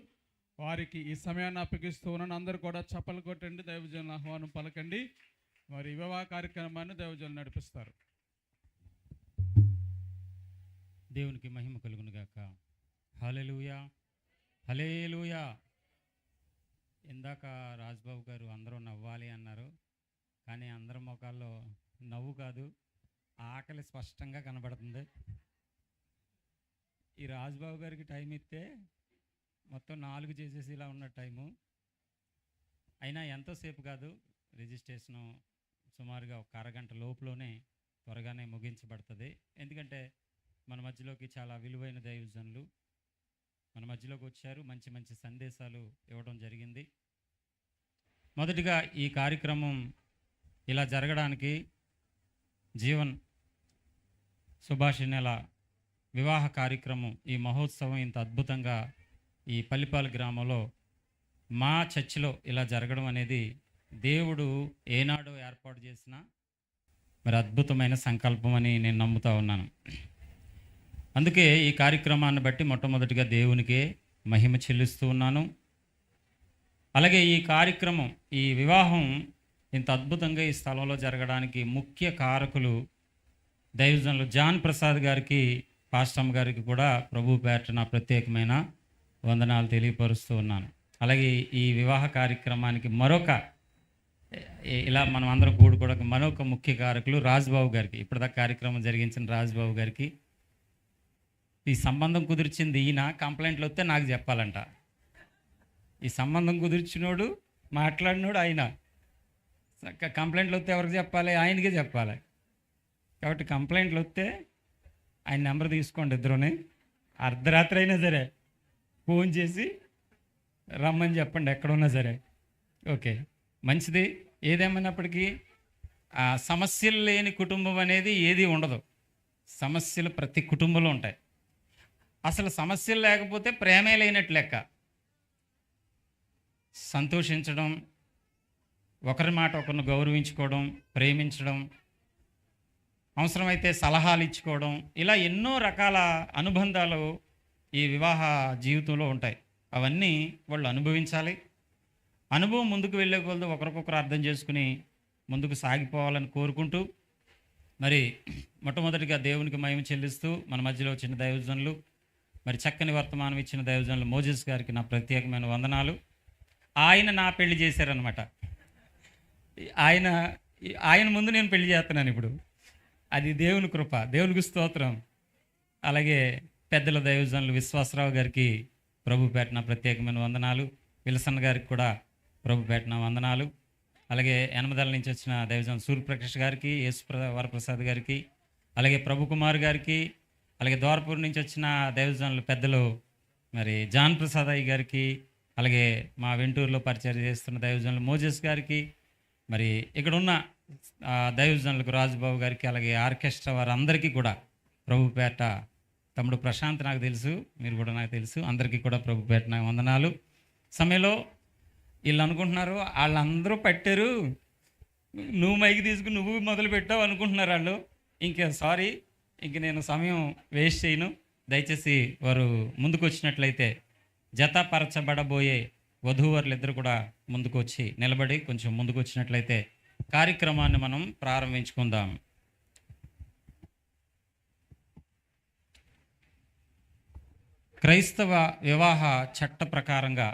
వారికి ఈ సమయాన్ని అప్పగిస్తూ ఉన్నాను. అందరూ కూడా చప్పలు కొట్టండి, దైవజనుల ఆహ్వానం పలకండి. మరి వివాహ కార్యక్రమాన్ని దైవజనులు నడిపిస్తారు. దేవునికి మహిమ కలుగును గాక. హల్లెలూయా, హల్లెలూయా. ఇందాక రాజ్బాబు గారు అందరూ నవ్వాలి అన్నారు, కానీ అందరి ముఖాల్లో నవ్వు కాదు, ఆకలి స్పష్టంగా కనబడుతుంది. ఈ రాజ్బాబు గారికి టైం ఇస్తే మొత్తం 4 చేసేసి ఇలా ఉన్న టైము అయినా ఎంతోసేపు కాదు, రిజిస్ట్రేషను సుమారుగా ఒక అరగంట లోపులోనే త్వరగానే ముగించబడుతుంది. ఎందుకంటే మన మధ్యలోకి చాలా విలువైన దైవజనులు మన మధ్యలోకి వచ్చారు, మంచి మంచి సందేశాలు ఇవ్వడం జరిగింది. మొదటిగా ఈ కార్యక్రమం ఇలా జరగడానికి జీవన్ సుభాష్ నెల వివాహ కార్యక్రమం, ఈ మహోత్సవం ఇంత అద్భుతంగా ఈ పల్లిపాల గ్రామంలో మా చర్చిలో ఇలా జరగడం అనేది దేవుడు ఏనాడో ఏర్పాటు చేసిన మరి అద్భుతమైన సంకల్పం అని నేను నమ్ముతా ఉన్నాను. అందుకే ఈ కార్యక్రమాన్ని బట్టి మొట్టమొదటిగా దేవునికే మహిమ చెల్లిస్తూ ఉన్నాను. అలాగే ఈ కార్యక్రమం, ఈ వివాహం ఇంత అద్భుతంగా ఈ స్థలంలో జరగడానికి ముఖ్య కారకులు దైవజనులు జాన్ ప్రసాద్ గారికి, పాస్టమ్ గారికి కూడా ప్రభు పేరిట నా ప్రత్యేకమైన వందనాలు తెలియపరుస్తూ ఉన్నాను. అలాగే ఈ వివాహ కార్యక్రమానికి మరొక ఇలా మనం అందరం కూడా మరొక ముఖ్య కారకులు రాజ్బాబు గారికి, ఇప్పటిదాకా కార్యక్రమం జరిగించిన రాజ్బాబు గారికి. ఈ సంబంధం కుదిర్చింది ఈయన, కంప్లైంట్లు వస్తే నాకు చెప్పాలంట. ఈ సంబంధం కుదిర్చినోడు, మాట్లాడినోడు ఆయన. కంప్లైంట్లు వస్తే ఎవరికి చెప్పాలి? ఆయనకే చెప్పాలి. కాబట్టి కంప్లైంట్లు వస్తే ఆయన నెంబర్ తీసుకోండి, ఇద్దరుని అర్ధరాత్రి అయినా సరే ఫోన్ చేసి రమ్మని చెప్పండి, ఎక్కడున్నా సరే. ఓకే, మంచిది. ఏదేమైనప్పటికీ సమస్యలు లేని కుటుంబం అనేది ఏది ఉండదు. సమస్యలు ప్రతి కుటుంబంలో ఉంటాయి. అసలు సమస్యలు లేకపోతే ప్రేమే లేనట్టు లెక్క. సంతోషించడం, ఒకరి మాట ఒకరిని గౌరవించుకోవడం, ప్రేమించడం, అవసరమైతే సలహాలు ఇచ్చుకోవడం, ఇలా ఎన్నో రకాల అనుబంధాలు ఈ వివాహ జీవితంలో ఉంటాయి. అవన్నీ వాళ్ళు అనుభవించాలి. అనుభవం ముందుకు వెళ్ళే కొలది ఒకరికొకరు అర్థం చేసుకుని ముందుకు సాగిపోవాలని కోరుకుంటూ, మరి మొట్టమొదటిగా దేవునికి మహిమ చెల్లిస్తూ మన మధ్యలో వచ్చిన దైవజనులు, మరి చక్కని వర్తమానం ఇచ్చిన దైవజనులు మోజెస్ గారికి నా ప్రత్యేకమైన వందనాలు. ఆయన నా పెళ్లి చేశారనమాట. ఆయన ముందు నేను పెళ్లి చేస్తున్నాను ఇప్పుడు. అది దేవుని కృప, దేవునికి స్తోత్రం. అలాగే పెద్దల దైవజనులు విశ్వాసరావు గారికి ప్రభు పేటన ప్రత్యేకమైన వందనాలు. విల్సన్ గారికి కూడా ప్రభు పేటన వందనాలు. అలాగే ఎనమదల నుంచి వచ్చిన దైవజనులు సూర్యప్రకాష్ గారికి, వరప్రసాద్ గారికి, అలాగే ప్రభు కుమార్ గారికి, అలాగే ద్వారపూర్ నుంచి వచ్చిన దైవజనులు పెద్దలు మరి జాన్ ప్రసాద్ అయ్య గారికి, అలాగే మా వెంటూరులో పరిచయం చేస్తున్న దైవజనులు మోజెస్ గారికి, మరి ఇక్కడ ఉన్న దైవజనులకు రాజుబాబు గారికి, అలాగే ఆర్కెస్ట్రా వారందరికీ కూడా ప్రభు పేట, తమ్ముడు ప్రశాంత్ నాకు తెలుసు, మీరు కూడా నాకు తెలుసు, అందరికీ కూడా ప్రభు పేట నాకు వందనాలు. సమయంలో వీళ్ళు అనుకుంటున్నారు వాళ్ళందరూ పట్టారు, నువ్వు మైకి తీసుకుని నువ్వు మొదలు పెట్టావు అనుకుంటున్నారు వాళ్ళు. ఇంకా సారీ, ఇంక నేను సమయం వేస్ట్ చేయను. దయచేసి వారు ముందుకు వచ్చినట్లయితే జతపరచబడబోయే వధూవరులు ఇద్దరు కూడా ముందుకు వచ్చి నిలబడి కొంచెం ముందుకు వచ్చినట్లయితే కార్యక్రమాన్ని మనం ప్రారంభించుకుందాం. క్రైస్తవ వివాహ చట్ట ప్రకారంగా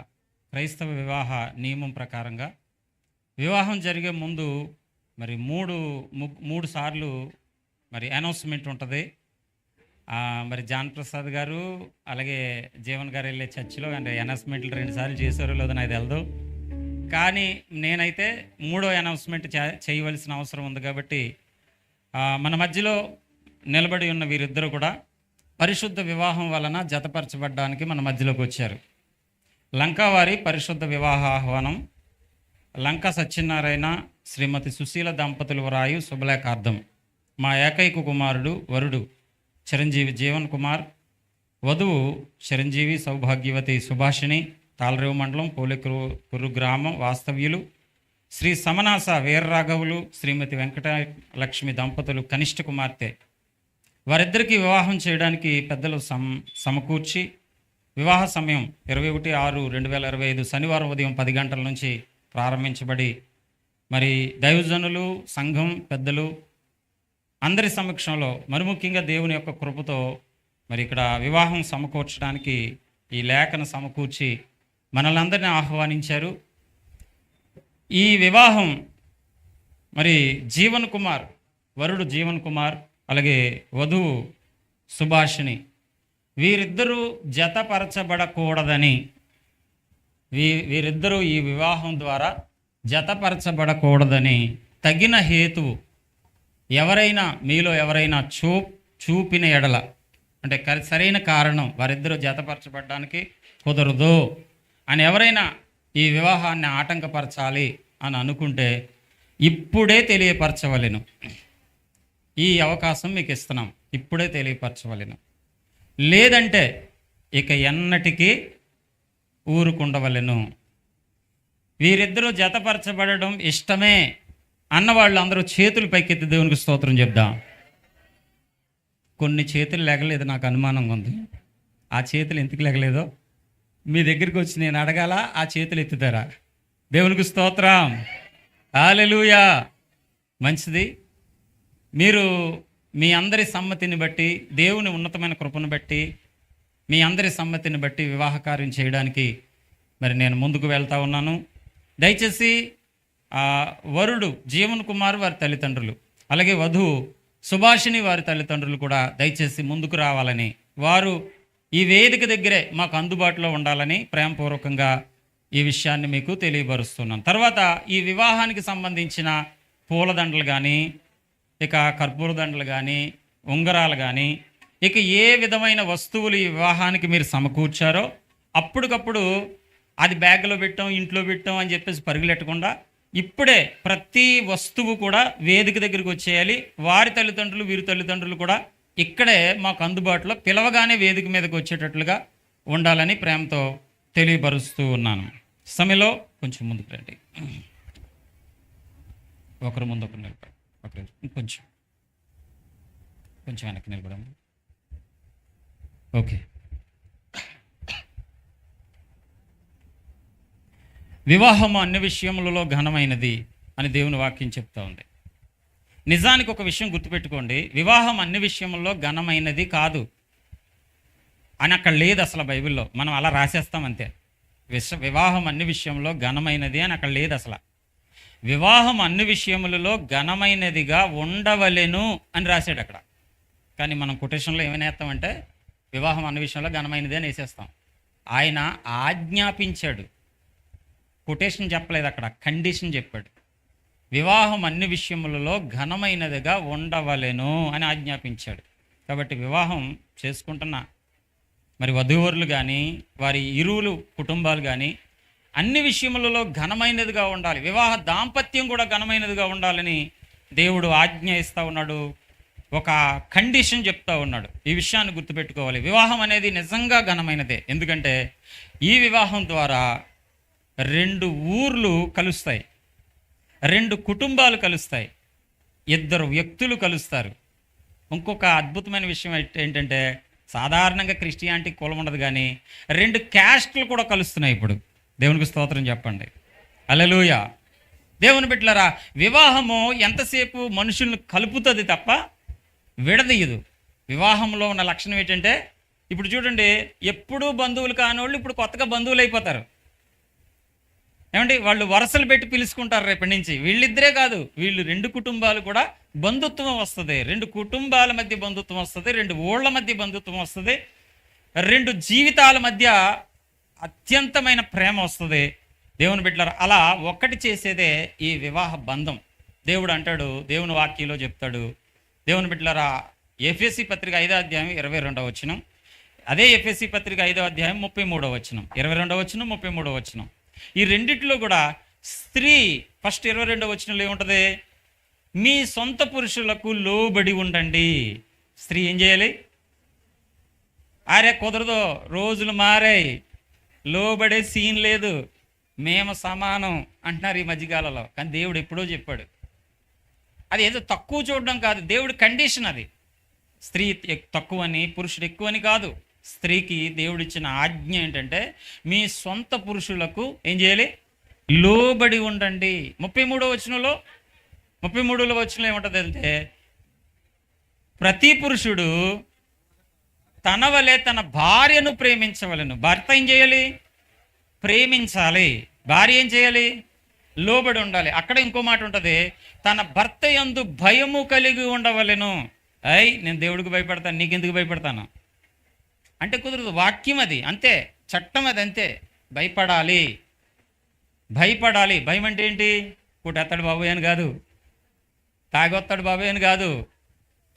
క్రైస్తవ వివాహ నియమం ప్రకారంగా వివాహం జరిగే ముందు మరి మూడు సార్లు మరి అనౌన్స్మెంట్ ఉంటుంది. మరి జాన్ ప్రసాద్ గారు అలాగే జీవన్ గారు వెళ్ళే చర్చిలో అండ్ అనౌన్స్మెంట్లు 2 సార్లు చేశారో లేదో నాకు తెలియదు. కానీ నేనైతే 3వ అనౌన్స్మెంట్ చేయవలసిన అవసరం ఉంది. కాబట్టి మన మధ్యలో నిలబడి ఉన్న వీరిద్దరూ కూడా పరిశుద్ధ వివాహం వలన జతపరచబడ్డానికి మన మధ్యలోకి వచ్చారు. లంకావారి పరిశుద్ధ వివాహ ఆహ్వానం, లంకా సత్యనారాయణ శ్రీమతి సుశీల దంపతులు వ్రాయు శుభలేఖార్థం. మా ఏకైక కుమారుడు వరుడు చిరంజీవి జీవన్ కుమార్, వధువు చిరంజీవి సౌభాగ్యవతి సుభాషిణి, తాళరేవు మండలం పోలికురు గ్రామం వాస్తవ్యులు శ్రీ సమనాస వీర్రాఘవులు శ్రీమతి వెంకటలక్ష్మి దంపతులు కనిష్ట కుమార్తె. వారిద్దరికీ వివాహం చేయడానికి పెద్దలు సమకూర్చి వివాహ సమయం 21/6/2025 శనివారం ఉదయం 10 గంటల నుంచి ప్రారంభించబడి మరి దైవజనులు, సంఘం పెద్దలు అందరి సమక్షంలో మరి ముఖ్యంగా దేవుని యొక్క కృపతో మరి ఇక్కడ వివాహం సమకూర్చడానికి ఈ లేఖన సమకూర్చి మనల్ని అందరినీ ఆహ్వానించారు. ఈ వివాహం మరి జీవన్ కుమార్, వరుడు జీవన్ కుమార్ అలాగే వధువు సుభాషిణి వీరిద్దరూ జతపరచబడకూడదని, వీరిద్దరూ ఈ వివాహం ద్వారా జతపరచబడకూడదని తగిన హేతువు ఎవరైనా మీలో ఎవరైనా చూపిన ఎడల అంటే సరైన కారణం వారిద్దరూ జతపరచబడడానికి కుదరదు అని ఎవరైనా ఈ వివాహాన్ని ఆటంకపరచాలి అని అనుకుంటే ఇప్పుడే తెలియపరచవలెను. ఈ అవకాశం మీకు ఇస్తున్నాం, ఇప్పుడే తెలియపరచవలెను. లేదంటే ఇక ఎన్నటికీ ఊరుకుండవలెను. వీరిద్దరూ జతపరచబడడం ఇష్టమే అన్నవాళ్ళు అందరూ చేతులు పైకెత్తి దేవునికి స్తోత్రం చెప్దాం. కొన్ని చేతులు లెగలేదు, నాకు అనుమానంగా ఉంది. ఆ చేతులు ఎందుకు లెగలేదో మీ దగ్గరికి వచ్చి నేను అడగాల, ఆ చేతులు ఎత్తుతారా? దేవునికి స్తోత్రం, హల్లెలూయా. మంచిది. మీరు మీ అందరి సమ్మతిని బట్టి, దేవుని ఉన్నతమైన కృపను బట్టి, మీ అందరి సమ్మతిని బట్టి వివాహ కార్యం చేయడానికి మరి నేను ముందుకు వెళ్తా ఉన్నాను. దయచేసి వరుడు జీవన్ కుమార్ వారి తల్లిదండ్రులు అలాగే వధువు సుభాషిణి వారి తల్లిదండ్రులు కూడా దయచేసి ముందుకు రావాలని, వారు ఈ వేదిక దగ్గరే మాకు అందుబాటులో ఉండాలని ప్రేమపూర్వకంగా ఈ విషయాన్ని మీకు తెలియపరుస్తున్నాను. తర్వాత ఈ వివాహానికి సంబంధించిన పూలదండలు కానీ, ఇక కర్పూర దండలు కానీ, ఉంగరాలు కానీ, ఇక ఏ విధమైన వస్తువులు ఈ వివాహానికి మీరు సమకూర్చారో అప్పటికప్పుడు అది బ్యాగ్లో పెట్టాం, ఇంట్లో పెట్టాం అని చెప్పేసి పరుగులెట్టకుండా ఇప్పుడే ప్రతి వస్తువు కూడా వేదిక దగ్గరికి వచ్చేయాలి. వారి తల్లిదండ్రులు వీరి తల్లిదండ్రులు కూడా ఇక్కడే మాకు అందుబాటులో పిలవగానే వేదిక మీదకి వచ్చేటట్లుగా ఉండాలని ప్రేమతో తెలియపరుస్తూ ఉన్నాను. సమయంలో కొంచెం ముందుకు రండి, ఒకరు ముందు ఒకరు నిలబడి, కొంచెం వెనక్కి నిలబడండి. ఓకే. వివాహము అన్ని విషయములలో ఘనమైనది అని దేవుని వాక్యం చెప్తా ఉంది. నిజానికి ఒక విషయం గుర్తుపెట్టుకోండి, వివాహం అన్ని విషయముల్లో ఘనమైనది కాదు అని అక్కడ లేదు అసలు బైబిల్లో. మనం అలా రాసేస్తాం అంతే. వివాహం అన్ని విషయంలో ఘనమైనది అని అక్కడ లేదు అసలు. వివాహం అన్ని విషయములలో ఘనమైనదిగా ఉండవలెను అని రాశాడు అక్కడ. కానీ మనం కొటేషన్లో ఏమైనా వేస్తామంటే వివాహం అన్ని విషయంలో ఘనమైనది అని వేసేస్తాం. ఆయన ఆజ్ఞాపించాడు, కొటేషన్ చెప్పలేదు అక్కడ, కండిషన్ చెప్పాడు. వివాహం అన్ని విషయములలో ఘనమైనదిగా ఉండవలెను అని ఆజ్ఞాపించాడు. కాబట్టి వివాహం చేసుకుంటున్న మరి వధూవరులు కానీ, వారి ఇరువులు కుటుంబాలు కానీ అన్ని విషయములలో ఘనమైనదిగా ఉండాలి. వివాహ దాంపత్యం కూడా ఘనమైనదిగా ఉండాలని దేవుడు ఆజ్ఞ ఇస్తూ ఉన్నాడు, ఒక కండిషన్ చెప్తా ఉన్నాడు. ఈ విషయాన్ని గుర్తుపెట్టుకోవాలి. వివాహం అనేది నిజంగా ఘనమైనదే. ఎందుకంటే ఈ వివాహం ద్వారా 2 ఊర్లు కలుస్తాయి, 2 కుటుంబాలు కలుస్తాయి, 2 వ్యక్తులు కలుస్తారు. ఇంకొక అద్భుతమైన విషయం ఏంటంటే సాధారణంగా క్రిస్టియానిటీ కులం ఉండదు, కానీ 2 క్యాస్ట్లు కూడా కలుస్తున్నాయి ఇప్పుడు. దేవునికి స్తోత్రం చెప్పండి, హల్లెలూయా. దేవుని బిడ్డలారా, వివాహము ఎంతసేపు మనుషులను కలుపుతుంది తప్ప విడదీయదు. వివాహంలో ఉన్న లక్షణం ఏంటంటే ఇప్పుడు చూడండి, ఎప్పుడూ బంధువులు కానివాళ్ళు ఇప్పుడు కొత్తగా బంధువులు అయిపోతారు. ఏమంటే వాళ్ళు వరుసలు పెట్టి పిలుచుకుంటారు రేపటి నుంచి. వీళ్ళిద్దరే కాదు, వీళ్ళు 2 కుటుంబాలు కూడా బంధుత్వం వస్తుంది, 2 కుటుంబాల మధ్య బంధుత్వం వస్తుంది, 2 ఊళ్ళ మధ్య బంధుత్వం వస్తుంది, 2 జీవితాల మధ్య అత్యంతమైన ప్రేమ వస్తుంది. దేవుని బిడ్డలారా, అలా ఒక్కటి చేసేదే ఈ వివాహ బంధం. దేవుడు అంటాడు, దేవుని వాక్యంలో చెప్తాడు. దేవుని బిడ్డలారా, ఎఫెసీ పత్రిక 5వ అధ్యాయం 22వ వచనం, అదే ఎఫెసీ పత్రిక 5వ అధ్యాయం 33వ వచనం, 22వ వచనం, 33వ వచనం, ఈ రెండిట్లో కూడా స్త్రీ ఫస్ట్ 22వ వచనంలో ఏముంటుంది? మీ సొంత పురుషులకు లోబడి ఉండండి. స్త్రీ ఏం చేయాలి? అరే కుదరదు, రోజులు మారాయి, లోబడే సీన్ లేదు, మేము సమానం అంటున్నారు ఈ మధ్యకాలంలో. కానీ దేవుడు ఎప్పుడో చెప్పాడు. అది ఏదో తక్కువ చూడడం కాదు, దేవుడి కండిషన్ అది. స్త్రీ తక్కువని, పురుషుడు ఎక్కువని కాదు. స్త్రీకి దేవుడిచ్చిన ఆజ్ఞ ఏంటంటే మీ సొంత పురుషులకు ఏం చేయాలి? లోబడి ఉండండి. 33వ వచనంలో 33వ వచనంలో ఏముంటుంది అంటే, ప్రతి పురుషుడు తన వలె తన భార్యను ప్రేమించవలెను. భర్త ఏం చేయాలి? ప్రేమించాలి. భార్య ఏం చేయాలి? లోబడి ఉండాలి. అక్కడ ఇంకో మాట ఉంటుంది, తన భర్త యందు భయము కలిగి ఉండవలెను. నేను దేవుడికి భయపడతాను, నీకెందుకు భయపడతాను అంటే కుదరదు. వాక్యం అది, అంతే. చట్టం అది, అంతే. భయపడాలి, భయపడాలి. భయం అంటే ఏంటి? కొట్టేస్తాడు బాబోయ్ అని కాదు, తాగొస్తాడు బాబోయ్ అని కాదు.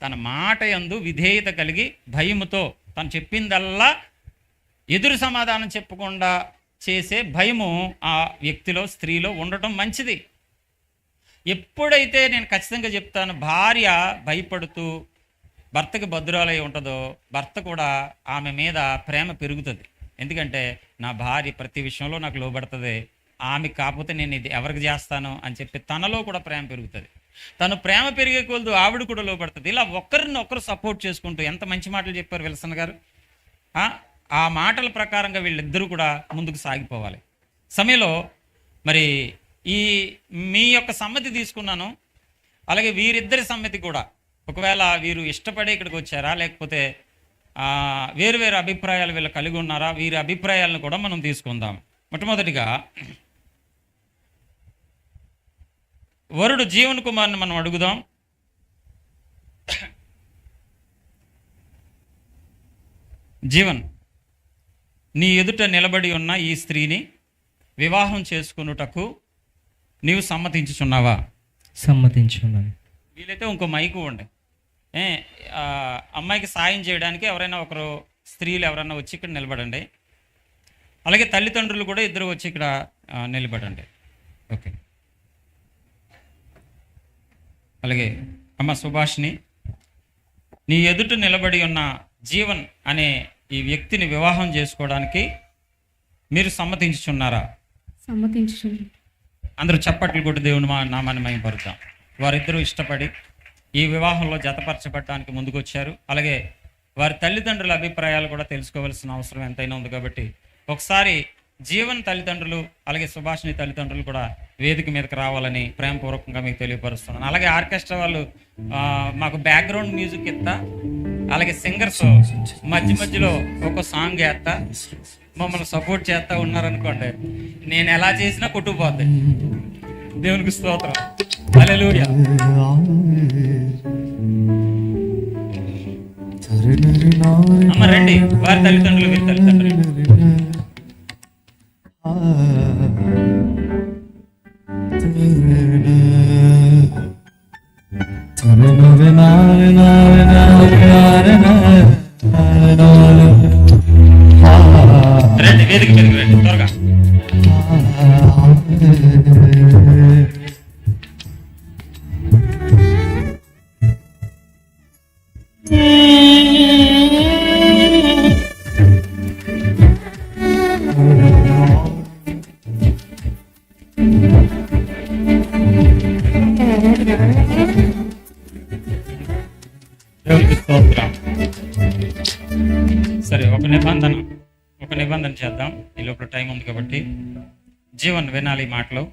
తన మాట యందు విధేయత కలిగి భయముతో తను చెప్పిందల్లా ఎదురు సమాధానం చెప్పకుండా చేసే భయము ఆ వ్యక్తిలో, స్త్రీలో ఉండటం మంచిది. ఎప్పుడైతే నేను ఖచ్చితంగా చెప్తాను, భార్య భయపడుతూ భర్తకి భద్రాలై ఉంటుందో, భర్త కూడా ఆమె మీద ప్రేమ పెరుగుతుంది. ఎందుకంటే నా భార్య ప్రతి విషయంలో నాకు లోబడుతుంది, ఆమె కాకపోతే నేను ఇది ఎవరికి చేస్తాను అని చెప్పి తనలో కూడా ప్రేమ పెరుగుతుంది. తను ప్రేమ పెరిగే కొలదు ఆవిడ కూడా లోబడుతుంది. ఇలా ఒకరిని ఒకరు సపోర్ట్ చేసుకుంటూ, ఎంత మంచి మాటలు చెప్పారు విల్సన్ గారు. ఆ మాటల ప్రకారంగా వీళ్ళిద్దరూ కూడా ముందుకు సాగిపోవాలి. సమయంలో మరి ఈ మీ యొక్క సమ్మతి తీసుకున్నాను, అలాగే వీరిద్దరి సమ్మతి కూడా. ఒకవేళ వీరు ఇష్టపడే ఇక్కడికి వచ్చారా, లేకపోతే వేరు వేరు అభిప్రాయాలు వీళ్ళు కలిగి ఉన్నారా, వీరి అభిప్రాయాలను కూడా మనం తీసుకుందాం. మొట్టమొదటిగా వరుడు జీవన్ కుమార్ని మనం అడుగుదాం. జీవన్, నీ ఎదుట నిలబడి ఉన్న ఈ స్త్రీని వివాహం చేసుకున్నటకు నీవు సమ్మతించుచున్నావా? సమ్మతించున్నాను. వీలైతే ఇంకో మైకు ఉండే, అమ్మాయికి సాయం చేయడానికి ఎవరైనా ఒకరు స్త్రీలు ఎవరైనా వచ్చి ఇక్కడ నిలబడండి. అలాగే తల్లిదండ్రులు కూడా ఇద్దరు వచ్చి ఇక్కడ నిలబడండి. ఓకే. అలాగే అమ్మ సుభాష్ని, నీ ఎదుట నిలబడి ఉన్న జీవన్ అనే ఈ వ్యక్తిని వివాహం చేసుకోవడానికి మీరు సమ్మతించుచున్నారా? సమ్మతించుచున్నాను. అందరూ చప్పట్లు కొట్టి దేవుని నామాన్ని మహిమపరుద్దాం. వారిద్దరూ ఇష్టపడి ఈ వివాహంలో జతపరచబడటానికి ముందుకు వచ్చారు. అలాగే వారి తల్లిదండ్రుల అభిప్రాయాలు కూడా తెలుసుకోవాల్సిన అవసరం ఎంతైనా ఉంది. కాబట్టి ఒకసారి జీవన్ తల్లిదండ్రులు అలాగే సుభాష్ని తల్లిదండ్రులు కూడా వేదిక మీదకి రావాలని ప్రేమపూర్వకంగా మీకు తెలియపరుస్తున్నాను. అలాగే ఆర్కెస్ట్రా వాళ్ళు మాకు బ్యాక్గ్రౌండ్ మ్యూజిక్ ఇస్తా, అలాగే సింగర్స్ మధ్య మధ్యలో ఒక సాంగ్ వేస్తా, మమ్మల్ని సపోర్ట్ చేస్తా ఉన్నారనుకోండి, నేను ఎలా చేసినా కొట్టుకుపోద్ది. దేవునికి స్తోత్రం. హల్లెలూయా. అమ్మ రండి, వారి తల్లిదండ్రులు వీరి తల్లిదండ్రులు. రండి, వేదిక మీదకి రండి త్వరగా. సరే, ఒక నిబంధన చేద్దాం. ఈ లోపల టైం ఉంది కాబట్టి. జీవన్ వినాలి ఈ మాటలు.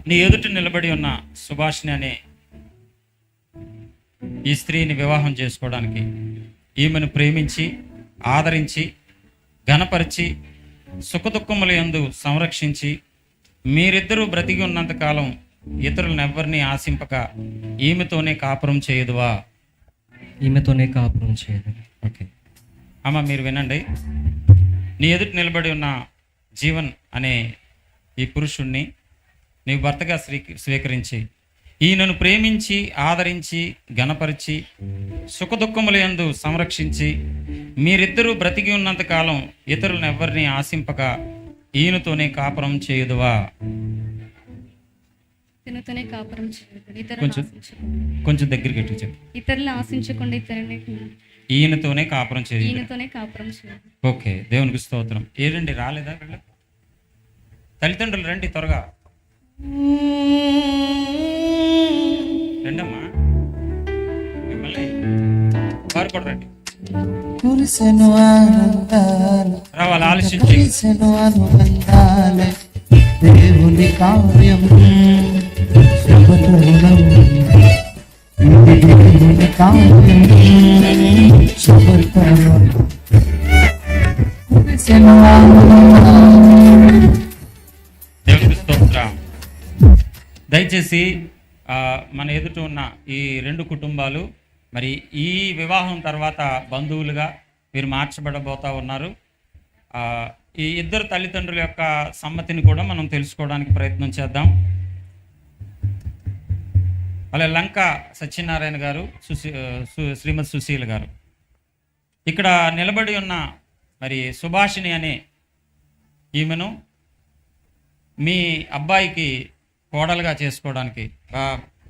నీ ఎదుట నిలబడి ఉన్న సుభాష్ని అనే ఈ స్త్రీని వివాహం చేసుకోవడానికి, ఈమెను ప్రేమించి ఆదరించి ఘనపరిచి సుఖదుఖముల యందు సంరక్షించి మీరిద్దరూ బ్రతికి ఉన్నంతకాలం ఇతరులను ఎవరిని ఆశింపక ఈమెతోనే కాపురం చేయదువా? ఈమెతోనే కాపురం చేయదు. ఓకే అమ్మ, మీరు వినండి. నీ ఎదుట నిలబడి ఉన్న జీవన్ అనే ఈ పురుషుణ్ణి నీ భర్తగా స్వీకరించి ఈయనను ప్రేమించి ఆదరించి గణపరిచి సుఖదుఖములందు సంరక్షించి మీరిద్దరూ బ్రతికి ఉన్నంతకాలం ఇతరులను ఎవరిని ఆశింపక ఈయనతోనే కాపురం చేయుదువా? ఇతనితోనే కాపురం చేయదు. కొంచెం దగ్గరికి ఎట్టు చెప్పు. ఇతరులు ఆశించకుండా ఈయనతోనే కాపురం చేయదు. ఈయనతోనే కాపురం చేయదు. ఓకే, దేవునికి స్తోత్రం. ఏరండి, రాలేదా వీళ్ళు? తల్లిదండ్రులు రండి త్వరగా రండమ్మా. మిమ్మల్ని వారు కూడా రండి. రావాలి, ఆలోచించి. దేవుని కార్యం దేవుని కార్యం దేవునికి స్తోత్రం. దయచేసి మన ఎదుట ఉన్న ఈ రెండు కుటుంబాలు మరి ఈ వివాహం తర్వాత బంధువులుగా వీరు మార్చబడబోతా ఉన్నారు. ఈ ఇద్దరు తల్లిదండ్రుల యొక్క సమ్మతిని కూడా మనం తెలుసుకోవడానికి ప్రయత్నం చేద్దాం. అలా లంక సత్యనారాయణ గారు, శ్రీమతి సుశీల గారు ఇక్కడ నిలబడి ఉన్న మరి సుభాషిణి అనే ఈమెను మీ అబ్బాయికి కోడలుగా చేసుకోవడానికి,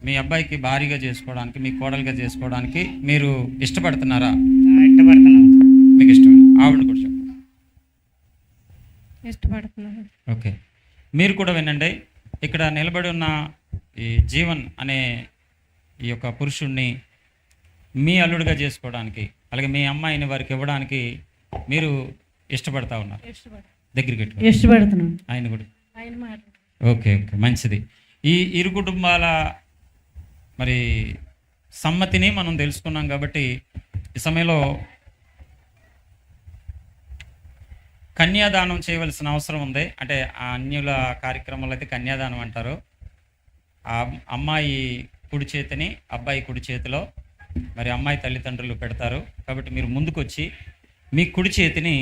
మీ అబ్బాయికి భారీగా చేసుకోవడానికి, మీ కోడలుగా చేసుకోవడానికి మీరు ఇష్టపడుతున్నారా? ఇష్టపడుతున్నాను. మీకు ఇష్టం? ఆవిడ కూడా చెప్పండి. ఇష్టపడుతున్నాను. ఓకే, మీరు కూడా వినండి. ఇక్కడ నిలబడి ఉన్న ఈ జీవన్ అనే ఈ యొక్క పురుషుణ్ణి మీ అల్లుడిగా చేసుకోవడానికి, అలాగే మీ అమ్మాయిని వారికి ఇవ్వడానికి మీరు ఇష్టపడతా ఉన్నారు. దగ్గరికి ఇష్టపడుతున్నాను. ఆయన కూడా. ఓకే ఓకే, మంచిది. ఈ ఇరు కుటుంబాల మరి సమ్మతిని మనం తెలుసుకున్నాం కాబట్టి ఈ సమయంలో కన్యాదానం చేయవలసిన అవసరం ఉంది. అంటే ఆ అన్యుల కార్యక్రమంలో అయితే కన్యాదానం అంటారు. ఆ అమ్మాయి కుడి చేతిని అబ్బాయి కుడి చేతిలో మరి అమ్మాయి తల్లిదండ్రులు పెడతారు. కాబట్టి మీరు ముందుకు వచ్చి మీ కుడి చేతిని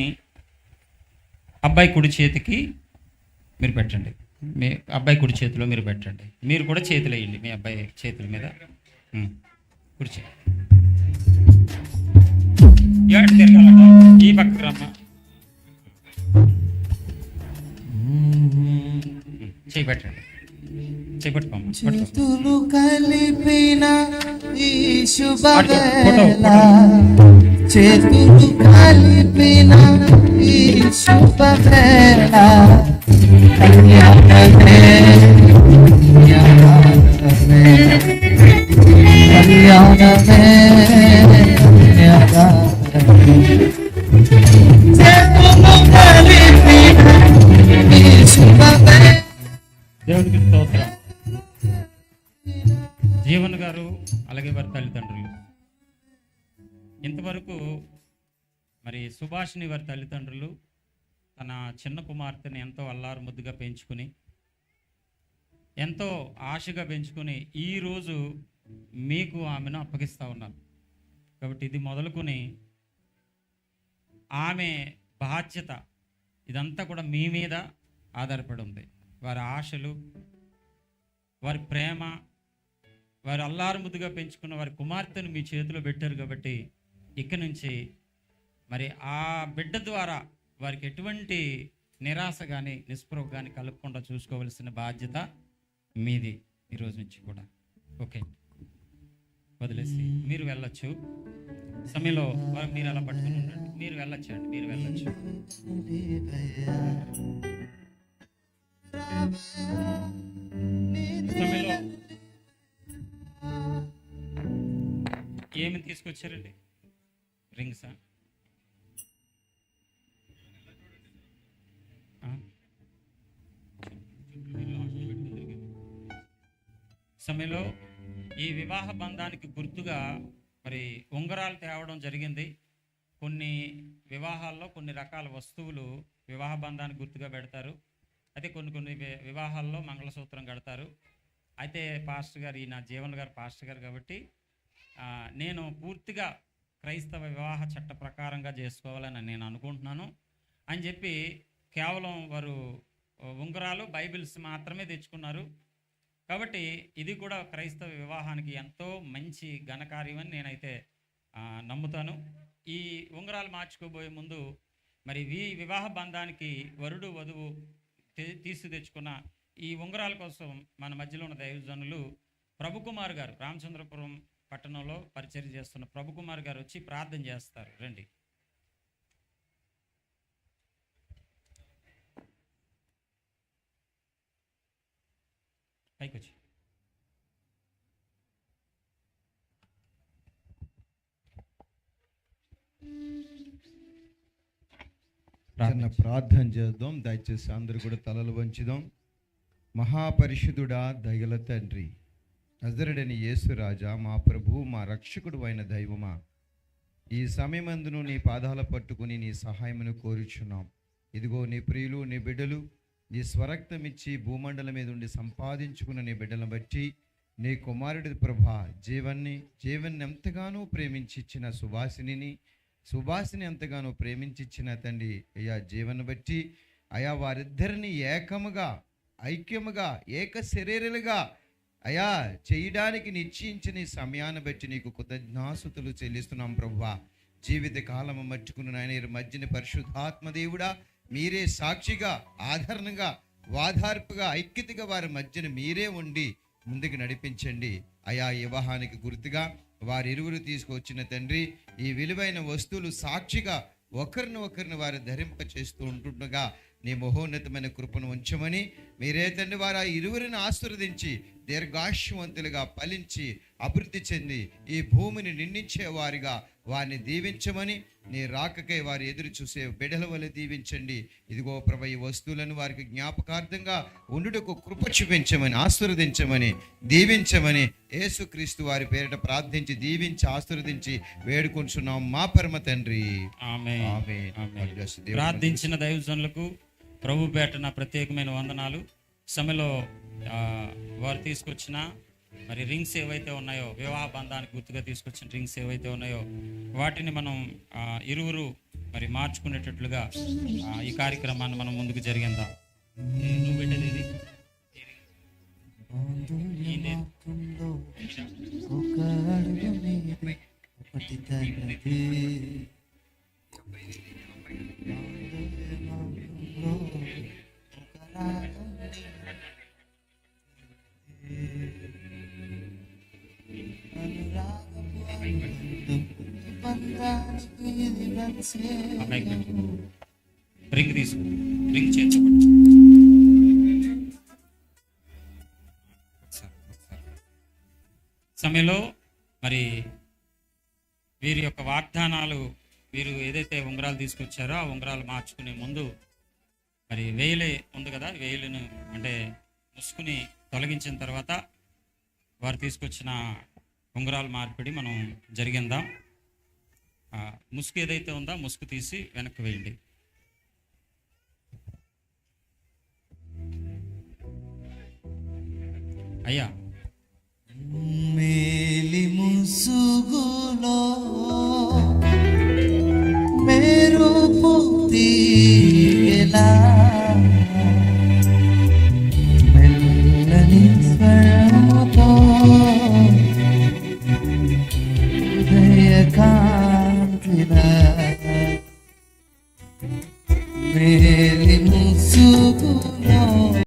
అబ్బాయి కుడి చేతికి మీరు పెట్టండి. మీ అబ్బాయి కుడి చేతిలో మీరు పెట్టండి. మీరు కూడా చేతులు వేయండి మీ అబ్బాయి చేతుల మీద. కుడి చేతి తిరగాలట. ఈ పక్కకు రమ్మ. చేయి పెట్టండి. చేయి పట్టుకోమ్మ. చేతులు కలిపిన ఈ శుభవేళ, చేతులు కలిపిన ఈ శుభవేళ, కళ్యాణమే కళ్యాణమే చేతులు కలిపిన ఈ శుభవేళ. దేవునికి స్తోత్రం. జీవన్ గారు అలాగే వారి తల్లిదండ్రులు ఇంతవరకు మరి సుభాషిణి వారి తల్లిదండ్రులు తన చిన్న కుమార్తెని ఎంతో అల్లారు ముద్దుగా పెంచుకుని ఎంతో ఆశగా పెంచుకుని ఈరోజు మీకు ఆమెను అప్పగిస్తూ ఉన్నారు. కాబట్టి ఇది మొదలుకొని ఆమె బాధ్యత ఇదంతా కూడా మీ మీద ఆధారపడి ఉంది. వారి ఆశలు, వారి ప్రేమ, వారి అల్లారు ముద్దుగా పెంచుకున్న వారి కుమార్తెను మీ చేతిలో పెట్టారు. కాబట్టి ఇక నుంచి మరి ఆ బిడ్డ ద్వారా వారికి ఎటువంటి నిరాశ కానీ నిస్పృహ కానీ కలగకుండా చూసుకోవలసిన బాధ్యత మీది ఈరోజు నుంచి కూడా. ఓకే, వదిలేసి మీరు వెళ్ళొచ్చు. సమయంలో మీరు అలా పట్టుకుని ఉండండి. మీరు వెళ్ళొచ్చు అండి, మీరు వెళ్ళొచ్చు. సమయంలో ఏమి తీసుకొచ్చారండి? రింగ్సా? సమయంలో ఈ వివాహ బంధానికి గుర్తుగా మరి ఉంగరాలు తేవడం జరిగింది. కొన్ని వివాహాల్లో కొన్ని రకాల వస్తువులు వివాహ బంధానికి గుర్తుగా పెడతారు. అయితే కొన్ని వివాహాల్లో మంగళసూత్రం కడతారు. అయితే పాస్టర్ గారు, నా జీవన్ గారు పాస్టర్ గారు కాబట్టి నేను పూర్తిగా క్రైస్తవ వివాహ చట్ట ప్రకారంగా చేసుకోవాలని నేను అనుకుంటున్నాను అని చెప్పి కేవలం వారు ఉంగరాలు బైబిల్స్ మాత్రమే తెచ్చుకున్నారు. కాబట్టి ఇది కూడా క్రైస్తవ వివాహానికి ఎంతో మంచి ఘనకార్యమని నేనైతే నమ్ముతాను. ఈ ఉంగరాలు మార్చుకోబోయే ముందు మరి వివాహ బంధానికి వరుడు వధువు తెచ్చుకున్న ఈ ఉంగరాల కోసం మన మధ్యలో ఉన్న దైవజనులు ప్రభుకుమార్ గారు, రామచంద్రపురం పట్టణంలో పరిచర్య చేస్తున్న ప్రభుకుమార్ గారు వచ్చి ప్రార్థన చేస్తారు. రండి. పైకి వచ్చి చిన్న ప్రార్థన చేద్దాం. దయచేసి అందరూ కూడా తలలు వంచుదాం. మహాపరిశుద్ధుడా, దయగల తండ్రి, నజరుడని యేసురాజా, మా ప్రభు, మా రక్షకుడు అయిన దైవమా, ఈ సమయమందును నీ పాదాల పట్టుకుని నీ సహాయమును కోరుచున్నాం. ఇదిగో నీ ప్రియులు, నీ బిడ్డలు నీ స్వరక్తం ఇచ్చి భూమండలం మీద ఉండి సంపాదించుకున్న నీ బిడ్డలను బట్టి నీ కుమారుడి ప్రభా జీవన్ని ఎంతగానో ప్రేమించి ఇచ్చిన సుభాసిని ఎంతగానో ప్రేమించిచ్చిన తండ్రి అయ్యా జీవన్ని బట్టి అయా వారిద్దరిని ఏకముగా, ఐక్యముగా, ఏక శరీరులుగా అయా చేయడానికి నిశ్చయించిన ఈ సమయాన్ని బట్టి నీకు కృతజ్ఞాస్తుతులు చెల్లిస్తున్నాం ప్రభువా. జీవిత కాలము మట్టుకున్న నాయన మధ్యని పరిశుద్ధాత్మదేవుడా మీరే సాక్షిగా, ఆదరణగా, వాదార్పుగా, ఐక్యతగా వారి మధ్యన మీరే ఉండి ముందుకు నడిపించండి. అయా వివాహానికి గుర్తుగా వారిరువురు తీసుకొచ్చిన తండ్రి ఈ విలువైన వస్తువులు సాక్షిగా ఒకరిని వారు ధరింప చేస్తూ ఉంటుండగా నీ మహోన్నతమైన కృపను ఉంచమని మీరే తండ్రి వారు ఆ ఇరువురిని ఆశీర్వదించి దీర్ఘాయువంతులుగా ఫలించి అభివృద్ధి చెంది ఈ భూమిని నిండించే వారిగా వారిని దీవించమని, నీ రాకకై వారు ఎదురు చూసే బిడ్డల వల్ల దీవించండి. ఇదిగో ప్రభు ఈ వస్తువులను వారికి జ్ఞాపకార్థంగా ఉండుటకు కృప చూపించమని, ఆశీర్వదించమని, దీవించమని యేసుక్రీస్తు వారి పేరిట ప్రార్థించి దీవించి ఆశీర్వదించి వేడుకుంటున్నాం మా పరమ తండ్రి. ప్రార్థించిన దైవజనులకు ప్రభు పేట నా ప్రత్యేకమైన వందనాలు. సమయంలో వారు తీసుకొచ్చిన మరి రింగ్స్ ఏవైతే ఉన్నాయో, వివాహ బంధానికి గుర్తుగా తీసుకొచ్చిన రింగ్స్ ఏవైతే ఉన్నాయో వాటిని మనం ఇరువురు మరి మార్చుకునేటట్లుగా ఈ కార్యక్రమాన్ని మనం ముందుకు జరిగిందాం. నువ్వు పెట్టేది ఇది రింగ్ తీసుకో, రింగ్ చేర్చు. సమయంలో మరి వీరి యొక్క వాగ్దానాలు, వీరు ఏదైతే ఉంగరాలు తీసుకొచ్చారో ఆ ఉంగరాలు మార్చుకునే ముందు మరి వేయిలే ఉంది కదా, వేయిలను అంటే ముసుకుని తొలగించిన తర్వాత వారు తీసుకొచ్చిన ఉంగరాలు మార్పిడి మనం జరిగిందాం. ముసుగు ఏదైతే ఉందో ముసుగు తీసి వెనక్కి వేయండి. అయ్యా మేలి ముసుగులో